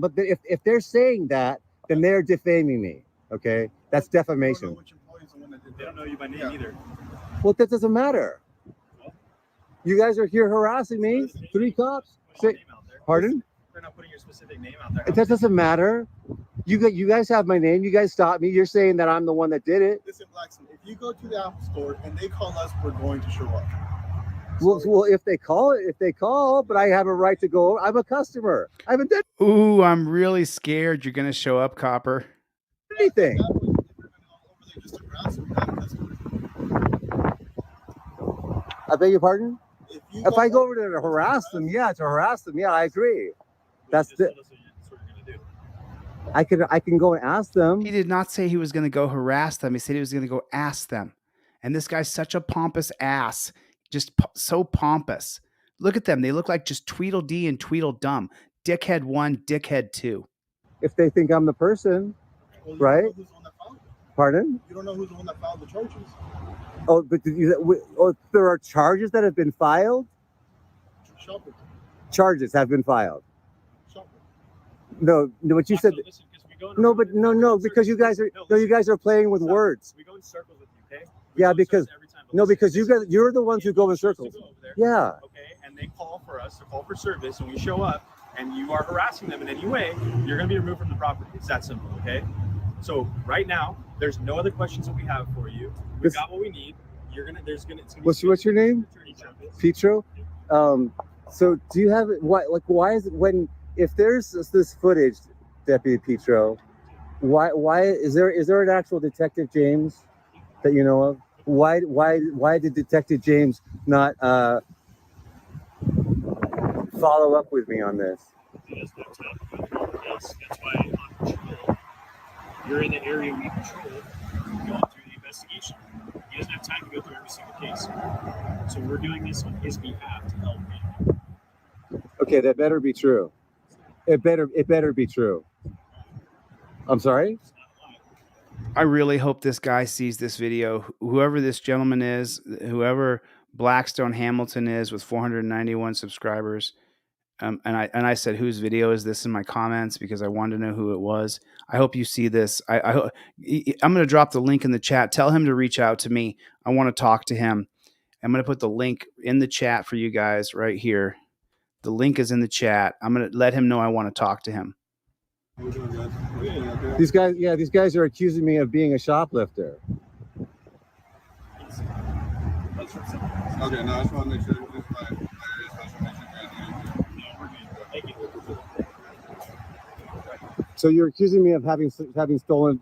if they're saying that, then they're defaming me. Okay, that's defamation. They don't know you by name either. Well, that doesn't matter. You guys are here harassing me. 3 cops. Pardon? They're not putting your specific name out there. That doesn't matter. You guys have my name. You guys stopped me. You're saying that I'm the one that did it. Listen, Blackson, if you go to the Apple Store and they call us, we're going to show up. Well, if they call, but I have a right to go. I'm a customer. I haven't done Ooh, I'm really scared you're gonna show up, Copper. anything. I beg your pardon? If I go over there to harass them, yeah, I agree. That's the. I can go and ask them. He did not say he was going to go harass them. He said he was going to go ask them. And this guy's such a pompous ass, just so pompous. Look at them. They look like just Tweedledee and Tweedledum. Dickhead 1, Dickhead 2. If they think I'm the person, right? Pardon? You don't know who's the one that filed the charges. Oh, but there are charges that have been filed? Shopping. Charges have been filed. No, what you said. No, because you guys are playing with words. We go in circles with you, okay? Yeah, because you're the ones who go in circles. Yeah. Okay, and they call for us to call for service, and we show up, and you are harassing them in any way, you're going to be removed from the property. It's that simple, okay? So right now, there's no other questions that we have for you. We got what we need. What's your name? Petro. So do you have why is it if there's this footage, Deputy Petro, why is there an actual Detective James that you know of? Why did Detective James not follow up with me on this? That's why on patrol, you're in the area we patrol, going through the investigation. He doesn't have time to go through every single case. So we're doing this on his behalf to help him. Okay, that better be true. It better be true. I'm sorry? I really hope this guy sees this video. Whoever this gentleman is, whoever Blackstone Hamilton is with 491 subscribers. And I said, whose video is this in my comments because I wanted to know who it was. I hope you see this. I'm going to drop the link in the chat. Tell him to reach out to me. I want to talk to him. I'm going to put the link in the chat for you guys right here. The link is in the chat. I'm going to let him know I want to talk to him. These guys are accusing me of being a shoplifter. Okay, no, I just want to make sure. So you're accusing me of having stolen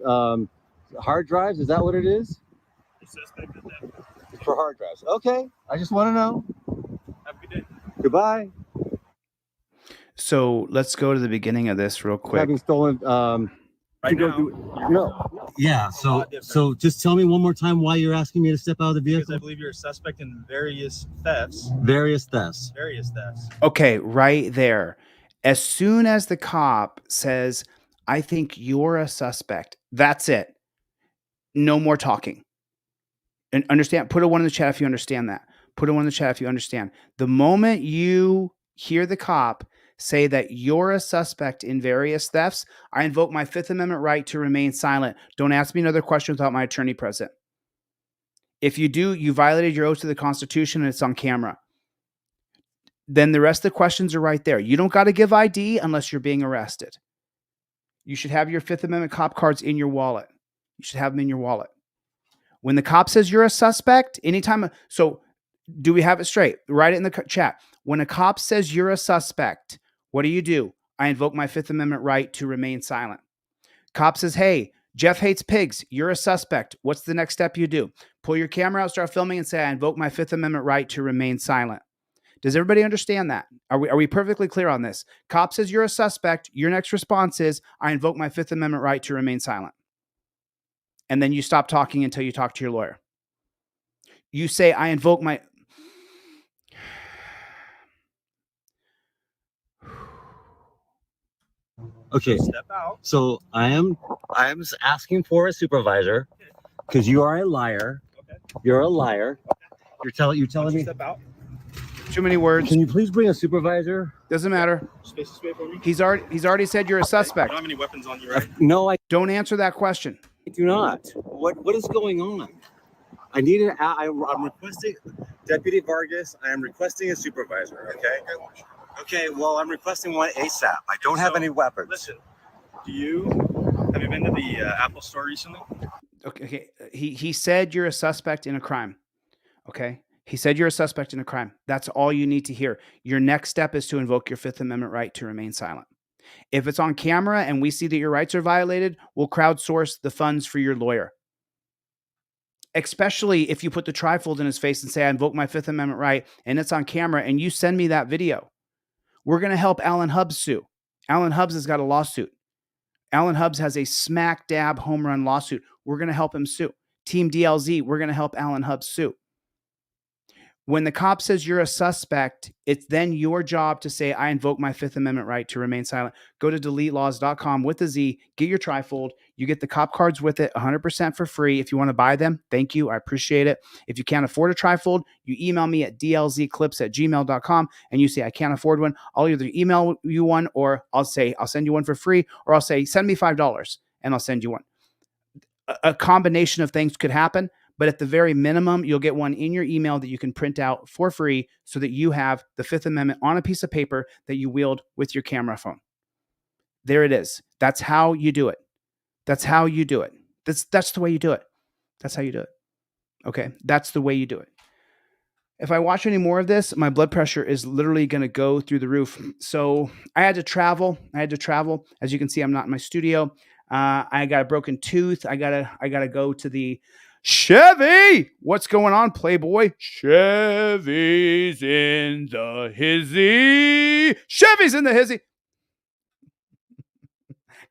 hard drives? Is that what it is? For hard drives. Okay. I just want to know. Have a good day. Goodbye. So let's go to the beginning of this real quick. Having stolen right now. No. Yeah. So just tell me one more time why you're asking me to step out of the vehicle. Because I believe you're a suspect in various thefts. Various thefts. Various thefts. Okay, right there. As soon as the cop says, I think you're a suspect, that's it. No more talking. And understand, put a 1 in the chat if you understand that. Put a 1 in the chat if you understand. The moment you hear the cop say that you're a suspect in various thefts, I invoke my Fifth Amendment right to remain silent. Don't ask me another question without my attorney present. If you do, you violated your oath to the Constitution and it's on camera. Then the rest of the questions are right there. You don't got to give ID unless you're being arrested. You should have your Fifth Amendment cop cards in your wallet. You should have them in your wallet. When the cop says you're a suspect, anytime, so do we have it straight? Write it in the chat. When a cop says you're a suspect, what do? I invoke my Fifth Amendment right to remain silent. Cop says, hey, Jeff hates pigs. You're a suspect. What's the next step you do? Pull your camera out, start filming, and say, I invoke my Fifth Amendment right to remain silent. Does everybody understand that? Are we perfectly clear on this? Cop says you're a suspect. Your next response is, I invoke my Fifth Amendment right to remain silent. And then you stop talking until you talk to your lawyer. You say, I invoke my... Okay. Step out. So I am asking for a supervisor because you are a liar. Okay. You're a liar. You're telling me. Step out. Too many words. Can you please bring a supervisor? Doesn't matter. Space is for me. He's already said you're a suspect. I don't have any weapons on you, right? No, I Don't answer that question. do not. What is going on? I'm requesting Deputy Vargas. I am requesting a supervisor. Okay. Okay. Well, I'm requesting one ASAP. I don't have any weapons. Listen, have you been to the Apple store recently? Okay. He said you're a suspect in a crime. Okay. He said you're a suspect in a crime. That's all you need to hear. Your next step is to invoke your Fifth Amendment right to remain silent. If it's on camera and we see that your rights are violated, we'll crowdsource the funds for your lawyer. Especially if you put the trifold in his face and say, I invoke my Fifth Amendment right, and it's on camera, and you send me that video. We're going to help Alan Hubbs sue. Alan Hubbs has got a lawsuit. Alan Hubbs has a smack dab home run lawsuit. We're going to help him sue. Team DLZ, we're going to help Alan Hubbs sue. When the cop says you're a suspect, it's then your job to say, I invoke my Fifth Amendment right to remain silent. Go to deletelaws.com with a Z, get your trifold. You get the cop cards with it 100% for free. If you want to buy them, thank you. I appreciate it. If you can't afford a trifold, you email me at dlzclips@gmail.com and you say, I can't afford one. I'll either email you one or I'll say, I'll send you one for free, or I'll say, send me $5 and I'll send you one. A combination of things could happen. But at the very minimum, you'll get one in your email that you can print out for free so that you have the Fifth Amendment on a piece of paper that you wield with your camera phone. There it is. That's how you do it. That's how you do it. That's the way you do it. That's how you do it. Okay? That's the way you do it. If I watch any more of this, my blood pressure is literally going to go through the roof. So I had to travel. As you can see, I'm not in my studio. I got a broken tooth. I gotta go to the Chevy. What's going on, Playboy? Chevy's in the hizzy. Chevy's in the hizzy.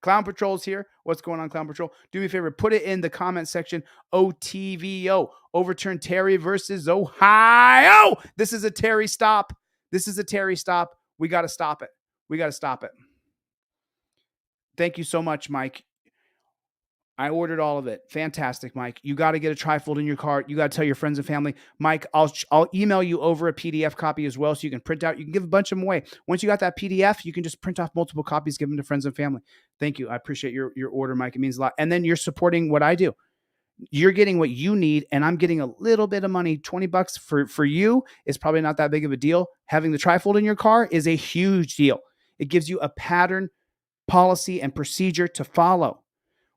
Clown Patrol's here. What's going on, Clown Patrol? Do me a favor. Put it in the comment section. OTVO. Overturn Terry versus Ohio. This is a Terry stop. We got to stop it. Thank you so much, Mike. I ordered all of it. Fantastic, Mike. You got to get a trifold in your car. You got to tell your friends and family. Mike, I'll email you over a PDF copy as well so you can print out. You can give a bunch of them away. Once you got that PDF, you can just print off multiple copies, give them to friends and family. Thank you. I appreciate your order, Mike. It means a lot. And then you're supporting what I do. You're getting what you need, and I'm getting a little bit of money. $20 for you is probably not that big of a deal. Having the trifold in your car is a huge deal. It gives you a pattern, policy, and procedure to follow.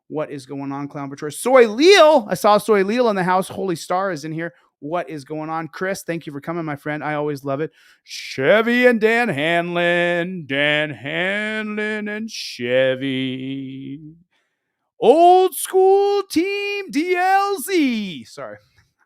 What is going on, Clown Patrol? Soy Leal. I saw Soy Leal in the house. Holy Star is in here. What is going on? Chris, thank you for coming, my friend. I always love it. Chevy and Dan Hanlon. Dan Hanlon and Chevy. Old school team DLZ. Sorry.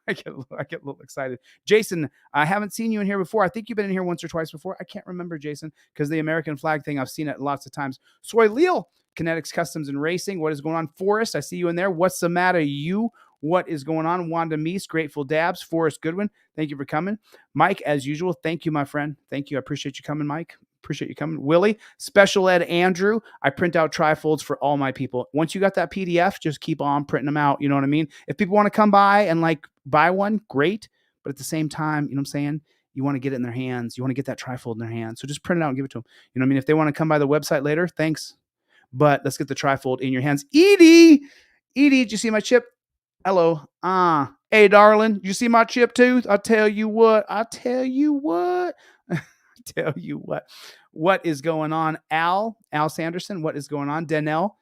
I get a little excited. Jason, I haven't seen you in here before. I think you've been in here once or twice before. I can't remember, Jason, because the American flag thing, I've seen it lots of times. Soy Leal. Kinetics Customs and Racing. What is going on? Forrest, I see you in there. What's the matter, you? What is going on? Wanda Meese, Grateful Dabs, Forrest Goodwin. Thank you for coming. Mike, as usual, thank you, my friend. Thank you. I appreciate you coming, Mike. Appreciate you coming. Willie, Special Ed Andrew, I print out trifolds for all my people. Once you got that PDF, just keep on printing them out. You know what I mean? If people want to come by and like buy one, great. But at the same time, you know what I'm saying? You want to get it in their hands. You want to get that trifold in their hands. So just print it out and give it to them. You know what I mean? If they want to come by the website later, thanks. But let's get the trifold in your hands. Edie, did you see my chip? Hello. Hey, darling, you see my chip tooth? I tell you what. What is going on? Al Sanderson, what is going on? Danelle,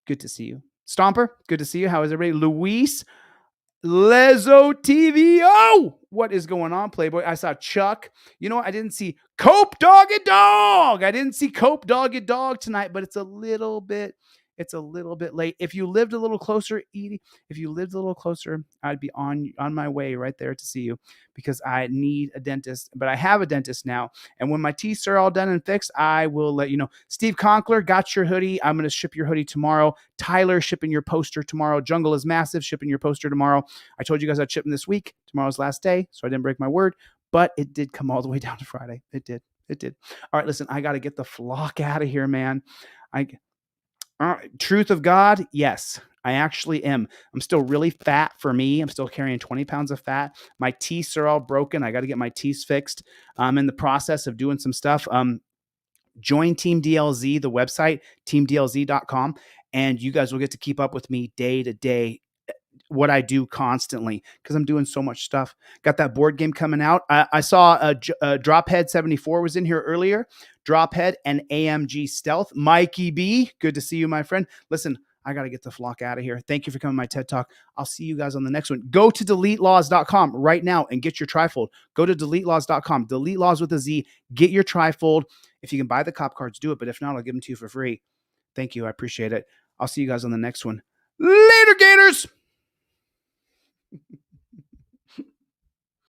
good to see you. Stomper, good to see you. How is everybody? Luis, Lezo TVO, what is going on? Playboy, I saw Chuck. You know what? I didn't see Cope Doggy Dog. I didn't see Cope Doggy Dog tonight, but it's a little bit late. If you lived a little closer, Edie, I'd be on my way right there to see you because I need a dentist, but I have a dentist now. And when my teeth are all done and fixed, I will let you know. Steve Conkler, got your hoodie. I'm going to ship your hoodie tomorrow. Tyler, shipping your poster tomorrow. Jungle is Massive, shipping your poster tomorrow. I told you guys I'd ship them this week. Tomorrow's last day, so I didn't break my word, but it did come all the way down to Friday. It did. All right, listen, I got to get the flock out of here, man. Truth of God, yes, I actually am. I'm still really fat for me. I'm still carrying 20 pounds of fat. My teeth are all broken. I got to get my teeth fixed. I'm in the process of doing some stuff. Join Team DLZ, the website, teamdlz.com, and you guys will get to keep up with me day to day, what I do constantly, because I'm doing so much stuff. Got that board game coming out. I saw Drophead 74 was in here earlier. Drophead and AMG Stealth. Mikey B, good to see you, my friend. Listen, I got to get the flock out of here. Thank you for coming to my TED Talk. I'll see you guys on the next one. Go to deletelaws.com right now and get your trifold. Go to deletelaws.com. Delete Laws with a Z. Get your trifold. If you can buy the cop cards, do it. But if not, I'll give them to you for free. Thank you. I appreciate it. I'll see you guys on the next one. Later, Gators.